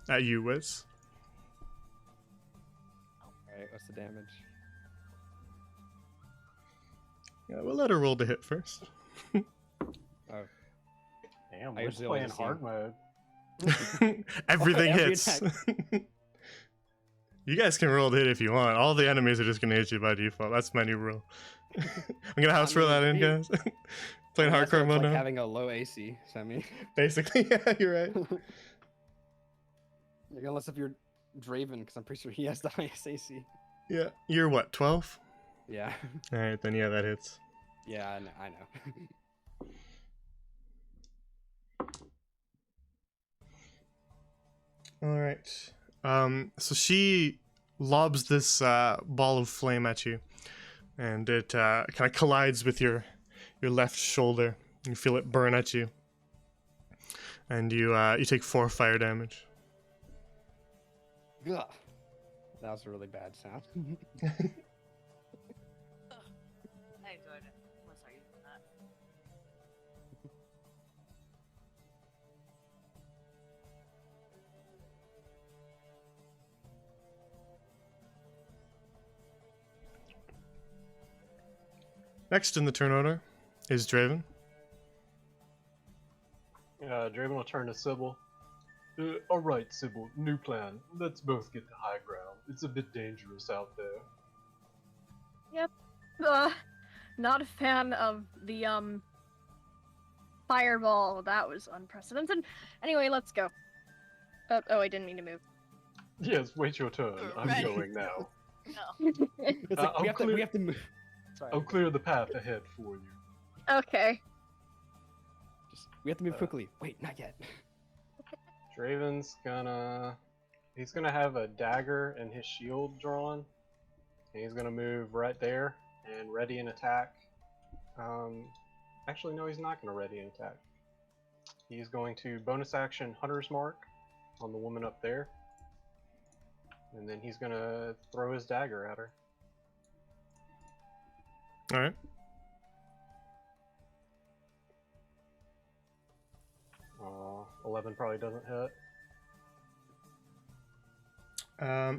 at you, Wiz. Alright, what's the damage? Yeah, we'll let her roll to hit first. Oh, Damn, I we're usually playing only see- hard mode. Everything Every hits. attack. You guys can roll to hit if you want. All the enemies are just gonna hit you by default. That's my new rule. I'm gonna house rule that in, guys. Playing Well, that's what hardcore it's mode like now. having a low AC, so I mean, Basically, yeah, you're right. unless if you're Draven, because I'm pretty sure he has the highest AC. Yeah, you're what, 12? Yeah, All right, then yeah, that hits. yeah, I know. All right. So she lobs this ball of flame at you, and it kind of collides with your left shoulder. You feel it burn at you, and you take 4 fire damage. Ugh. That was a really bad sound. I enjoyed it. I'm gonna start using that. Next in the turn order is Draven. Draven will turn to Sybil. Alright, Sybil, new plan. Let's both get to high ground. It's a bit dangerous out there. Not a fan of the fireball. That was unprecedented. Anyway, let's go. Oh, I didn't mean to move. Yes, wait your turn. I'm Ready. going now. No. It's like, I'll we clear- have to move. Sorry. I'll clear the path ahead for you. Okay. We have to move quickly. Wait, not yet. Draven's he's gonna have a dagger and his shield drawn. And he's gonna move right there and ready an attack. Actually, no, he's not gonna ready an attack. He's going to bonus action Hunter's Mark on the woman up there. And then he's gonna throw his dagger at her. All right. Oh, 11 probably doesn't hit.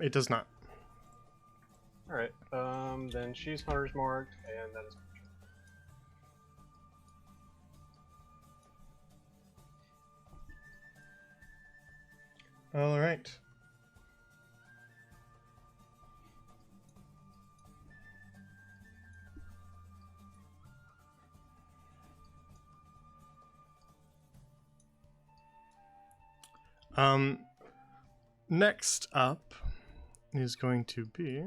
It does not. Alright, then she's Hunter's Marked, and that is All right. Next up is going to be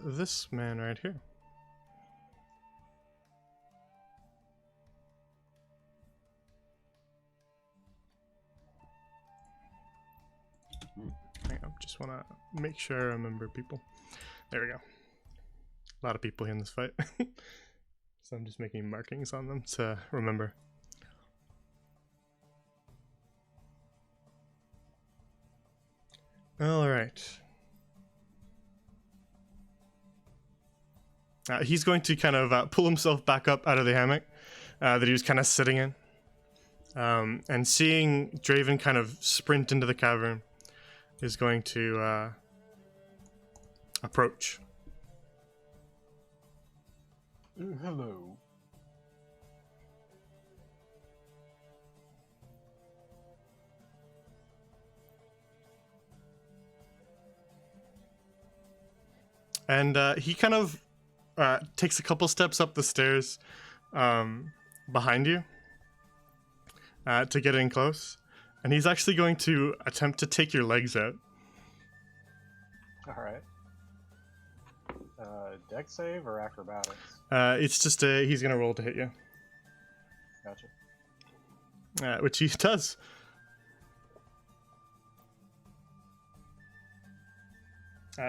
this man right here. Hang on, just want to make sure I remember people. There we go. A lot of people in this fight. So I'm just making markings on them to remember. All right. He's going to kind of pull himself back up out of the hammock that he was kind of sitting in. And seeing Draven kind of sprint into the cavern is going to approach. Hello. And he kind of takes a couple steps up the stairs behind you to get in close. And he's actually going to attempt to take your legs out. Alright. Deck save or acrobatics? It's just he's going to roll to hit you. Gotcha. Which he does.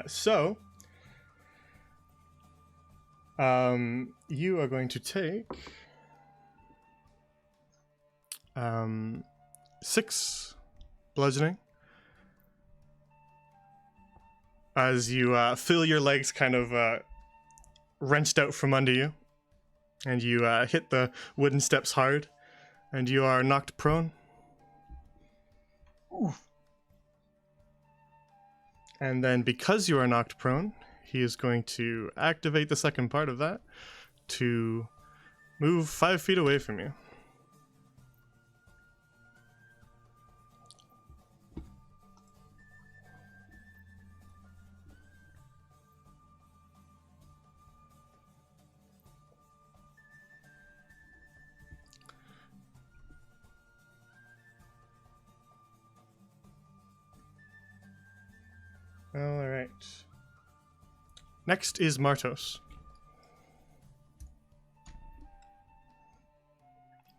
So, you are going to take 6 bludgeoning as you feel your legs kind of wrenched out from under you, and you hit the wooden steps hard, and you are knocked prone. Oof. And then because you are knocked prone, he is going to activate the second part of that to move 5 feet away from you. All right. Next is Martos.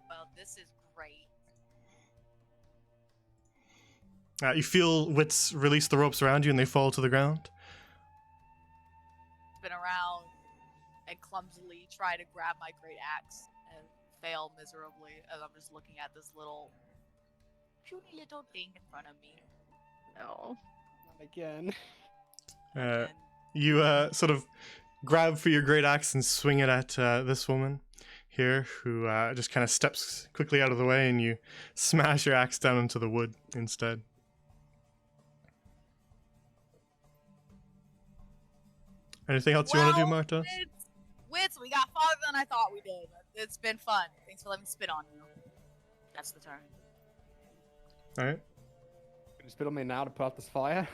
Well, this is great. You feel Wits release the ropes around you and they fall to the ground. Spin around and clumsily try to grab my great axe and fail miserably as I'm just looking at this little puny little thing in front of me. No. Not again. Uh, you sort of grab for your great axe and swing it at this woman here, who just kind of steps quickly out of the way, and you smash your axe down into the wood instead. Anything else you want to do, Martos? Wits, we got farther than I thought we did. It's been fun. Thanks for letting me spit on you. That's the turn. All right. Can you spit on me now to put out this fire?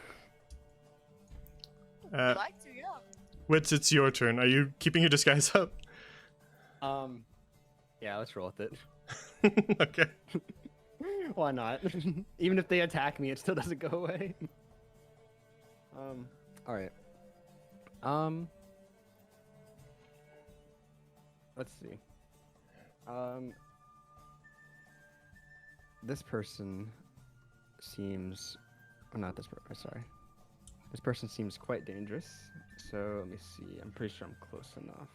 I'd like to, yeah. Wits, it's your turn. Are you keeping your disguise up? Yeah, let's roll with it. Okay. Why not? Even if they attack me, it still doesn't go away. All right. Let's see. This person seems, oh, not this person. Sorry. This person seems quite dangerous. So let me see. I'm pretty sure I'm close enough.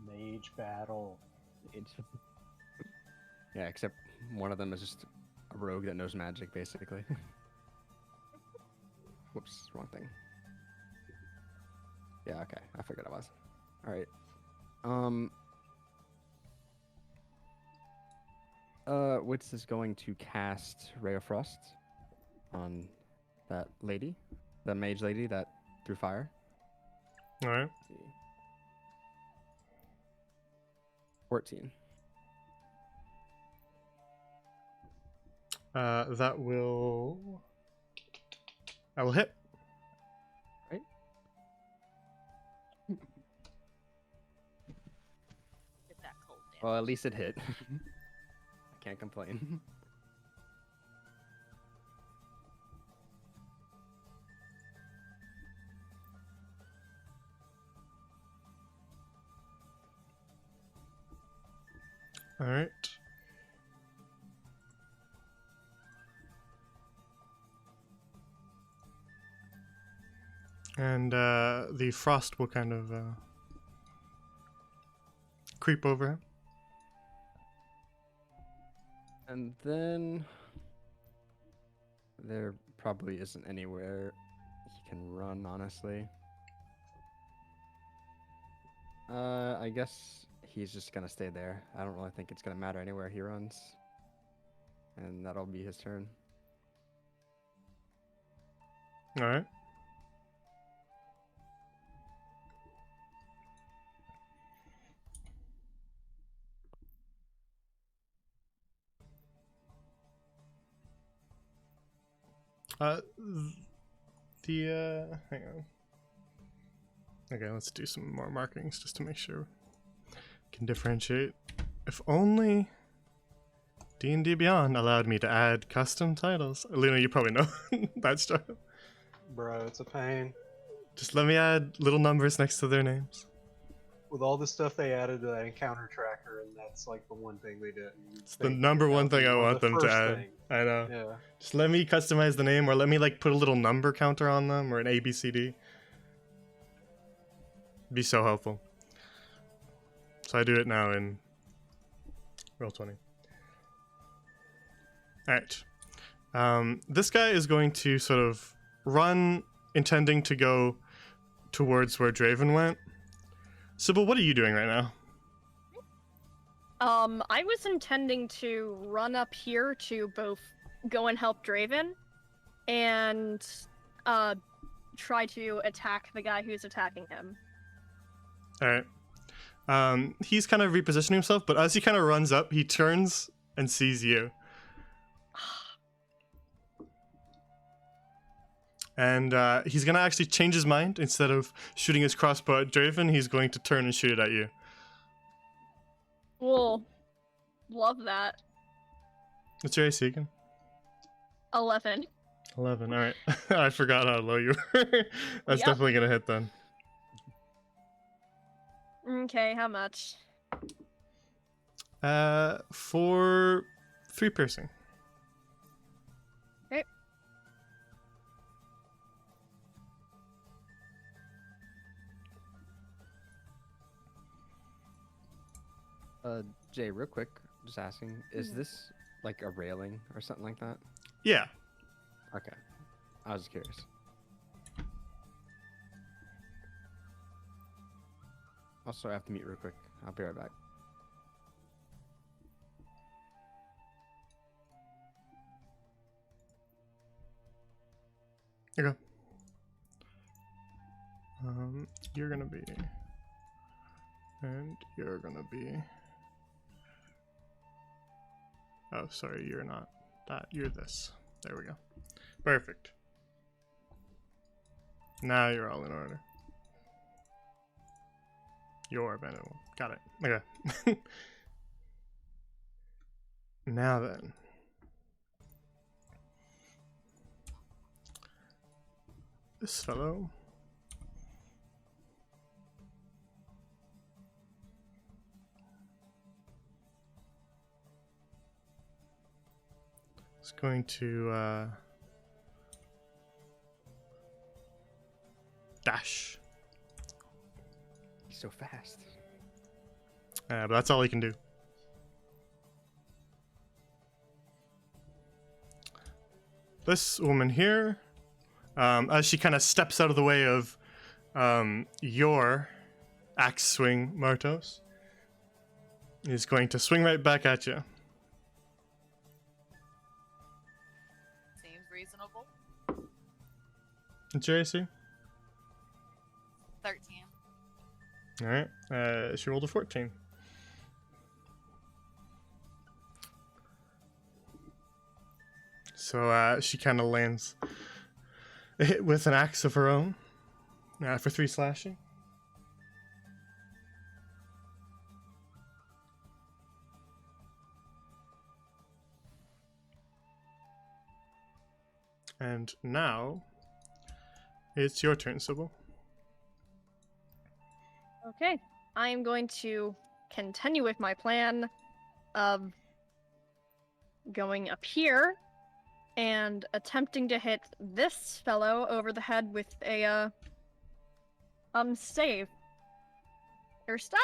Mage battle. Yeah, except one of them is just a rogue that knows magic, basically. Whoops, wrong thing. Yeah, okay, I figured it was. All right. Wits is going to cast Ray of Frost on that lady, the mage lady that threw fire. All right. 14. That will hit. Right. Well, at least it hit. I can't complain. All right. And the frost will kind of creep over him. And then there probably isn't anywhere he can run, honestly. I guess he's just gonna stay there. I don't really think it's gonna matter anywhere he runs. And that'll be his turn. All right. Hang on. Okay, let's do some more markings just to make sure we can differentiate. If only D&D Beyond allowed me to add custom titles. Luna, you probably know that stuff. Bro, it's a pain. Just let me add little numbers next to their names. With all the stuff they added to that encounter tracker, and that's like the one thing they did. It's the number one thing I want them to add. I know. Yeah. Just let me customize the name, or let me like put a little number counter on them, or an ABCD. Be so helpful. So I do it now in Roll20. Alright. This guy is going to sort of run, intending to go towards where Draven went. Sybil, what are you doing right now? I was intending to run up here to both go and help Draven and try to attack the guy who's attacking him. Alright. He's kind of repositioning himself, but as he kind of runs up, he turns and sees you. And he's going to actually change his mind. Instead of shooting his crossbow at Draven, he's going to turn and shoot it at you. Cool. Love that. What's your AC again? 11. 11, alright. I forgot how low you were. That's Yep. definitely going to hit then. Okay, how much? For 3 piercing. Okay. Jay, real quick, just asking, is this like a railing or something like that? Yeah. Okay. I was curious. Also, I have to mute real quick. I'll be right back. Okay. You're gonna be, and you're gonna be. Oh, sorry, you're not that. You're this. There we go. Perfect. Now you're all in order. Your bandit one. Got it. Okay. Now then. This fellow. Is going to dash. He's so fast. But that's all he can do. This woman here, as she kind of steps out of the way of your axe swing, Martos, is going to swing right back at you. Seems reasonable. What's your AC? 13. Alright, she rolled a 14. So she kind of lands a hit with an axe of her own for 3 slashing. And now it's your turn, Sybil. Okay, I am going to continue with my plan of going up here and attempting to hit this fellow over the head with a stave. Or staff?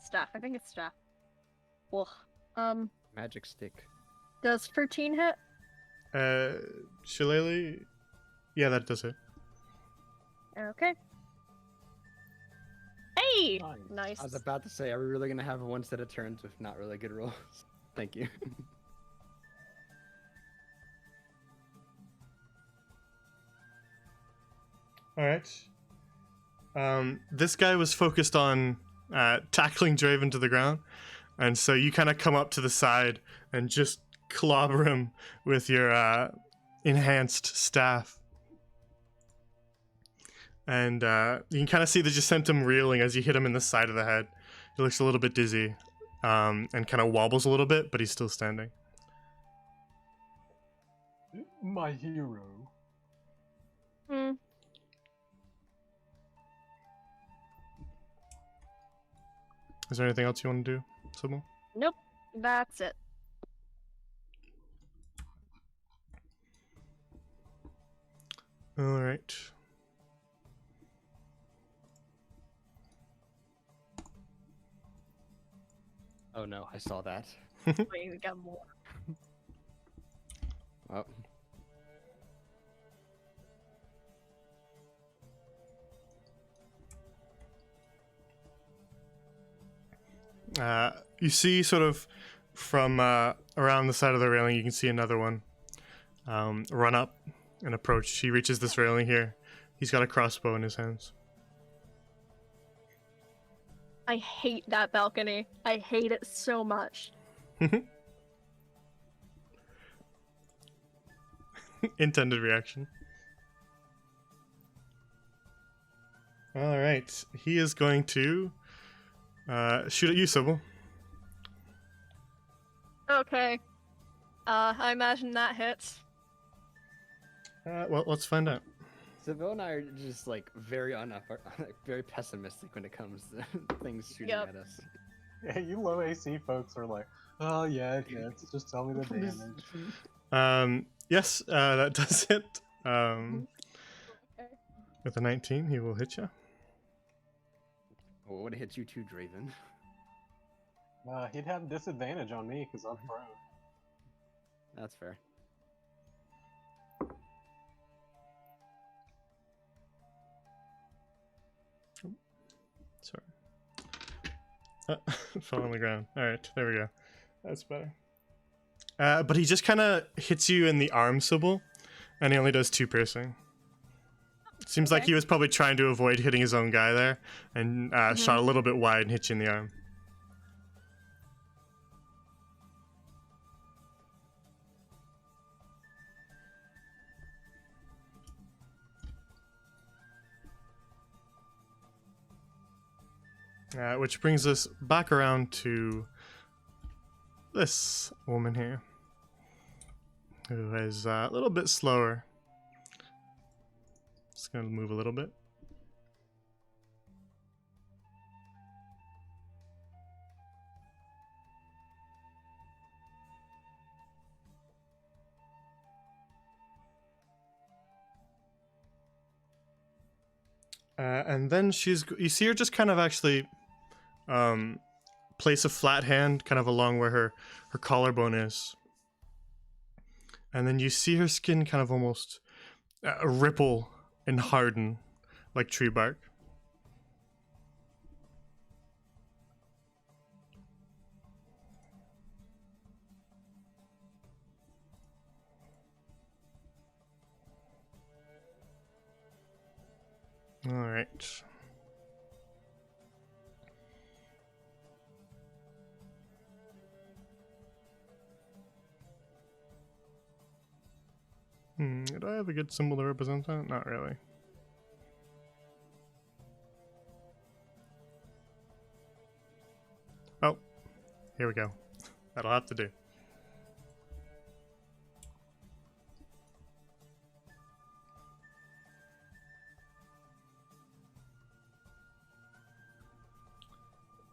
Staff, I think it's staff. Well, Magic stick. does 13 hit? Shillelagh? Yeah, that does it. Okay. Hey! Nice. Nice. I was about to say, are we really gonna have one set of turns with not really good rolls? Thank you. All right. This guy was focused on tackling Draven to the ground, and so you kind of come up to the side and just clobber him with your enhanced staff. And you can kind of see that you sent him reeling as you hit him in the side of the head. He looks a little bit dizzy and kind of wobbles a little bit, but he's still standing. My hero. Hmm. Is there anything else you want to do, Sybil? Nope. That's it. All right. Oh no, I saw that. Wait, we got more. Oh. You see sort of from around the side of the railing, you can see another one run up and approach. He reaches this railing here. He's got a crossbow in his hands. I hate that balcony. I hate it so much. Intended reaction. All right. He is going to shoot at you, Sybil. Okay. I imagine that hits. Well, let's find out. Sybil and I are just like very very pessimistic when it comes to things shooting Yep. at us. Yeah, you low AC folks are like, oh yeah, it hits. Just tell me the damage. Yes, that does hit. Okay. With a 19, he will hit you. Well, would have hit you too, Draven. He'd have disadvantage on me because I'm prone. That's fair. Sorry. Fell on the ground. Alright, there we go. That's better. But he just kind of hits you in the arm, Sybil, and he only does 2 piercing. Seems like Okay. he was probably trying to avoid hitting his own guy there, and shot a little bit wide and hit you in the arm. Which brings us back around to this woman here, who is a little bit slower. Just gonna move a little bit. And then you see her just kind of actually place a flat hand kind of along where her collarbone is. And then you see her skin kind of almost ripple and harden like tree bark. All right. Do I have a good symbol to represent that? Not really. Oh, here we go. That'll have to do.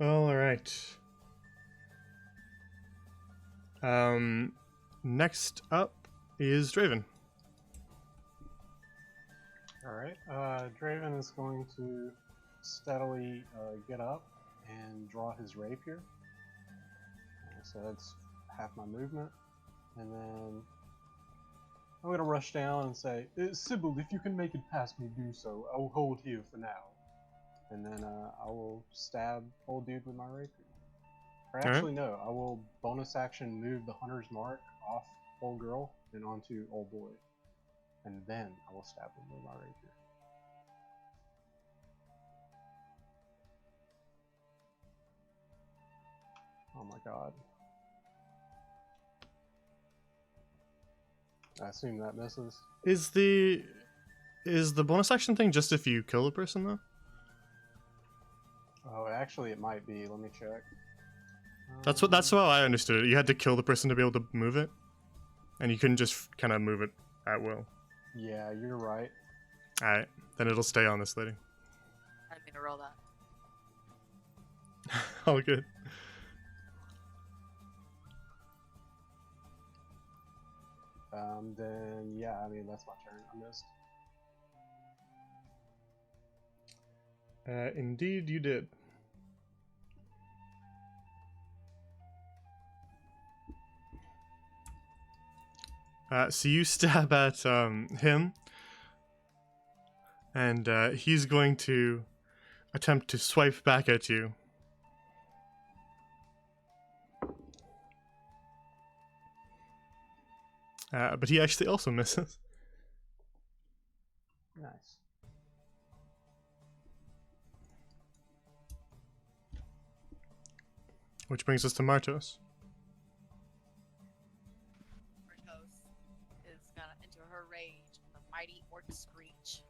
All right. Next up is Draven. Alright, Draven is going to steadily get up and draw his rapier. So that's half my movement. And then I'm going to rush down and say, Sybil, if you can make it past me, do so. I'll hold here for now. And then I will stab old dude with my rapier. Or Alright. actually, no, I will bonus action move the hunter's mark off old girl and onto old boy. And then I will stab him with my rapier. Oh my god. I assume that misses. Is the bonus action thing just if you kill the person though? Oh, actually it might be. Let me check. That's how I understood it. You had to kill the person to be able to move it, and you couldn't just kind of move it at will. Yeah, you're right. All right, then it'll stay on this lady. I didn't mean to roll that. All good. Then yeah, I mean that's my turn. I missed. Indeed, you did. So you stab at him, and he's going to attempt to swipe back at you. But he actually also misses. Nice. Which brings us to Martos. Martos is gonna enter her rage with a mighty orc screech.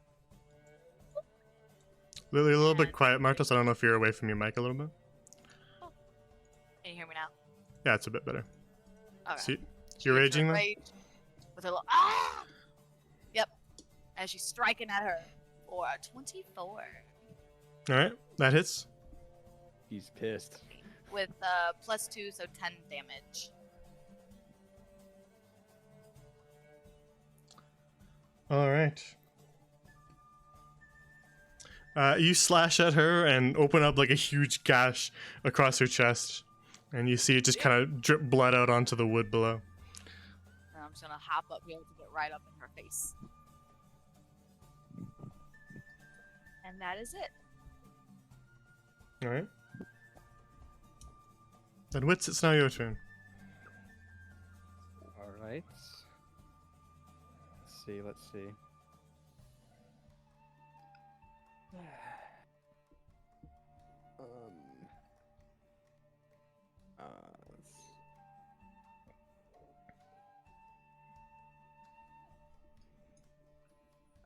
Lily, a little bit quiet, Martos. I don't know if you're away from your mic a little bit. Can you hear me now? Yeah, it's a bit better. Okay. See, She you're enters raging her though? rage with a little ah. Yep. And she's striking at her for a 24 Alright, that hits. He's pissed. with +2, so 10 damage. Alright. You slash at her and open up like a huge gash across her chest. And you see it just kind of drip blood out onto the wood below. And I'm just gonna hop up here to get right up in her face. And that is it. Alright. Then Wits, it's now your turn. All right. Let's see.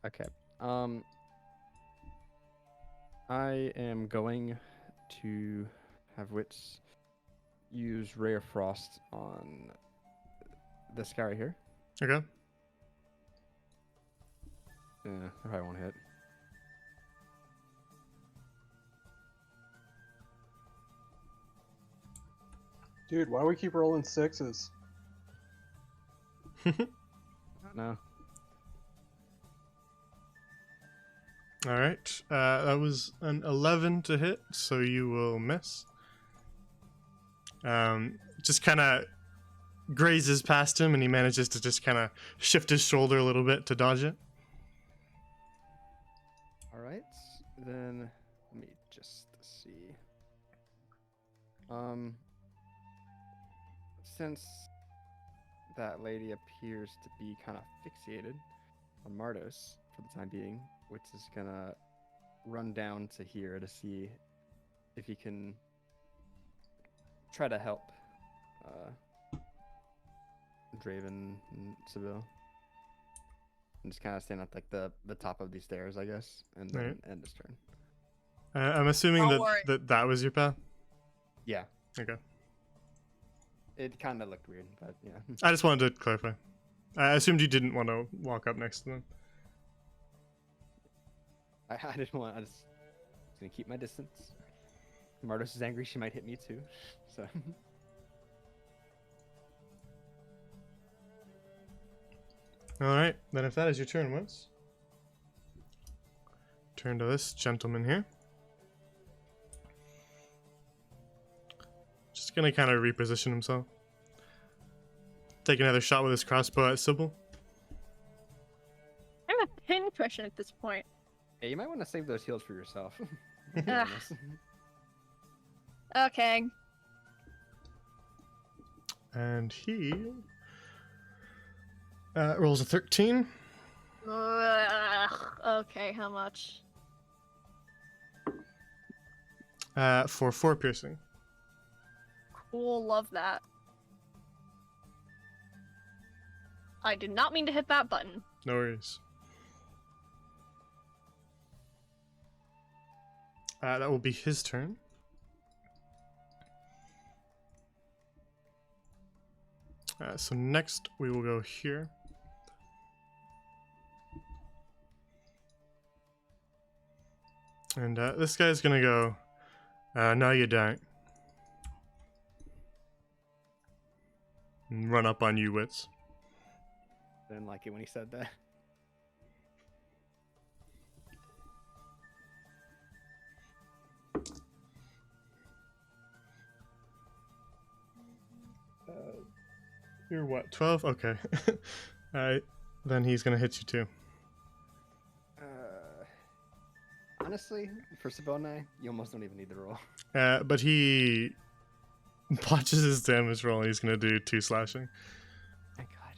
Okay. I am going to have Wits use Ray of Frost on this guy right here. Okay. Yeah, that probably won't hit. Dude, why do we keep rolling sixes? No. Alright. That was an 11 to hit, so you will miss. Just kind of grazes past him, and he manages to just kind of shift his shoulder a little bit to dodge it. All right. Then let me just see. Since that lady appears to be kind of fixated on Martos for the time being, Wits is gonna run down to here to see if he can try to help Draven and Sybil. And just kind of stand at like the top of these stairs, I guess, and then Right. end his turn. I'm assuming Don't that, worry. that was your path? Yeah, Okay. it kind of looked weird, but yeah. I just wanted to clarify. I assumed you didn't want to walk up next to them. I didn't want. I just was gonna keep my distance. Mardos is angry. She might hit me too. So. Alright, then if that is your turn, Wentz. Turn to this gentleman here. Just gonna kind of reposition himself. Take another shot with his crossbow at Sybil. I'm a pincushion at this point. Yeah, you might want to save those heals for yourself. To be Ugh. honest. Okay. And he rolls a 13. Ugh, okay, how much? For 4 piercing. Cool, love that. I did not mean to hit that button. No worries. That will be his turn. So next we will go here. And this guy's gonna go, no you don't. And run up on you, Wits. Didn't like it when he said that. You're what, 12? Okay. Alright, then he's gonna hit you too. Honestly, for Sabonai, you almost don't even need the roll. But he botches his damage roll and he's gonna do 2 slashing. Thank God.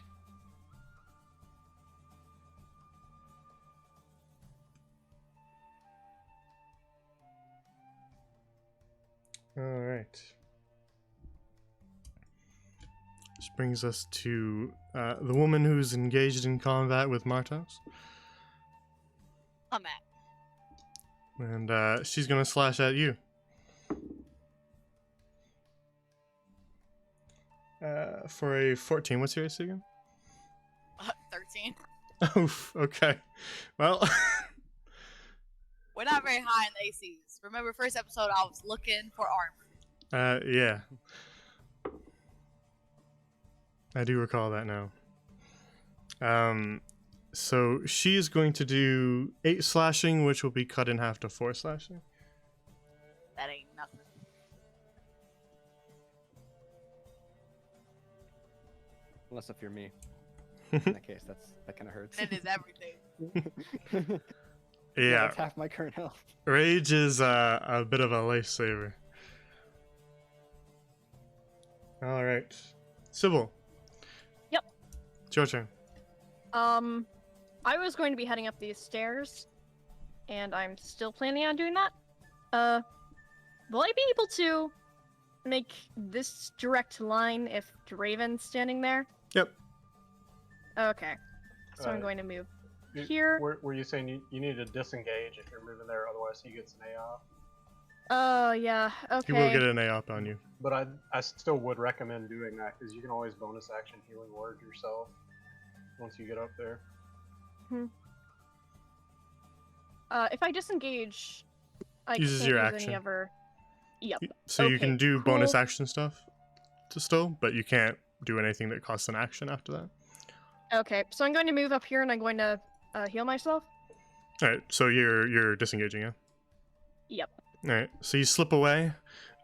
Alright. Which brings us to the woman who's engaged in combat with Martos. I'm at. And she's gonna slash at you. For a 14. What's your AC again? 13. Oof, okay. Well, We're not very high in the ACs. Remember, first episode, I was looking for armor. yeah. I do recall that now. So she is going to do 8 slashing, which will be cut in half to 4 slashing. That ain't nothing. Unless if you're me. In that case, that kind of hurts. It is everything. Yeah, That's half my current health. rage is a bit of a lifesaver. All right, Sybil. Yep. It's your turn. I was going to be heading up these stairs, and I'm still planning on doing that. Will I be able to make this direct line if Draven's standing there? Yep. Okay. So I'm Uh, going to move You- here. Were you saying you need to disengage if you're moving there, otherwise he gets an A off? Oh, yeah. He will Okay. get an A up on you. But I still would recommend doing that because you can always bonus action healing word yourself once you get up there. If I disengage, I Uses can't your use action. any other. Yep. So you Okay, can do bonus cool. action stuff to still, but you can't do anything that costs an action after that. Okay, so I'm going to move up here and I'm going to heal myself. All right, so you're disengaging, yeah. Yep. All right, so you slip away.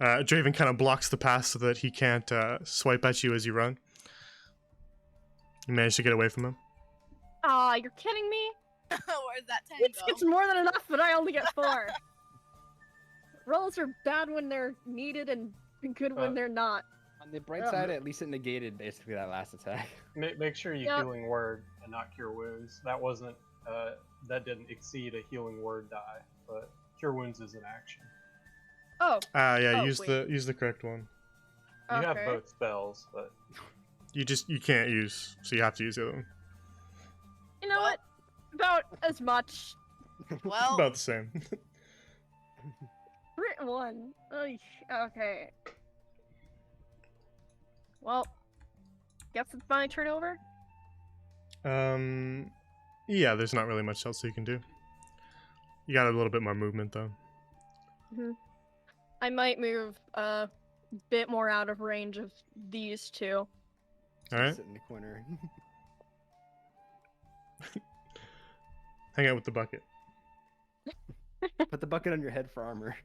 Draven kind of blocks the path so that he can't swipe at you as you run. You manage to get away from him. Ah, you're kidding me? Where's that It's tango? more than enough, but I only get 4. Rolls are bad when they're needed and good when they're not. On the bright Yeah, side, but- at least it negated basically that last attack. Make sure you Yep. healing word and not cure wounds. That wasn't that didn't exceed a healing word die, but cure wounds is an action. Oh, Yeah, Oh, use wait. the correct one. You have okay. both spells, but You can't use, so you have to use the other one. You know Well- what? About as much. Well, About the same. Crit 1. Oy, okay. Well, guess it's my turn over. Yeah, there's not really much else you can do. You got a little bit more movement though. I might move a bit more out of range of these two. All right. Sit in the corner. Hang out with the bucket. Put the bucket on your head for armor.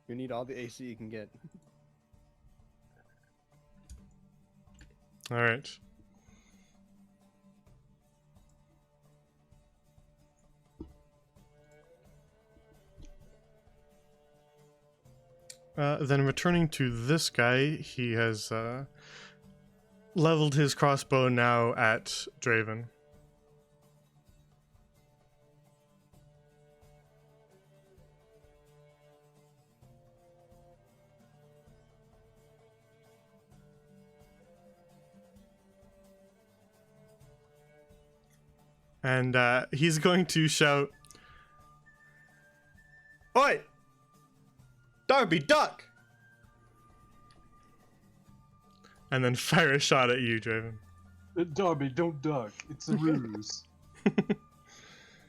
You need all the AC you can get. All right. Then returning to this guy, he has leveled his crossbow now at Draven. And he's going to shout, "Oi! Darby, duck!" And then fire a shot at you, Draven. Darby, don't duck. It's a ruse.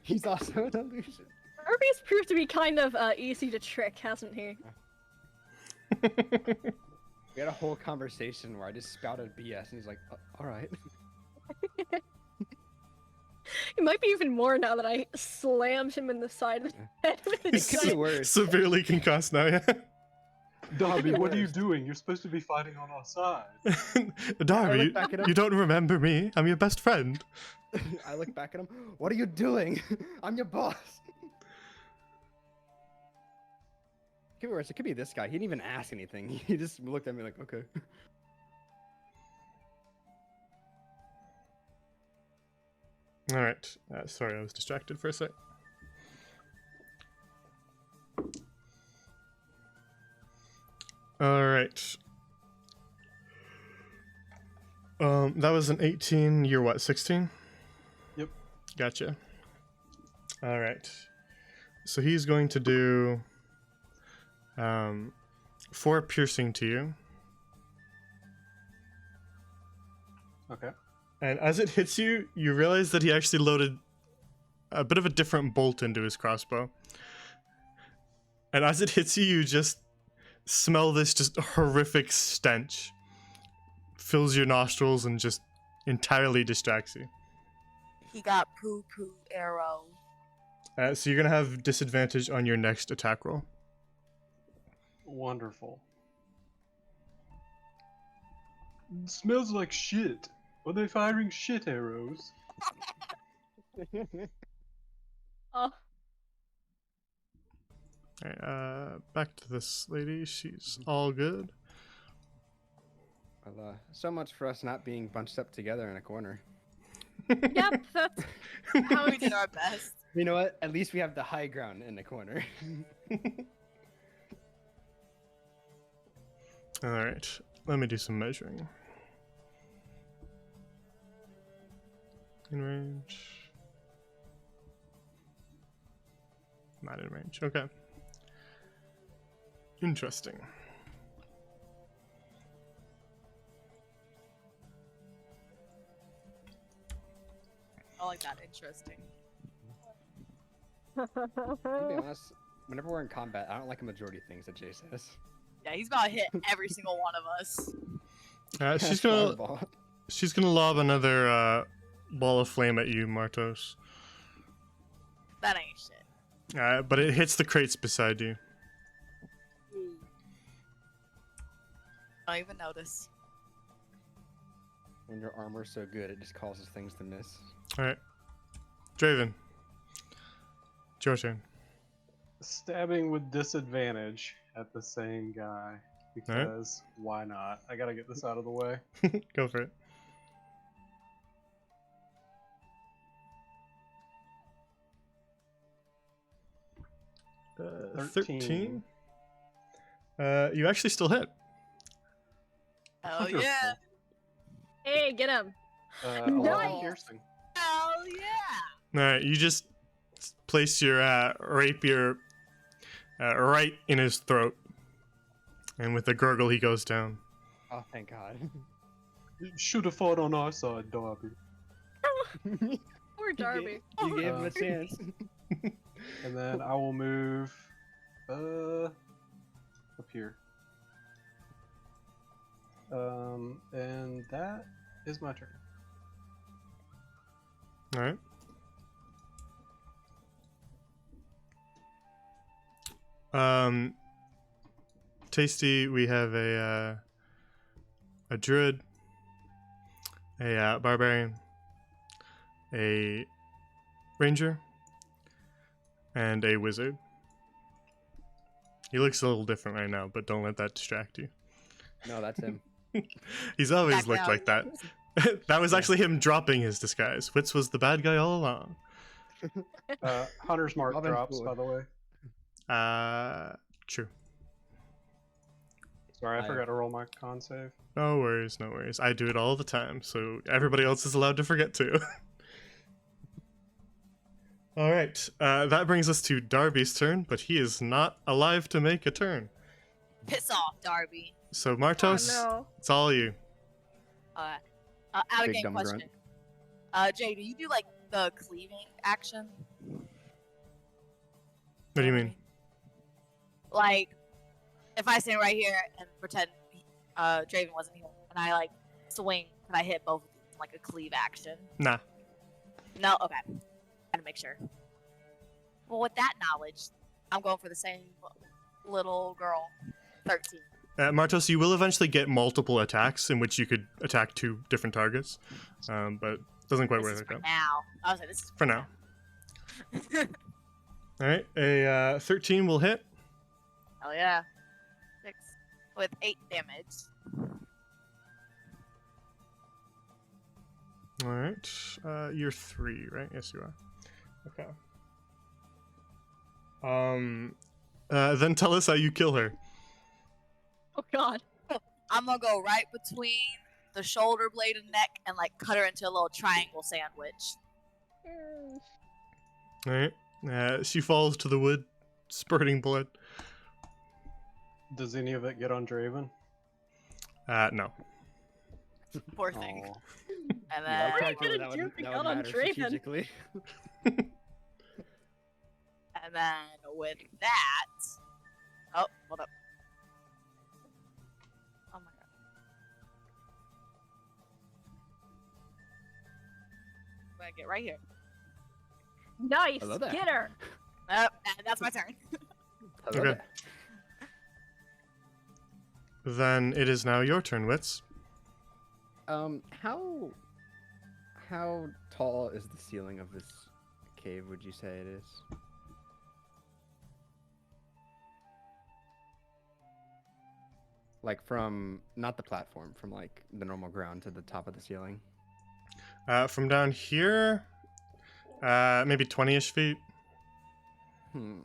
He's also an illusion. Darby's proved to be kind of easy to trick, hasn't he? We had a whole conversation where I just spouted BS, and he's like, "All right." It might be even more now that I slammed him in the side of the head with a It could be gun. worse. Severely concussed now, yeah. Darby, what are you doing? You're supposed to be fighting on our side. Darby, look back at him. you don't remember me? I'm your best friend. I look back at him. What are you doing? I'm your boss. Could be worse. It could be this guy. He didn't even ask anything. He just looked at me like, okay. All right. Sorry, I was distracted for a sec. All right. That was an 18. You're what, 16? Yep. Gotcha. All right. So he's going to do 4 piercing to you. Okay. And as it hits you, you realize that he actually loaded a bit of a different bolt into his crossbow. And as it hits you, you just smell this just horrific stench. Fills your nostrils and just entirely distracts you. He got poo poo arrow. So you're going to have disadvantage on your next attack roll. Wonderful. It smells like shit. Are they firing shit arrows? Oh, Alright, back to this lady. She's all good. Well, so much for us not being bunched up together in a corner. yep, that's how We it did our best. You know what? At least we have the high ground in the corner. Alright, let me do some measuring. In range. Not in range. Okay. Interesting. I like that. Interesting. To be honest, whenever we're in combat, I don't like a majority of things that Jay says. Yeah, he's about to hit every single one of us. Fireball. She's gonna lob another ball of flame at you, Martos. That ain't shit. But it hits the crates beside you. Don't even notice. When your armor's so good, it just causes things to miss. Alright. Draven. It's your turn. Stabbing with disadvantage at the same guy. Because why not? I gotta get this out of the way. Go for it. Uh, 13. You actually still hit. Hell yeah. Hey, get him. 11 Nice. piercing. Hell yeah. Alright, you just place your rapier right in his throat. And with a gurgle, he goes down. Oh, thank God. You should have fought on our side, Darby. Poor Darby. You gave him a chance. And then I will move up here. And that is my turn. All right. Tasty. We have a druid, a barbarian, a ranger, and a wizard. He looks a little different right now, but don't let that distract you. No, that's him. He's always Back looked down. like that. That was actually him dropping his disguise. Wits was the bad guy all along. Hunter's Mark Robin drops, Hood. by the way. True. Sorry, I I- forgot to roll my con save. No worries, no worries. I do it all the time, so everybody else is allowed to forget too. All right, that brings us to Darby's turn, but he is not alive to make a turn. Piss off, Darby. So Oh Martos, no. it's all you. Out of Big game dumb question. Jay, do you do like the cleaving action? What do you mean? Like, if I stand right here and pretend Draven wasn't here, and I like swing, can I hit both of them like a cleave action? Nah. No, okay. Gotta make sure. Well, with that knowledge, I'm going for the same little girl, 13. Martos, you will eventually get multiple attacks in which you could attack 2 different targets, but doesn't quite This work is like for that. now. I was like, this is For now. All right, a 13 will hit. Hell yeah. 6 with 8 damage. All right, you're 3, right? Yes, you are. Okay. Then tell us how you kill her. Oh god. I'm gonna go right between the shoulder blade and neck and like cut her into a little triangle sandwich. All right. She falls to the wood, spurting blood. Does any of it get on Draven? No. Poor thing. Aw. And Yeah, then, What are you gonna do if you got on Draven? strategically. and then with that, oh, hold up. Oh my god. I'm gonna get right here. Nice. Hello there. Get her. Oh, and that's my turn. Hello Okay. there. Then it is now your turn, Wits. How tall is the ceiling of this cave? Would you say it is? Like from not the platform, from like the normal ground to the top of the ceiling. From down here, maybe 20-ish feet. Hmm.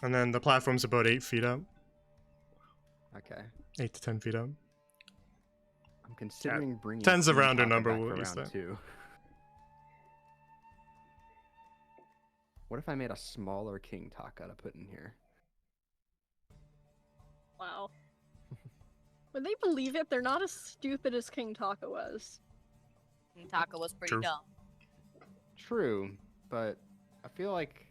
And then the platform's about 8 feet up. Okay. 8 to 10 feet up. I'm considering bringing. 10's a King rounder Taka number, back we'll for use round that. 2. What if I made a smaller King Taka to put in here? Wow. Would they believe it? They're not as stupid as King Taka was. And Taka was pretty True. dumb. True, but I feel like.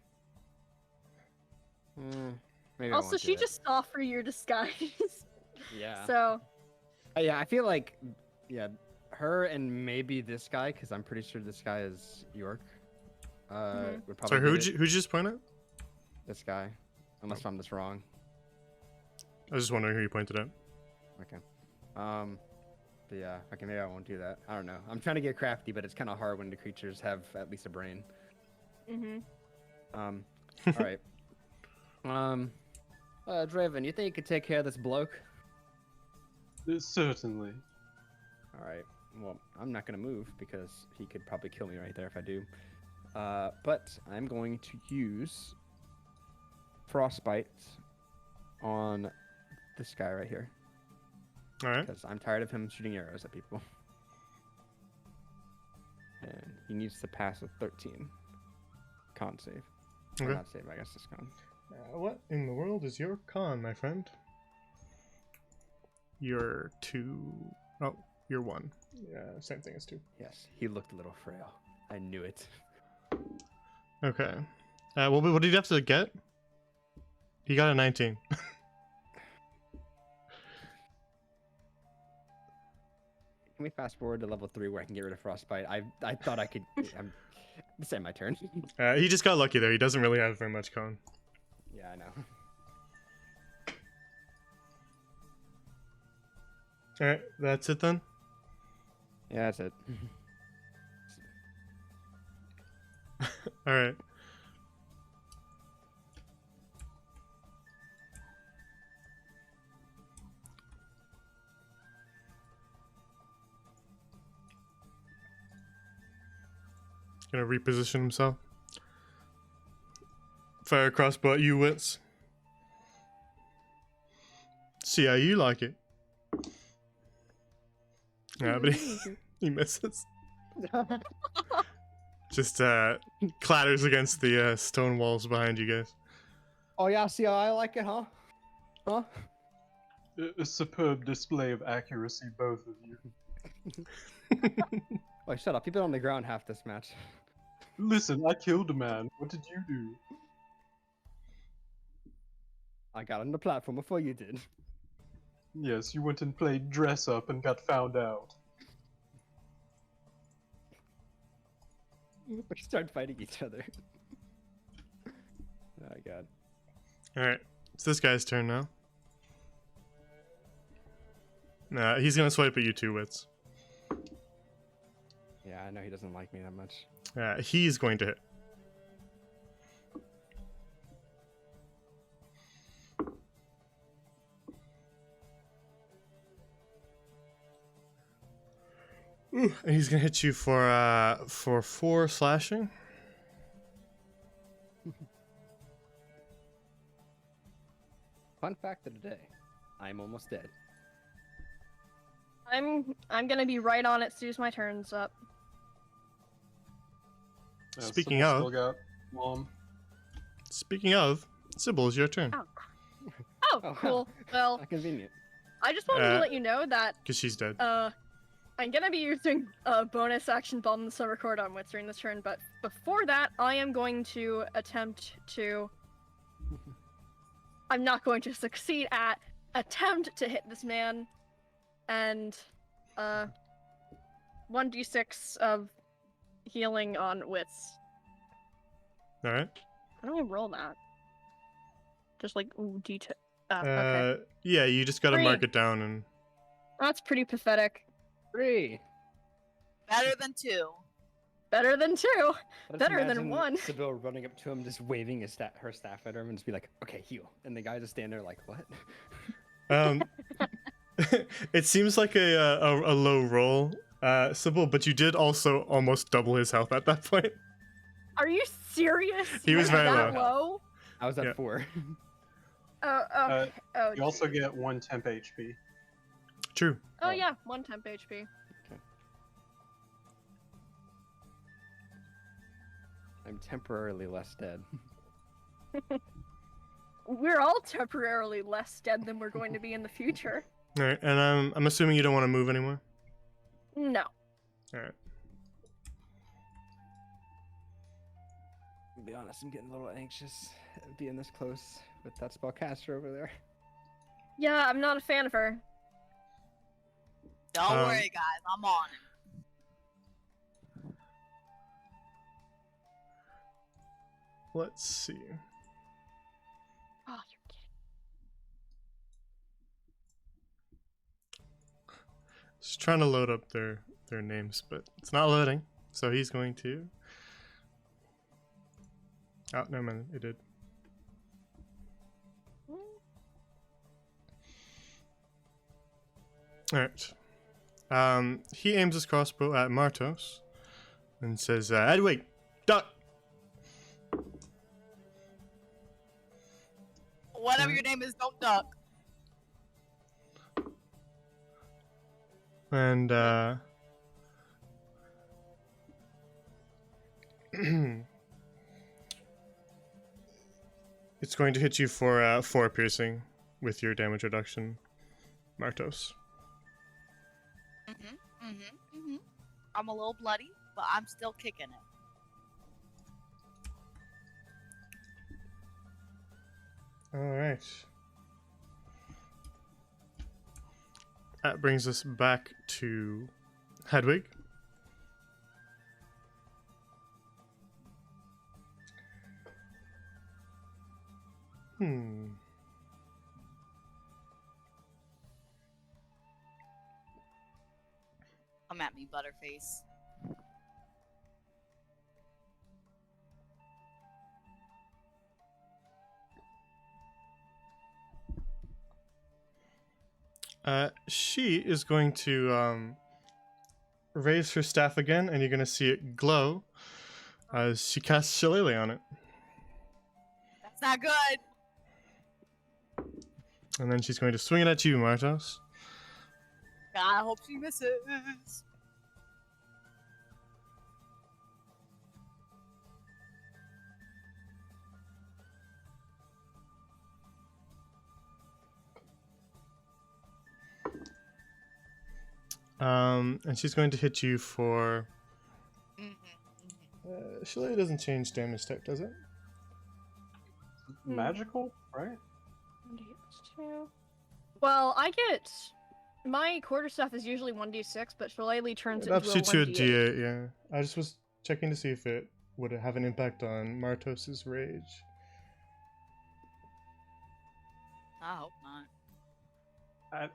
Maybe I Also, won't do she it. just saw through your disguise. Yeah. So, Yeah, I feel like, yeah, her and maybe this guy, because I'm pretty sure this guy is York. Would probably. Sorry, who'd you just point at? This guy, unless I'm just wrong. I was just wondering who you pointed at. Okay. But yeah, okay, maybe I won't do that. I don't know. I'm trying to get crafty, but it's kind of hard when the creatures have at least a brain. All right. Draven, you think you could take care of this bloke? Certainly. All right. Well, I'm not gonna move because he could probably kill me right there if I do. But I'm going to use Frostbite on this guy right here All right. because I'm tired of him shooting arrows at people. And he needs to pass a 13 con save. Or Okay. not save, I guess it's con. What in the world is your con, my friend? You're 2. Oh, you're 1. Yeah, same thing as 2. Yes, he looked a little frail. I knew it. Okay. Well, what did he have to get? He got a 19. Can we fast forward to level 3 where I can get rid of frostbite? I thought I could. This ain't my turn. He just got lucky there. He doesn't really have very much cone. Yeah, I know. Alright, that's it then? Yeah, that's it. Alright. Gonna reposition himself. Fire crossbow at you, Wits. See how you like it. Yeah, but he misses. Just clatters against the stone walls behind you guys. Oh yeah, see how I like it, huh? Huh? A superb display of accuracy, both of you. Oh, shut up. You've been on the ground half this match. Listen, I killed a man. What did you do? I got on the platform before you did. Yes, you went and played dress up and got found out. We start fighting each other. Oh god. Alright, it's this guy's turn now. Nah, he's gonna swipe at you too, Wits. Yeah, I know he doesn't like me that much. He's going to hit. Ooh, and he's gonna hit you for 4 slashing. Fun fact of the day. I'm almost dead. I'm gonna be right on it as soon as my turn's up. Speaking Sybil of- still got Mom. Speaking of, Sybil, it's your turn. Oh, oh, cool. Well, How convenient. I just wanted to let you know that Because she's dead. I'm gonna be using a bonus action bomb the record on Wits during this turn, but before that, I am going to attempt to. I'm not going to succeed at attempt to hit this man, and 1d6 of healing on Wits. Alright. How do I roll that? Just like d10. Okay. Yeah, you just gotta 3. mark it down and. That's pretty pathetic. 3. Better than 2. Better than 2. I just Better than imagine 1. Sybil running up to him, just waving her staff at him, and just be like, "Okay, heal." And the guy just stand there like, "What?" It seems like a low roll, Sybil, but you did also almost double his health at that point. Are you serious? He was very that low. low? I was at Yeah. 4. Oh, You also get 1 temp HP. True. oh yeah, 1 temp HP. I'm temporarily less dead. We're all temporarily less dead than we're going to be in the future. Alright, and I'm assuming you don't want to move anymore? No. Alright. To be honest, I'm getting a little anxious being this close with that spellcaster over there. Yeah, I'm not a fan of her. Don't Um, worry, guys. I'm on it. Let's see. Oh, you're kidding. Just trying to load up their names, but it's not loading. So he's going to. Oh, never mind. It did. Alright. He aims his crossbow at Martos and says, Edwig, duck! Whatever your name is, don't duck. And, it's going to hit you for 4 piercing with your damage reduction, Martos. I'm a little bloody, but I'm still kicking it. All right. That brings us back to Hedwig. Come at me, Butterface. She is going to raise her staff again, and you're going to see it glow as she casts Shillelagh on it. That's not good. And then she's going to swing it at you, Martos. God, I hope she misses. And she's going to hit you for... Mm-hmm. Shillelagh doesn't change damage type, does it? Magical, right? Well, I get my quarterstaff is usually 1d6, but Shillelagh turns It it ups into you a to a 1d8. D8, yeah. I just was checking to see if it would have an impact on Martos's rage. I hope not.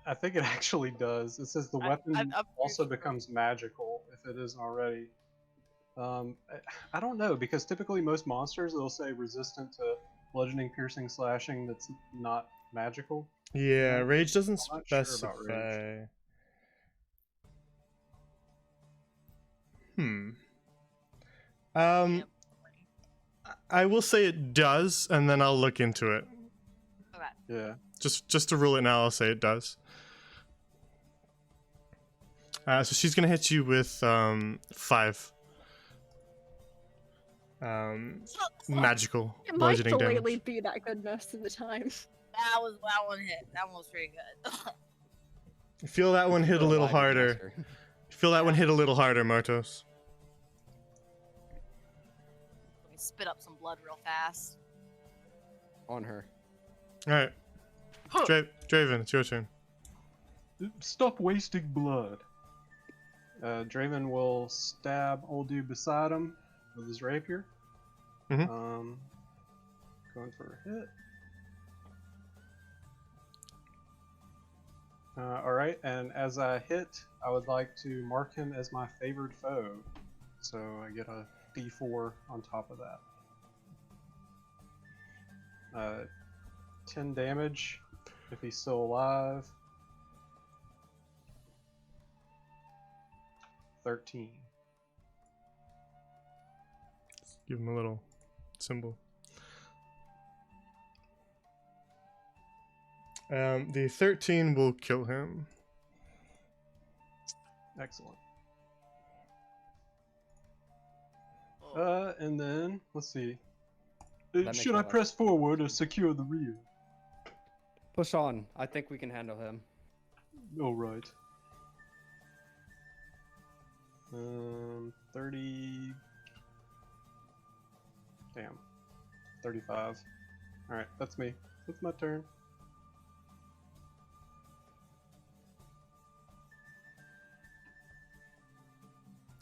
I think it actually does. It says the weapon I'm pretty also sure. becomes magical if it isn't already. I don't know, because typically most monsters they'll say resistant to bludgeoning, piercing, slashing that's not magical. Yeah, Yeah, rage doesn't I'm not sure about specify. rage. Yep. I will say it does, and then I'll look into it. Okay. Yeah. Just to rule it now, I'll say it does. So she's gonna hit you with 5 magical It might bludgeoning Shillelagh damage. be that good most of the time. That one hit. That one was pretty good. You feel that one hit a Still little alive, harder. Master. You feel that one hit a little harder, Martos. Let me spit up some blood real fast. On her. All right, Draven, it's your turn. Stop wasting blood. Draven will stab old dude beside him with his rapier. Mhm. Going for a hit. Alright, and as I hit, I would like to mark him as my favored foe. So I get a d4 on top of that. 10 damage if he's still alive. 13. Give him a little symbol. The 13 will kill him. Excellent. Oh. And then, let's see. makes Should my I life- press forward or secure the rear? Push on. I think we can handle him. Alright. 30. Damn. 35. Alright, that's me. That's my turn.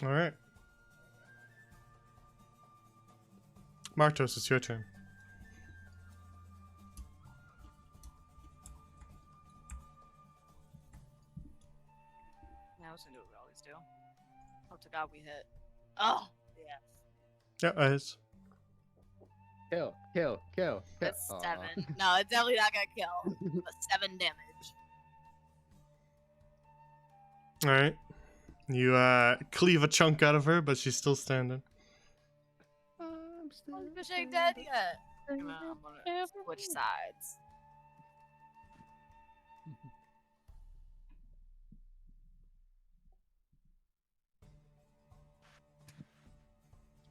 All right. Martos, it's your turn. Yeah, I was gonna do what we always do. Hope to God we hit. Oh, yeah. Yeah, it's Kill. That's Aw. 7. No, it's definitely not gonna kill. But 7 damage. all right. You cleave a chunk out of her, but she's still standing. I'm still Oh, fish ain't dead yet. I'm gonna switch sides.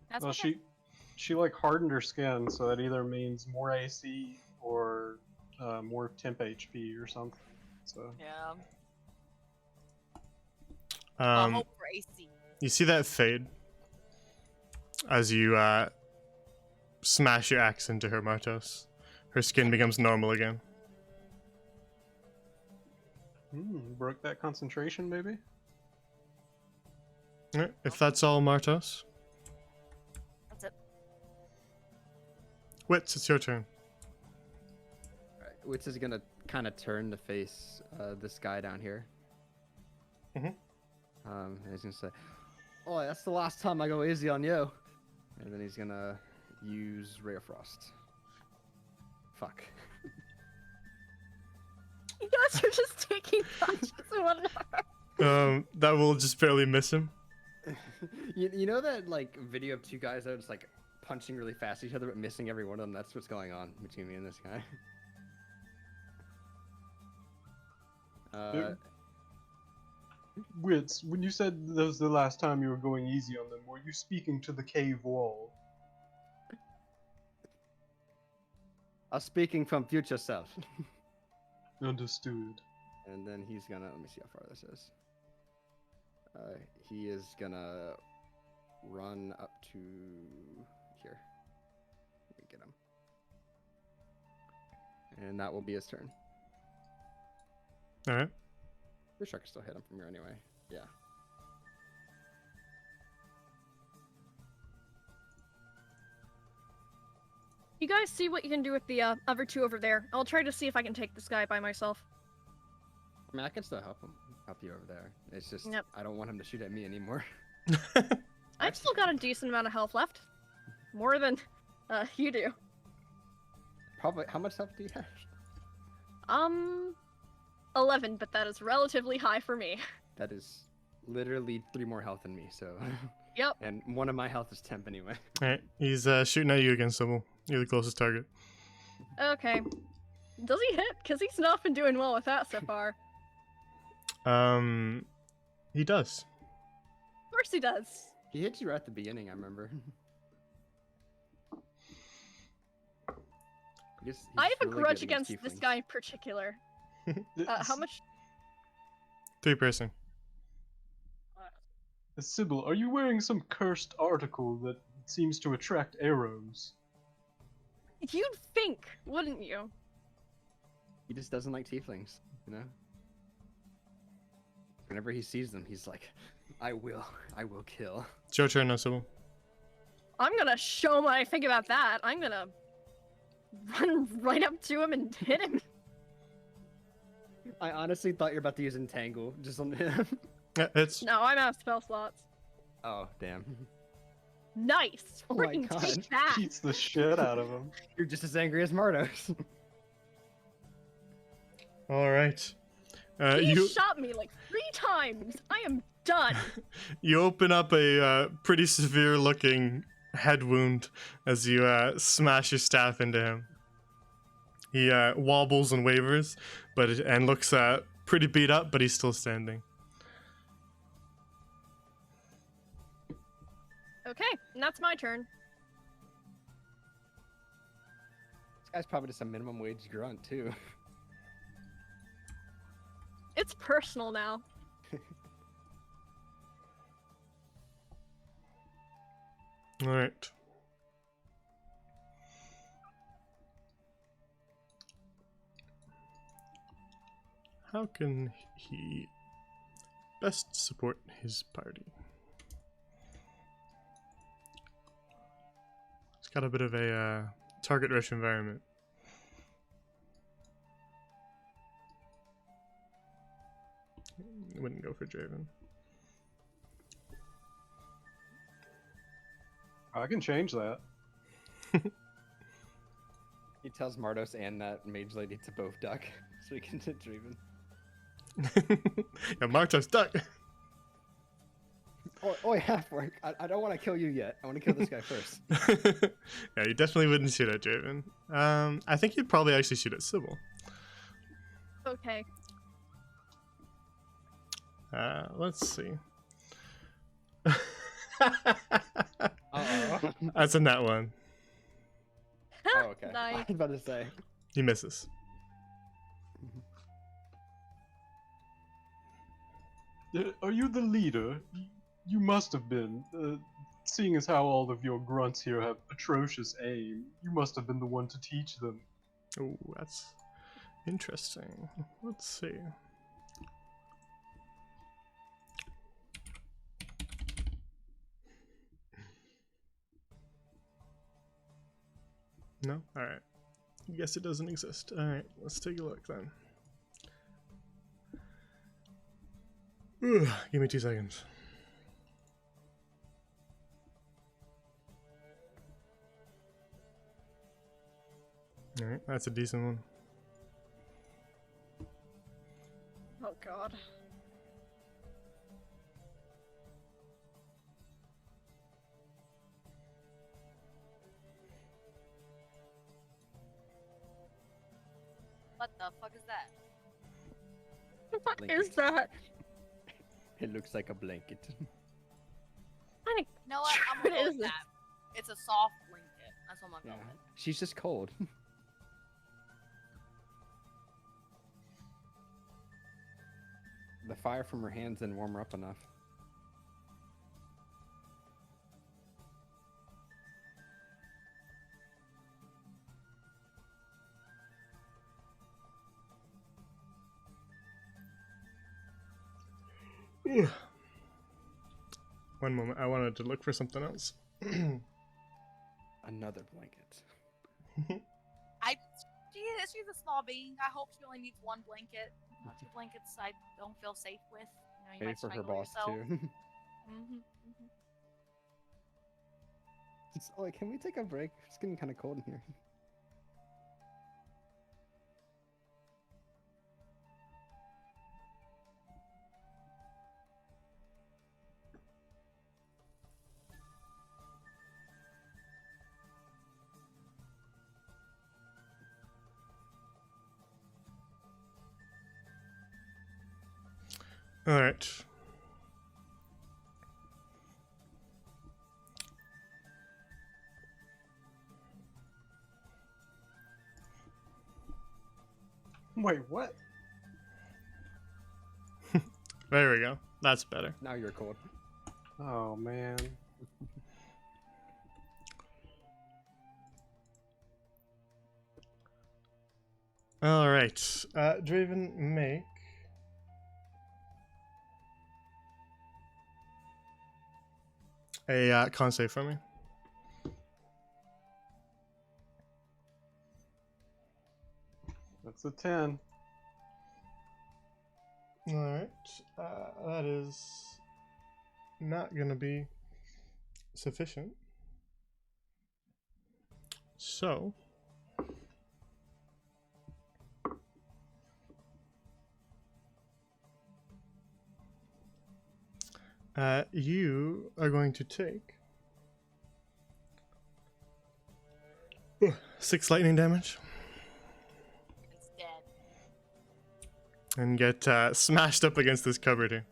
That's Well, okay. she like hardened her skin, so that either means more AC or more temp HP or something. So Yeah. I hope for AC. You see that fade as you smash your axe into her, Martos. Her skin becomes normal again. Broke that concentration, maybe? Alright, if that's all, Martos. That's it. Wits, it's your turn. Alright, Wits is gonna kind of turn to face this guy down here. Mhm. And he's gonna say, "Oh, that's the last time I go easy on you." And then he's gonna use Ray of Frost. Fuck. You guys are just taking punches in one another. That will just barely miss him. You know that like video of two guys that are just like punching really fast at each other but missing every one of them? That's what's going on between me and this guy. Wits, when you said that was the last time you were going easy on them, were you speaking to the cave wall? I was speaking from future self. Understood. And then he's gonna, let me see how far this is. He is gonna run up to here. Let me get him. And that will be his turn. Alright. Pretty sure I can still hit him from here anyway. Yeah. You guys see what you can do with the other two over there. I'll try to see if I can take this guy by myself. I mean, I can still help you over there. It's just, Yep. I don't want him to shoot at me anymore. I've still got a decent amount of health left. More than you do. Probably, how much health do you have? 11, but that is relatively high for me. That is literally 3 more health than me, so. Yep. And one of my health is temp anyway. Alright, he's shooting at you again, Sybil. You're the closest target. Okay. Does he hit? Because he's not been doing well with that so far. He does. Of course he does. He hit you right at the beginning, I remember. I have a grudge against this guy in particular. How much? 3 piercing. Sybil, are you wearing some cursed article that seems to attract arrows? You'd think, wouldn't you? He just doesn't like tieflings, you know? Whenever he sees them, he's like, I will kill. It's your turn now, Sybil. I'm gonna show him what I think about that. I'm gonna run right up to him and hit him. I honestly thought you were about to use Entangle just on him. Yeah, it's No, I'm out of spell slots. Oh, damn. Nice! Oh my Freaking God. take that! Beats the shit out of him. You're just as angry as Mardos. alright. He You shot me like 3 times! I am done! you open up a pretty severe looking head wound as you smash your staff into him. He wobbles and wavers, and looks pretty beat up, but he's still standing. Okay, and that's my turn. This guy's probably just a minimum wage grunt, too. It's personal now. Alright. How can he best support his party? It's got a bit of a target-rich environment. Wouldn't go for Draven. I can change that. He tells Mardos and that mage lady to both duck, so he can hit Draven. Yeah, Martos, duck! Oh, half-work. I don't want to kill you yet. I want to kill this guy first. Yeah, you definitely wouldn't shoot at Draven. I think you'd probably actually shoot at Sybil. Okay. Let's see. Uh-oh. That's a net one. Oh, okay. Nice. I was about to say. He misses. Are you the leader? You must have been. Seeing as how all of your grunts here have atrocious aim, you must have been the one to teach them. Oh, that's interesting. Let's see. No? Alright. Guess it doesn't exist. Alright, let's take a look then. Give me 2 seconds. Alright, that's a decent one. Oh god. What the fuck is that? What Blanket. is that? It looks like a blanket. I You know what? I'm What gonna go is with this? that. It's a soft blanket. That's what I'm Yeah. going with. She's just cold. The fire from her hands didn't warm her up enough. One moment, I wanted to look for something else. Another blanket. She's a small being. I hope she only needs one blanket. 2 blankets I don't feel safe with. You know, you Maybe might for her strangle boss yourself. too. Mm-hmm. Oh, can we take a break? It's getting kind of cold in here. All right. Wait, what? There we go. That's better. Now you're cold. Oh man. All right. Draven, make a con save for me. That's a 10. All right. That is not going to be sufficient. So, you are going to take 6 lightning damage It's dead. and get smashed up against this cupboard here.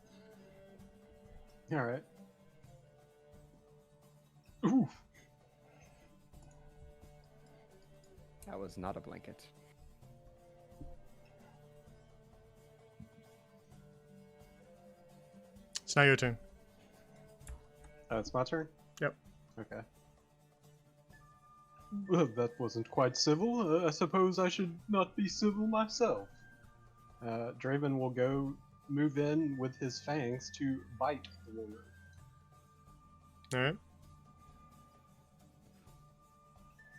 Alright. Ooh. That was not a blanket. It's now your turn. It's my turn? Yep. Okay. Well, that wasn't quite civil. I suppose I should not be civil myself. Draven will go move in with his fangs to bite the woman. All right.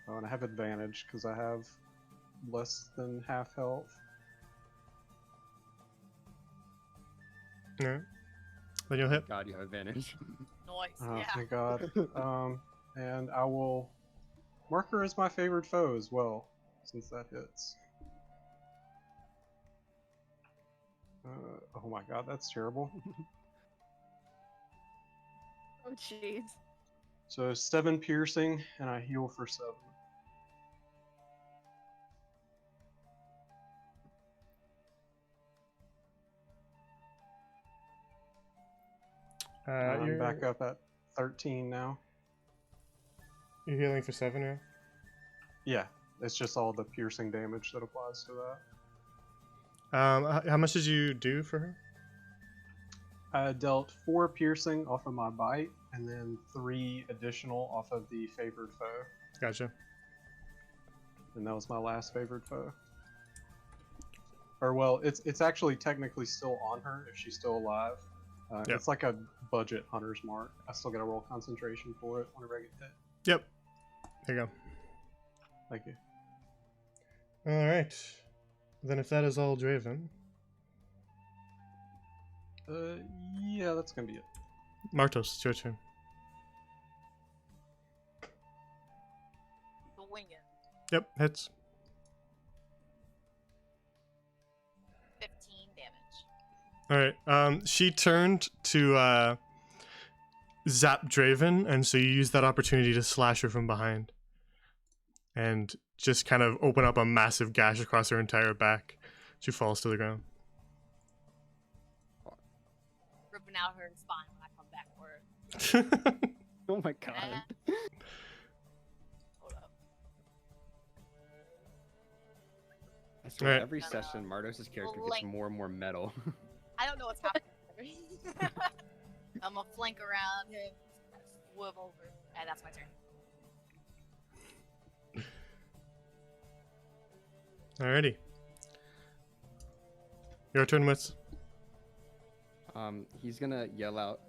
Oh, and I have advantage because I have less than half health. All right. Then you'll hit. God, you have advantage. Noise. Oh, Yeah. thank God. And I will mark her as my favorite foe as well, since that hits. Oh my God, that's terrible. Oh jeez. So 7 piercing, and I heal for 7. I'm You're back up at 13 now. You're healing for 7 now. Yeah, it's just all the piercing damage that applies to that. How much did you do for her? I dealt 4 piercing off of my bite, and then 3 additional off of the favored foe. Gotcha. and that was my last favored foe. Or well, it's actually technically still on her if she's still alive. Yep. It's like a budget hunter's mark. I still gotta roll concentration for it whenever I get hit. Yep. There you Thank you. go. All right. Then if that is all Draven, Yeah, that's gonna be it. Martos, it's your turn. Swing it. Yep, hits. 15 damage. All right. She turned to zap Draven, and so you use that opportunity to slash her from behind, and just kind of open up a massive gash across her entire back. She falls to the ground. Ripping out her spine when I come back for her. Oh my god. Hold up. I swear, Alright. every session, Mardos' character gets Blank. more and more metal. I don't know what's happening. I'm gonna flank around him, swivel over, and that's my turn. Alrighty. Your turn, Wits. He's gonna yell out,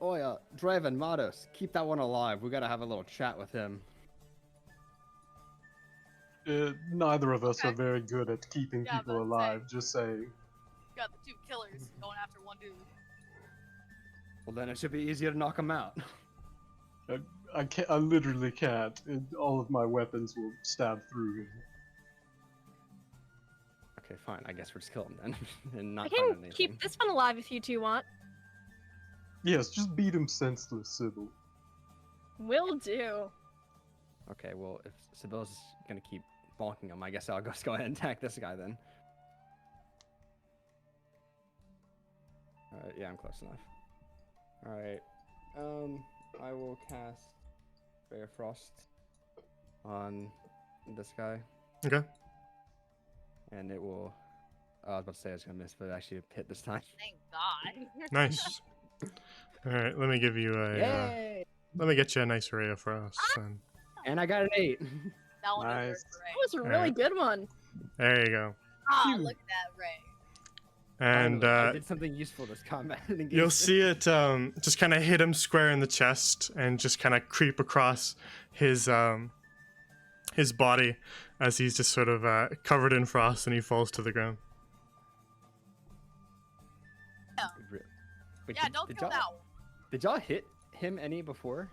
Oi, Draven, Mardos, keep that one alive. We gotta have a little chat with him. Neither of us Okay. are very good at keeping Yeah, people but say- alive. Just saying. Got the two killers going after one dude. Well, then it should be easier to knock him out. I can't. I literally can't. All of my weapons will stab through him. Okay, fine. I guess we're just killing him then, and not I finding can anything. keep this one alive if you two want. Yes, just beat him senseless, Sybil. Will do. Okay, well, if Sibyl's gonna keep bonking him, I guess I'll just go ahead and attack this guy then. Alright, yeah, I'm close enough. Alright, I will cast Ray of Frost on this guy, Okay. and it will. I was about to say I was gonna miss, but it actually hit this time. Thank God. Nice. All right. Let me give you a. Yay! Let me get you a nice ray of frost. Then. And I got an 8. That one Nice. was That was a really Alright. good one. There you go. Ah, look at that ray. And Finally, I did something useful this combat. you'll see it just kind of hit him square in the chest and just kind of creep across his body as he's just sort of covered in frost and he falls to the ground. Wait, Yeah, don't kill that one. Did y'all hit him any before?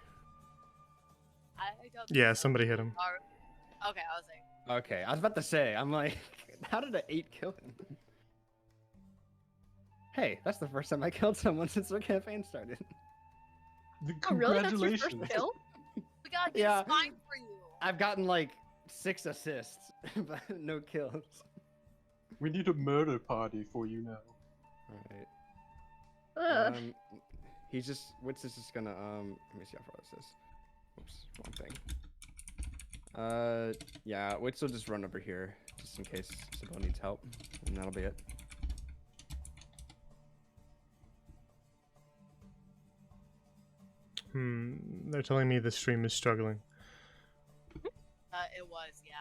I don't Yeah, think so. somebody hit him. Okay, I was like, Okay, I was about to say, I'm like, how did an 8 kill him? Hey, that's the first time I killed someone since our campaign started. Oh, really? That's your Congratulations. first kill? we gotta get Yeah. spine for you. I've gotten like 6 assists, but no kills. We need a murder party for you now. Alright. Ugh. Wits is just gonna, let me see how far this is. Oops, wrong thing. Yeah, Wits will just run over here, just in case Sybil needs help, and that'll be it. They're telling me the stream is struggling. It was, yeah.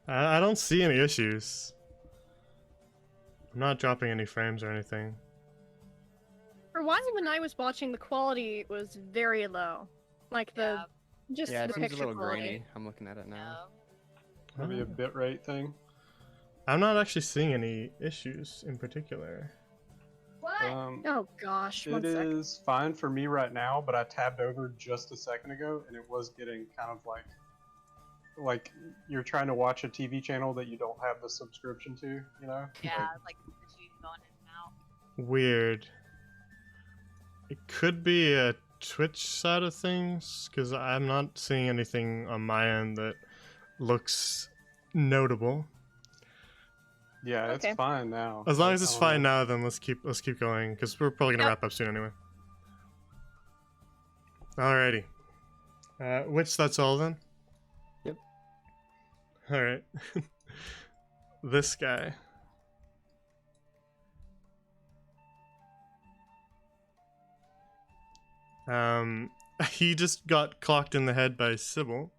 I don't see any issues. I'm not dropping any frames or anything. For a while when I was watching, the quality was very low. Like the Yeah, just Yeah, the it seems a picture little quality. grainy. I'm looking at it now. no. Maybe a bitrate thing. I'm not actually seeing any issues in particular. Oh gosh, one It sec. is fine for me right now, but I tabbed over just a second ago, and it was getting kind of like you're trying to watch a TV channel that you don't have the subscription to, you know? Yeah, like the sheet going in and out. Weird. It could be a Twitch side of things, because I'm not seeing anything on my end that looks notable. Yeah, it's Okay. fine now. As long but as it's I don't fine know. now, then let's keep going, because we're probably gonna Yep. wrap up soon anyway. Alrighty. Which that's all then? Yep. Alright. This guy. He just got clocked in the head by Sybil.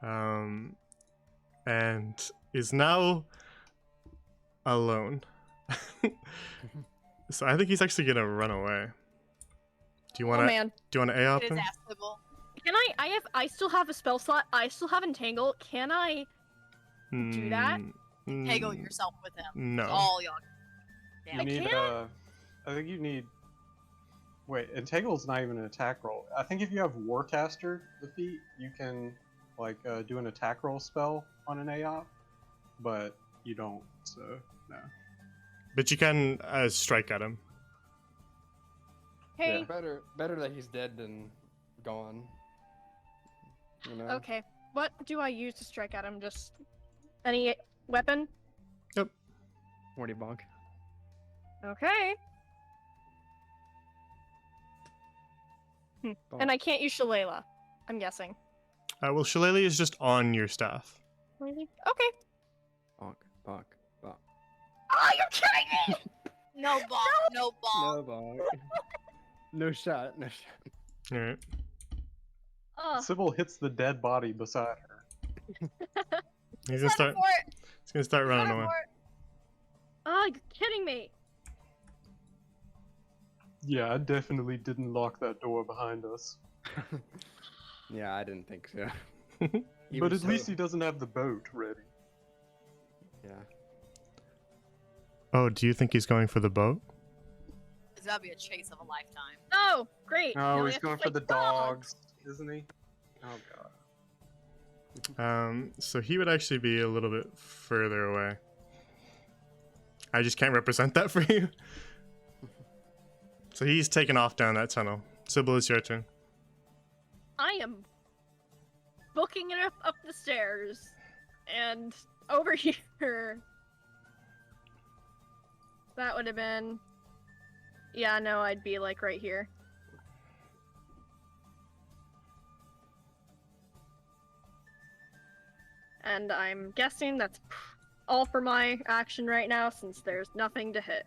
And is now alone. So I think he's actually gonna run away. Do you Oh wanna man. do you wanna A up His him? ass Sybil. Can I still have a spell slot. I still have Entangle. Can I do that? Tangle yourself with him. No. All y'all. You Damn. need, can? I think you need. Wait, Entangle's not even an attack roll. I think if you have Warcaster, the feat, you can, like, do an attack roll spell on an AOP, but you don't, so, no. But you can strike at him. Hey. Better that he's dead than gone. You know? Okay. What do I use to strike at him? Just any weapon? Morty bonk. Okay. And I can't use Shillelagh, I'm guessing. Well, Shillelagh is just on your staff. Really? Okay. Bonk, bonk, bonk. Oh, you're kidding me! No bomb. No bomb. No bonk. No shot, no shot. All right. Oh, Sybil hits the dead body beside her. He's gonna start. For it. He's gonna start running Run away. for it. oh, you're kidding me. Yeah, I definitely didn't lock that door behind us. Yeah, I didn't think so. But Even at least so- he doesn't have the boat ready. Yeah. Oh, do you think he's going for the boat? It's gotta be a chase of a lifetime. Oh, great. Now Oh, we he's have to going for fight the dogs, isn't he? Oh god. So he would actually be a little bit further away. I just can't represent that for you. So he's taken off down that tunnel. Sybil, it's your turn. I am booking it up the stairs and over here. That would have been. Yeah, no, I'd be like right here. And I'm guessing that's all for my action right now since there's nothing to hit.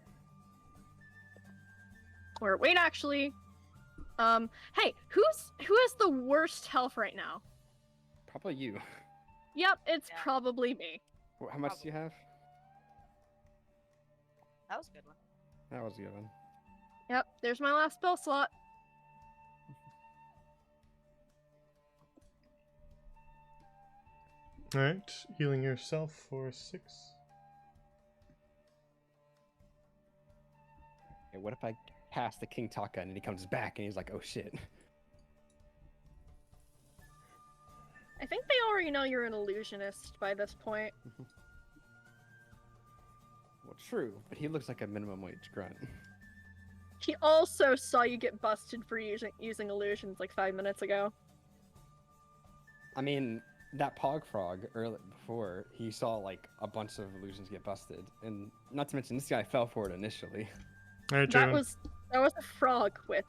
Or wait, actually. Hey, who has the worst health right now? Probably you. Yep, it's Yeah. probably me. How much do you have? That was a good one. That was a good one. Yep, there's my last spell slot. Alright, healing yourself for 6. Hey, what if I cast the King Taka and he comes back and he's like, oh shit. I think they already know you're an illusionist by this point. Well, true, but he looks like a minimum wage grunt. He also saw you get busted for using illusions like 5 minutes ago. I mean, that Pog Frog early before, he saw like a bunch of illusions get busted, and not to mention this guy fell for it initially. Alright, That Draven. was a frog wit.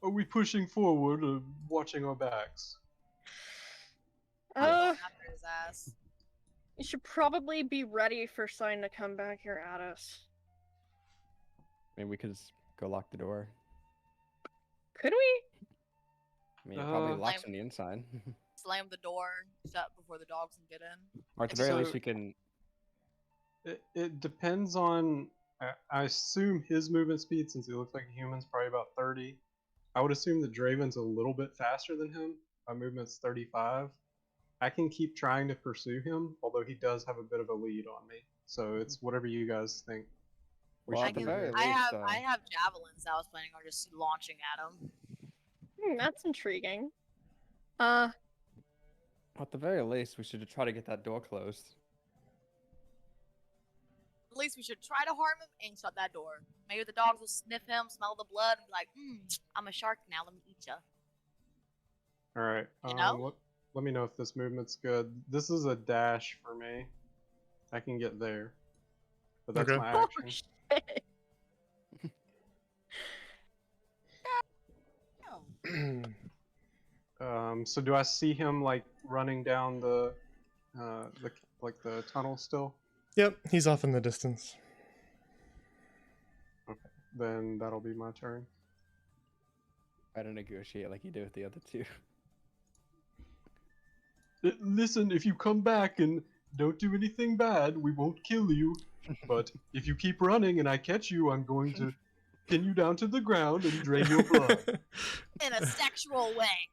Are we pushing forward or watching our backs? I'm Oh, going after his ass. you should probably be ready for Sign to come back here at us. I mean, we could just go lock the door. Could we? I mean, it probably Uh, locks from the inside. Slam the door shut before the dogs can get in. Or at the very least, So- we can. It depends on. I assume his movement speed, since he looks like a human's probably about 30. I would assume that Draven's a little bit faster than him. My movement's 35. I can keep trying to pursue him, although he does have a bit of a lead on me. So it's whatever you guys think. We Well, should at the do. very I least, have I have javelins that I was planning on just launching at him. That's intriguing. At the very least, we should try to get that door closed. At least we should try to harm him and shut that door. Maybe the dogs will sniff him, smell the blood, and be like, I'm a shark now, let me eat ya. Alright. You know? Let me know if this movement's good. This is a dash for me. I can get there. But that's Okay. my Oh, action. shit. Oh. So do I see him like running down the tunnel still? Yep, he's off in the distance. then that'll be my turn. Try to negotiate like you do with the other two. Listen, if you come back and don't do anything bad, we won't kill you. But if you keep running and I catch you, I'm going to pin you down to the ground and drain your blood. In a sexual way.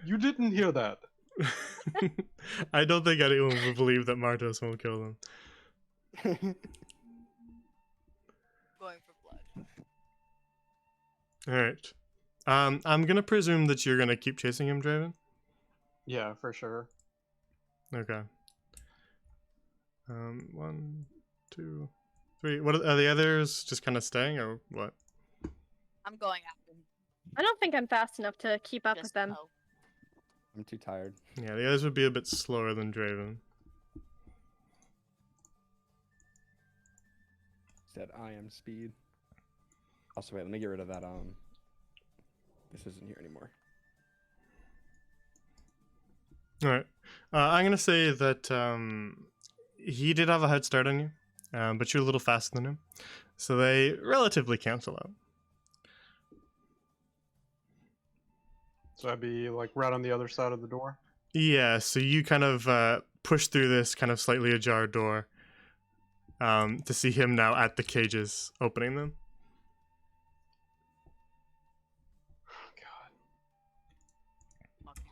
You didn't hear that. I don't think anyone will believe that Martos won't kill them. Going for blood. All right. I'm gonna presume that you're gonna keep chasing him, Draven. Yeah, for sure. Okay. 1, 2, 3. What are the others? Just kind of staying, or what? I'm going after him. I don't think I'm fast enough to keep up with Just them. know. I'm too tired. Yeah, the others would be a bit slower than Draven. Said I am speed. Also, wait, let me get rid of that. This isn't here anymore. All right. I'm gonna say that he did have a head start on you, but you're a little faster than him, so they relatively cancel out. So I'd be like right on the other side of the door. Yeah. So you kind of push through this kind of slightly ajar door to see him now at the cages, opening them. Fucking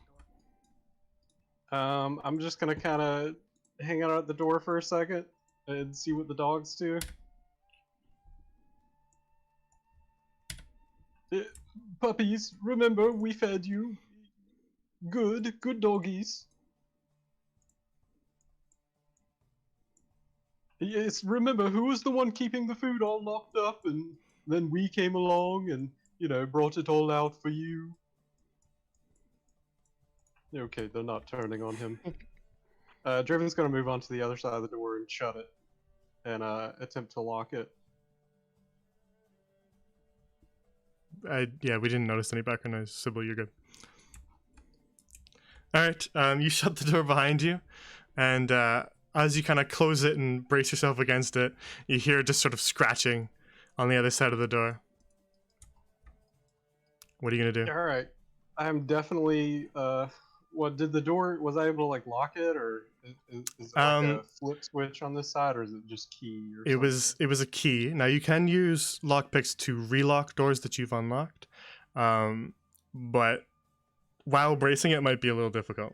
door. I'm just gonna kind of hang out at the door for a second and see what the dogs do. Puppies, remember we fed you. Good doggies. Yes, remember who was the one keeping the food all locked up, and then we came along and brought it all out for you. Okay, they're not turning on him. Draven's gonna move on to the other side of the door and shut it, and attempt to lock it. Yeah, we didn't notice any background noise. Sybil, you're good. All right, you shut the door behind you, and as you kind of close it and brace yourself against it, you hear just sort of scratching on the other side of the door. What are you gonna do? All right, I'm definitely. What did the door? Was I able to like lock it, or is it like a flip switch on this side, or is it just key? Or It was a key. Now you can use lockpicks to relock doors that you've unlocked, but while bracing it might be a little difficult.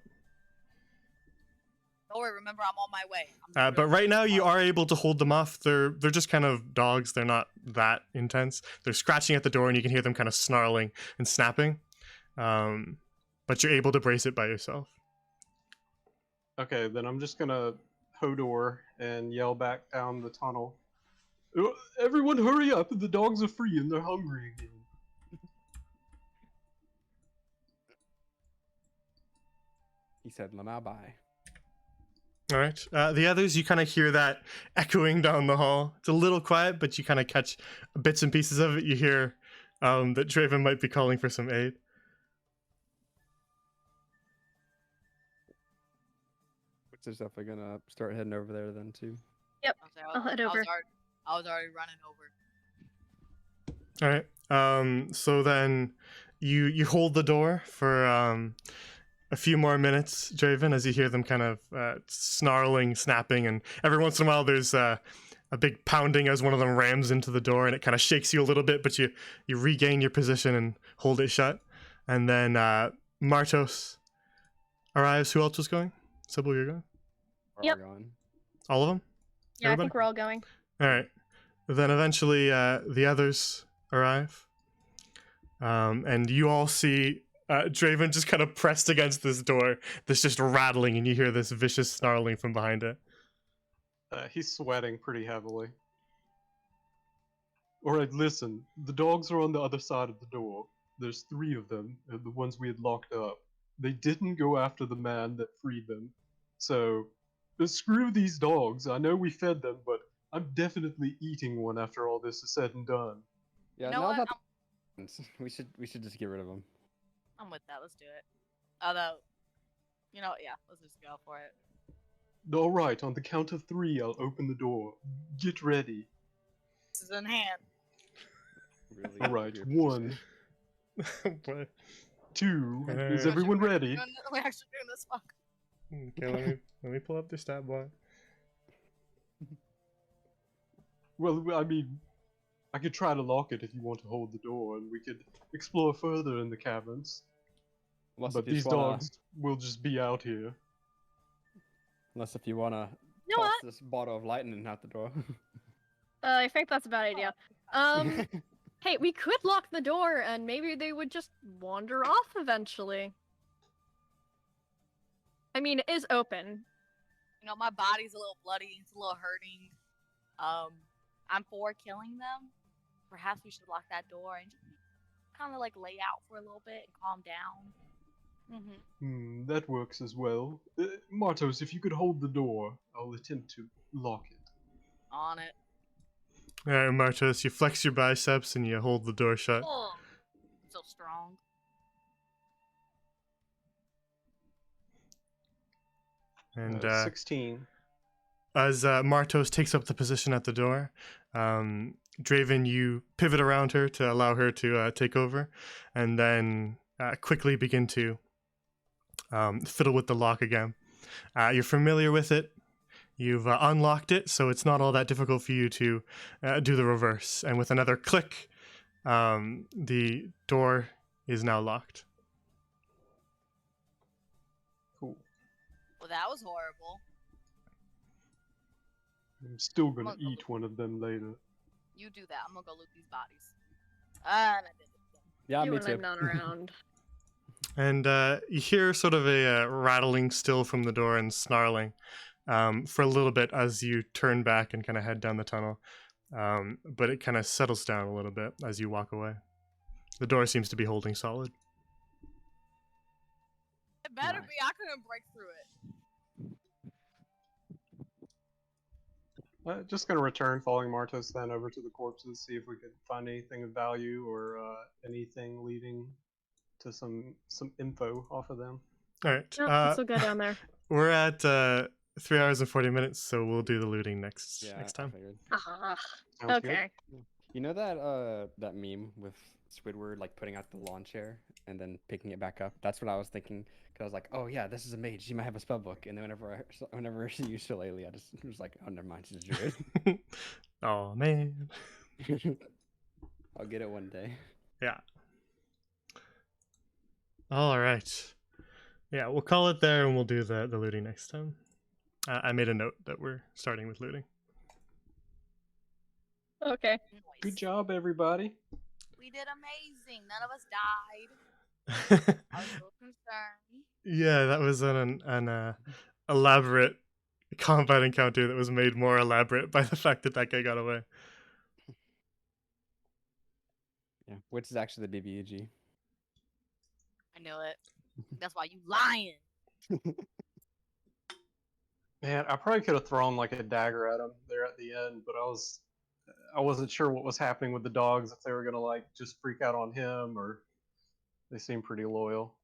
Don't worry, remember I'm on my way. But right now you are able to hold them off. They're just kind of dogs. They're not that intense. They're scratching at the door, and you can hear them kind of snarling and snapping. But you're able to brace it by yourself. Okay, then I'm just gonna Hodor and yell back down the tunnel. Everyone hurry up! The dogs are free and they're hungry again. He said, "Lama bye." All right. The others, you kind of hear that echoing down the hall. It's a little quiet, but you kind of catch bits and pieces of it. You hear that Draven might be calling for some aid. Which is definitely gonna start heading over there then too. Yep, I'll head over. I was already running over. All right. So then you hold the door for a few more minutes, Draven, as you hear them kind of snarling, snapping, and every once in a while there's a big pounding as one of them rams into the door, and it kind of shakes you a little bit, but you regain your position and hold it shut. And then Martos arrives. Who else was going? Sybil, you're going? We're Yep. all going. All of them? Yeah, I Everybody? think we're all going. All right. Then eventually the others arrive. And you all see Draven just kind of pressed against this door that's just rattling, and you hear this vicious snarling from behind it. He's sweating pretty heavily. Alright, listen. The dogs are on the other side of the door. There's 3 of them, the ones we had locked up. They didn't go after the man that freed them. So, screw these dogs. I know we fed them, but I'm definitely eating one after all this is said and done. Yeah, You know now what? that we should just get rid of him. I'm with that. Let's do it. Although, yeah, let's just go for it. Alright, on the count of 3, I'll open the door. Get ready. axes in hand. Really All right, weird 1, What? 2. Is Alright. everyone ready? We're actually doing this fuck. Okay, let me pull up the stat block. Well, I mean, I could try to lock it if you want to hold the door, and we could explore further in the caverns. Unless But if you these just wanna, dogs will just be out here. unless if you wanna You know toss what? this bottle of lightning out the door. I think that's a bad idea. Hey, we could lock the door and maybe they would just wander off eventually. I mean, it is open. You know, my body's a little bloody. It's a little hurting. I'm for killing them. Perhaps we should lock that door and just kind of like lay out for a little bit and calm down. That works as well. Martos, if you could hold the door, I'll attempt to lock it. On it. Alright, Martos, you flex your biceps and you hold the door shut. Oh, so strong. And 16. as Martos takes up the position at the door, Draven, you pivot around her to allow her to take over, and then quickly begin to fiddle with the lock again. You're familiar with it. You've unlocked it, so it's not all that difficult for you to do the reverse. And with another click, the door is now locked. Cool. Well, that was horrible. I'm still gonna Come on, eat one of them later. You do that. I'm gonna go loot these bodies. And I did it. Yeah, You me when too. I'm not around. And you hear sort of a rattling still from the door and snarling for a little bit as you turn back and kind of head down the tunnel. But it kind of settles down a little bit as you walk away. The door seems to be holding solid. It better Nice. be. I couldn't break through it. Just gonna return following Martos then over to the corpses, see if we could find anything of value or anything leading to some info off of them. All right. No, let's still go down there. We're at 3 hours and 40 minutes, so we'll do the looting next Yeah, next I time. figured. Ah, Sounds good. okay. You know that meme with Squidward like putting out the lawn chair and then picking it back up? That's what I was thinking. Cause I was like, oh yeah, this is a mage. She might have a spell book. And then whenever she used Shillelagh, I just was like, oh never mind, she's a druid. Oh man. I'll get it one day. Yeah. All right. Yeah, we'll call it there, and we'll do the looting next time. I made a note that we're starting with looting. Okay. Good job, everybody. We did amazing. None of us died. I was a little concerned. Yeah, that was an elaborate combat encounter that was made more elaborate by the fact that that guy got away. Yeah, which is actually the BBEG. I knew it. That's why you lying. Man, I probably could have thrown like a dagger at him there at the end, but I wasn't sure what was happening with the dogs, if they were gonna like just freak out on him or they seem pretty loyal.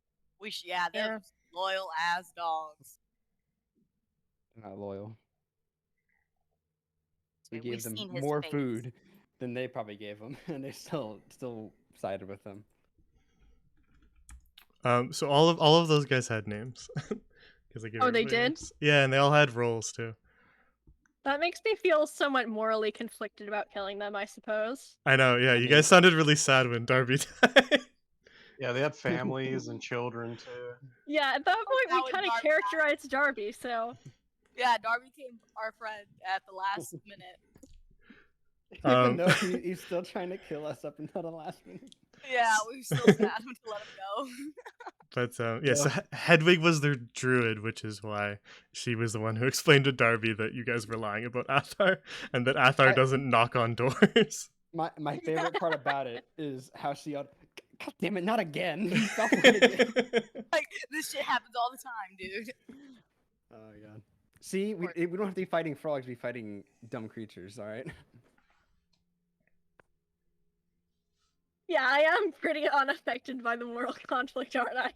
Yeah, they're Yeah. loyal as dogs. Not loyal. We Yeah, gave we've them seen his more face. food than they probably gave them, and they still sided with them. So all of those guys had names. 'Cause I gave Oh, they everybody did? names. Yeah, and they all had roles too. That makes me feel somewhat morally conflicted about killing them, I suppose. I know. Yeah, I you mean- guys sounded really sad when Darby died. Yeah, they had families and children too. Yeah, at that point That we was kind of Darby. characterized Darby, so Yeah, Darby became our friend at the last minute. Um, Even though he's still trying to kill us up until the last minute. Yeah, we were still sad to let him go. But yeah, so Hedwig was their druid, which is why she was the one who explained to Darby that you guys were lying about Athar and that Athar doesn't knock on doors. My favorite part about it is how she yelled, God damn it, not again. Stop it." Like, this shit happens all the time, dude. Oh my god. See, we don't have to be fighting frogs, we fighting dumb creatures, alright? yeah, I am pretty unaffected by the moral conflict, aren't I?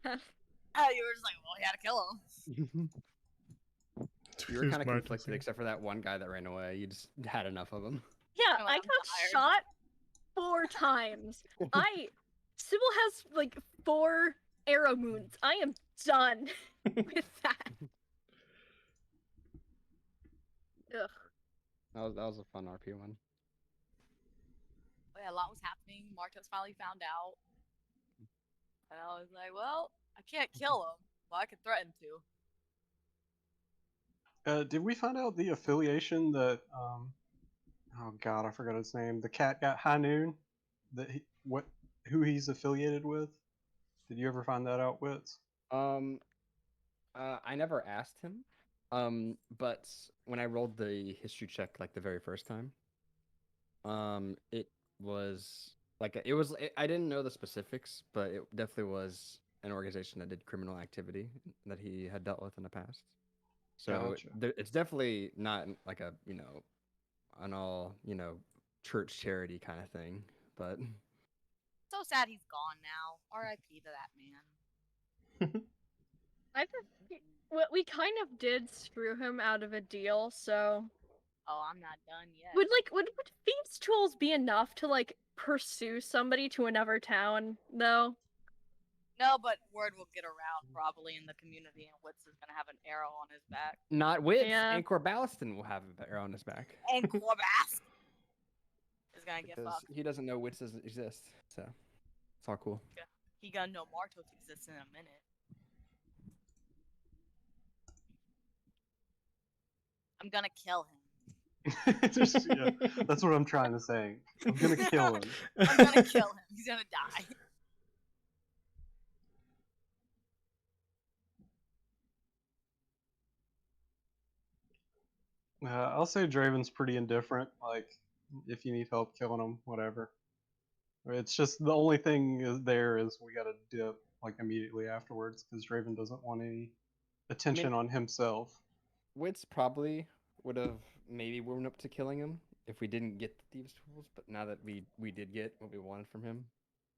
You were just like, well, you had to kill him. You were Who's kind of Martin conflicted, Singer? except for that one guy that ran away. You just had enough of him. Yeah, I'm I like, got I'm tired. shot 4 times. Sybil has like 4 arrow wounds. I am done with that. Ugh. That was a fun RP one. But yeah, a lot was happening. Martos finally found out. And I was like, well, I can't kill him, but I can threaten to. Did we find out the affiliation that oh god, I forgot his name. The cat got High Noon. Who he's affiliated with? Did you ever find that out, Wits? I never asked him. But when I rolled the history check like the very first time, it was like I didn't know the specifics, but it definitely was an organization that did criminal activity that he had dealt with in the past. So Gotcha. it's definitely not like a an all church charity kind of thing, but So sad he's gone now. R.I.P. to that man. I think we kind of did screw him out of a deal, so Oh, I'm not done yet. would thieves' tools be enough to like pursue somebody to another town though? No, but word will get around probably in the community, and Wits is gonna have an arrow on his back. not Wits. Yeah. And Corballiston will have a arrow on his back And Corbask is gonna get because fucked. he doesn't know Wits doesn't exist. So it's all cool. He gonna know Martos exists in a minute. I'm gonna kill him. Yeah, that's what I'm trying to say. I'm gonna kill him. I'm gonna kill him. He's gonna die. I'll say Draven's pretty indifferent. Like, if you need help killing him, whatever. It's just the only thing is we gotta dip like immediately afterwards because Draven doesn't want any attention on himself. Wits probably would have maybe warmed up to killing him if we didn't get the thieves' tools, but now that we did get what we wanted from him,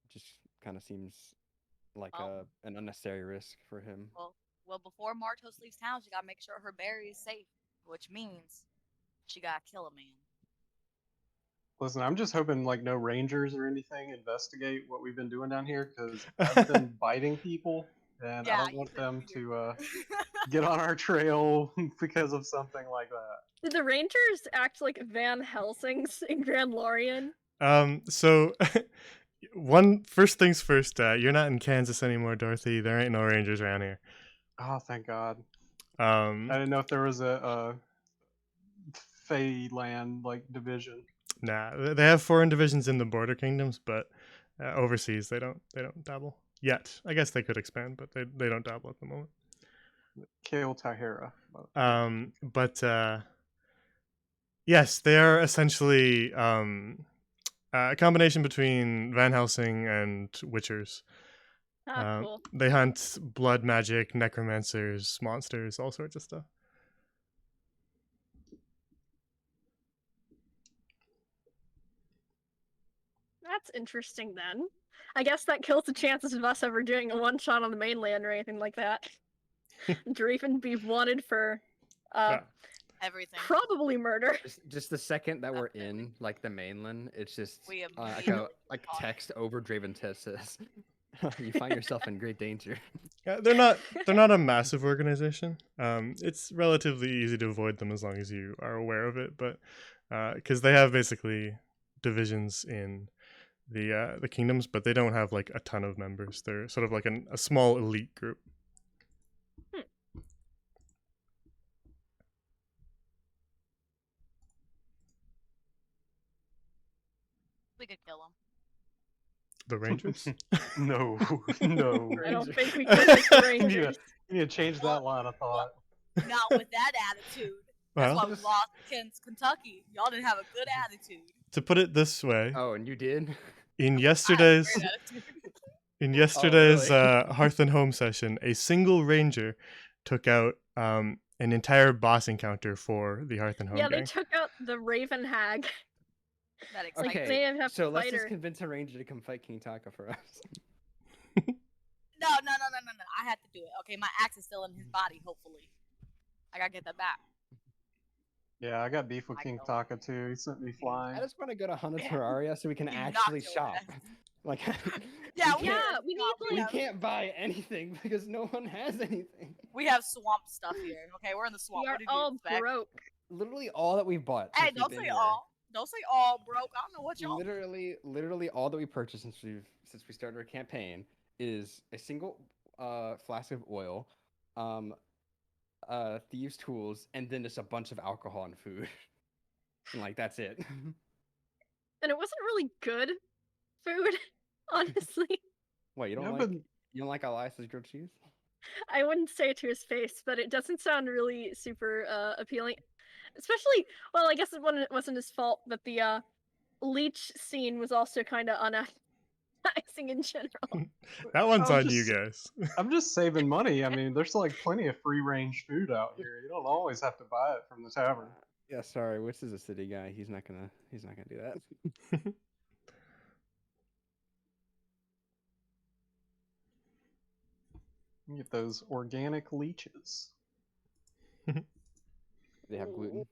it just kind of seems like Oh. an unnecessary risk for him. Well, before Martos leaves town, she gotta make sure her berry is safe, which means she gotta kill a man. Listen, I'm just hoping like no rangers or anything investigate what we've been doing down here because I've been biting people and I don't you want said them weird. to get on our trail because of something like that. Did the Rangers act like Van Helsing's in Grand Lorien? So first things first, you're not in Kansas anymore, Dorothy. There ain't no rangers around here. Oh, thank God. I Um, didn't know if there was a Fey land like division. nah, they have foreign divisions in the border kingdoms, but overseas they don't dabble yet. I guess they could expand, but they don't dabble at the moment. Kale Tahira. But yes, they are essentially a combination between Van Helsing and Witchers. Cool. They hunt blood magic, necromancers, monsters, all sorts of stuff. That's interesting then. I guess that kills the chances of us ever doing a one shot on the mainland or anything like that. Draven be wanted for Yeah. Everything. probably murder. Just the second that we're Definitely. in like the mainland, it's just We like immediately a caught it. text over Draven says, "You find yourself in great danger." Yeah, they're not a massive organization. It's relatively easy to avoid them as long as you are aware of it, but because they have basically divisions in the kingdoms, but they don't have like a ton of members. They're sort of like a small elite group. We could kill him. The Rangers. No, no. I don't Ranger. think we could hit the You Rangers. need to change that line of thought. Not with that attitude. That's Well, why we lost against Kentucky. Y'all didn't have a good attitude. to put it this way, Oh, and you did? in I yesterday's had a great attitude. in yesterday's really? Hearth and Home session, a single ranger took out an entire boss encounter for the Hearth and Home Yeah, they gang. took out the Raven Hag. That Like, excites they me. have So to let's fight just her. convince a ranger to come fight King Taka for us. No. I had to do it. Okay, my axe is still in his body, hopefully. I gotta get that back. Yeah, I got beef with I King don't. Taka too. He sent me flying. I just want to go to Hunter Man, Terraria so we can he actually knocked your shop. ass. Like, Yeah, we Yeah, can't, we need no, we like can't buy anything because no one has anything. we have swamp stuff here. Okay, we're in the swamp. we are What did you all expect? broke. Literally all that we've bought Hey, since we've don't been say here. all. Don't say all broke. I don't know what y'all. Literally all that we purchased since we started our campaign is a single flask of oil, thieves' tools, and then just a bunch of alcohol and food. And like that's it. And it wasn't really good food, honestly. What, you don't Yeah, like but you don't like Elias's grilled cheese? I wouldn't say it to his face, but it doesn't sound really super appealing. Especially, well, I guess it wasn't his fault, but the leech scene was also kind of unappetizing in general. That one's I'm on you just- guys. I'm just saving money. I mean, there's like plenty of free range food out here. You don't always have to buy it from the tavern. Yeah, sorry. Witz is a city guy. He's not gonna do that. You get those organic leeches. They have gluten.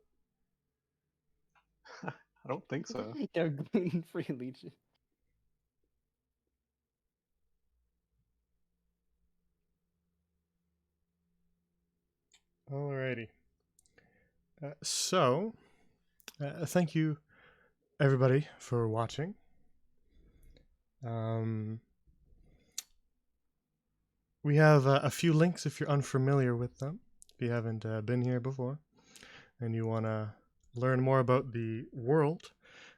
I don't think so. They have gluten-free leeches. Alrighty. So, thank you, everybody, for watching. We have a few links if you're unfamiliar with them. If you haven't been here before, and you want to learn more about the world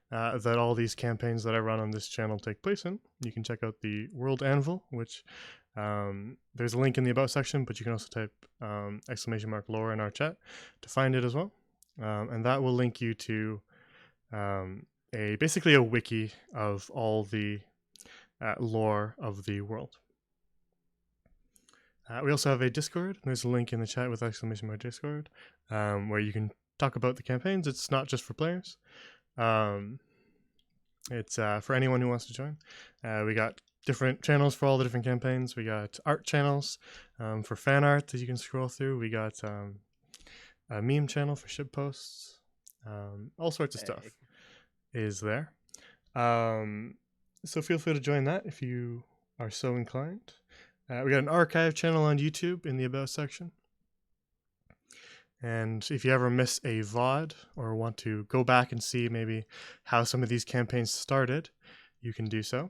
that all these campaigns that I run on this channel take place in, you can check out the World Anvil, which there's a link in the About section, but you can also type !lore in our chat to find it as well. And that will link you to basically a wiki of all the lore of the world. We also have a Discord. There's a link in the chat with !Discord, where you can talk about the campaigns. It's not just for players. It's for anyone who wants to join. We got different channels for all the different campaigns. We got art channels for fan art that you can scroll through. We got a meme channel for ship posts. All sorts of stuff is there. So feel free to join that if you are so inclined. We got an archive channel on YouTube in the About section. And if you ever miss a VOD or want to go back and see maybe how some of these campaigns started, you can do so.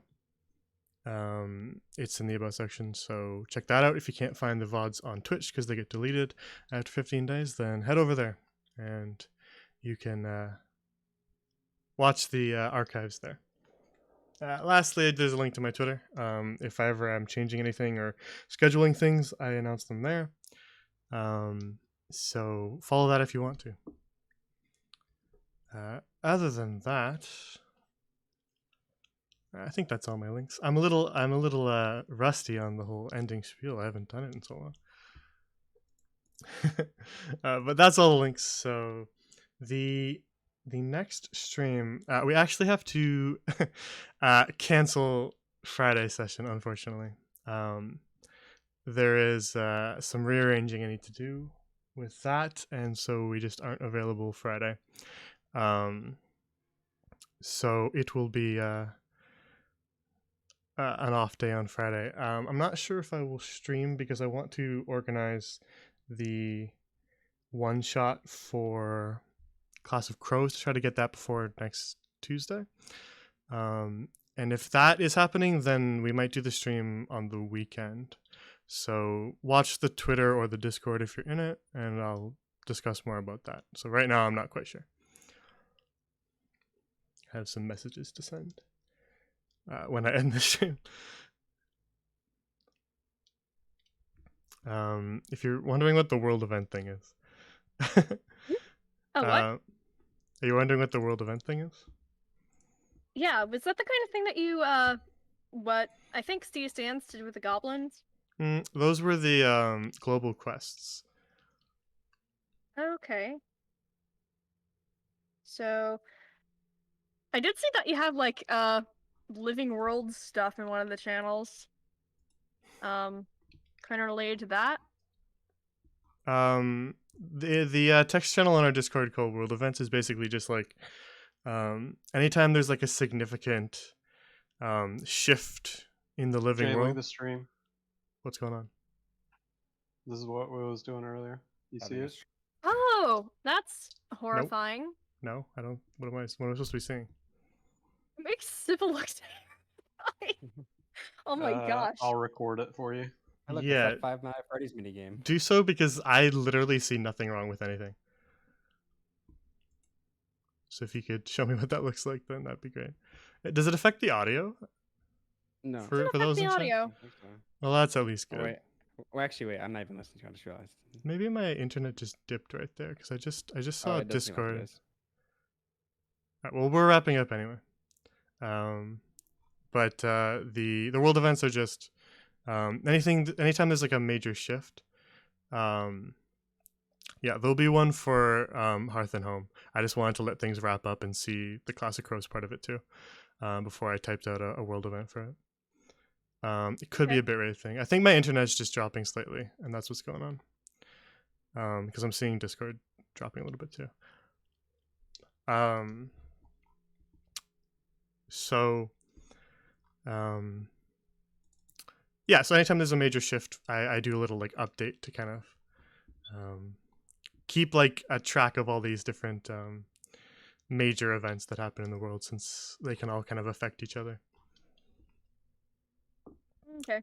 It's in the About section, so check that out. If you can't find the VODs on Twitch because they get deleted after 15 days, then head over there and you can watch the archives there. Lastly, there's a link to my Twitter. If I ever am changing anything or scheduling things, I announce them there. So follow that if you want to. Other than that, I think that's all my links. I'm a little rusty on the whole ending spiel. I haven't done it in so long. But that's all the links. So the next stream, we actually have to cancel Friday session, unfortunately. There is some rearranging I need to do with that, and so we just aren't available Friday. So it will be an off day on Friday. I'm not sure if I will stream because I want to organize the one shot for Class of Crows to try to get that before next Tuesday. And if that is happening, then we might do the stream on the weekend. So watch the Twitter or the Discord if you're in it, and I'll discuss more about that. So right now, I'm not quite sure. I have some messages to send when I end the stream. If you're wondering what the world event thing is. Oh, what? Are you wondering what the world event thing is? Yeah, was that the kind of thing that you, what I think Steve Sands did with the goblins? Those were the global quests. Okay. So, I did see that you have, like, Living Worlds stuff in one of the channels. Kind of related to that? the text channel on our Discord called World Events is basically just like anytime there's like a significant shift in the living Jay, look world. at the stream. What's going on? This is what we was doing earlier. You see it? Oh, that's horrifying. No, I don't. What am I supposed to be seeing? It makes Sybil look terrifying. Oh my gosh. I'll record it for you. Hey, look, Yeah. it's that Five Nights at Freddy's minigame. Do so, because I literally see nothing wrong with anything. So if you could show me what that looks like, then that'd be great. Does it affect the audio? No. For Affect those the in chat? audio. Well, that's at least Oh, good. wait. Well, actually, wait. I'm not even listening to it. I just realized. Maybe my internet just dipped right there because I just saw Oh, it does seem like it Discord. is. Alright, well, we're wrapping up anyway. But the world events are just anytime there's like a major shift. Yeah, there'll be one for Hearth and Home. I just wanted to let things wrap up and see the Classic Crows part of it too, before I typed out a world event for it. It could be Okay. a bitrate thing. I think my internet's just dropping slightly, and that's what's going on. Because I'm seeing Discord dropping a little bit too. Yeah, so anytime there's a major shift, I do a little like update to kind of keep like a track of all these different major events that happen in the world, since they can all kind of affect each other. Okay.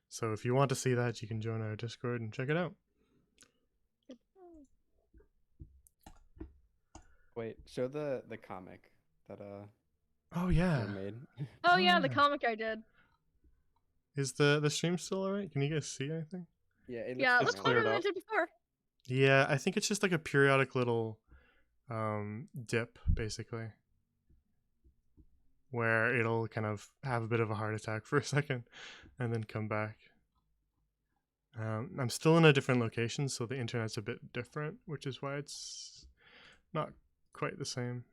So if you want to see that, you can join our Discord and check it out. Wait, show the comic that Oh yeah, you made. Oh yeah, the Yeah. comic I did. is the stream still alright? Can you guys see anything? Yeah, it looks Yeah, it It's looks fine. better cleared than up. it did before. Yeah, I think it's just like a periodic little dip, basically, where it'll kind of have a bit of a heart attack for a second and then come back. I'm still in a different location, so the internet's a bit different, which is why it's not quite the same.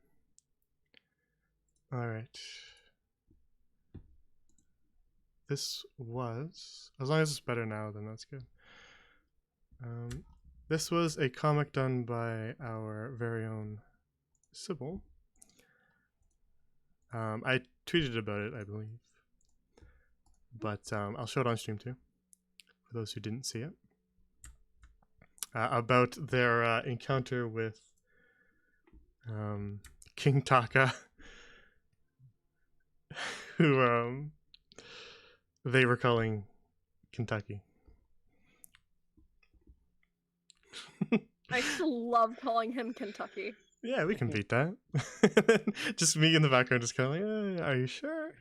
All right. This was, as long as it's better now, then that's good. This was a comic done by our very own Sybil. I tweeted about it, I believe, but I'll show it on stream too, for those who didn't see it. About their encounter with King Taka, who they were calling Kentucky. I still love calling him Kentucky. Yeah, we can beat that. Just me in the background, just kind of like, are you sure?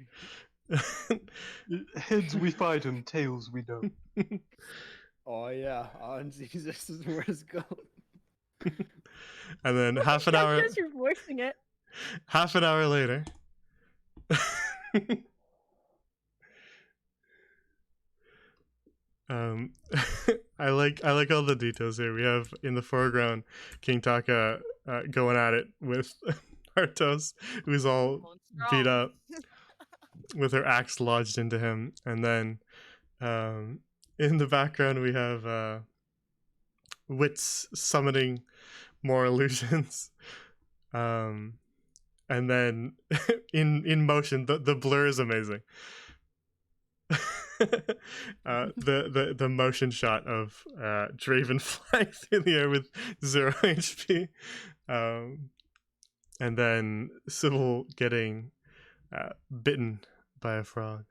Heads we fight 'em, tails we don't. Oh yeah, on Jesus is where it's going. And then half an Yeah, hour, because you're voicing it. half an hour later. I like all the details here. We have in the foreground King Taka going at it with Artos, who's all Going beat strong. up with her axe lodged into him, and then in the background we have Wits summoning more illusions, and then in motion the blur is amazing. The motion shot of Draven flying through the air with 0 HP, and then Sybil getting bitten by a frog.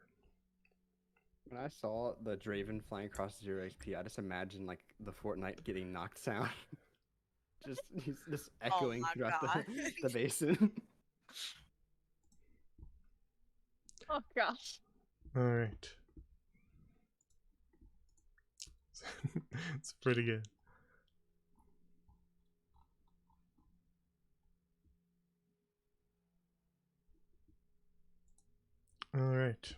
When I saw the Draven flying across 0 HP, I just imagined like the Fortnite getting knocked sound. He's just echoing my throughout God. the basin. Oh gosh. All right. It's pretty good. All right.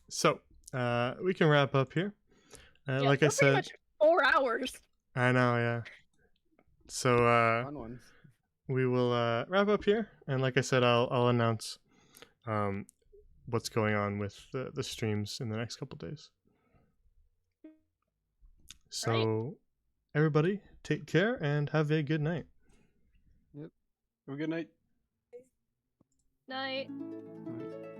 So, we can wrap up here. Yeah, Like I we're pretty said, much 4 hours. I know, yeah. So, Fun ones. we will wrap up here, and like I said, I'll announce what's going on with the streams in the next couple days. So everybody, take care and have a good night. Have a good night. Night. Alright.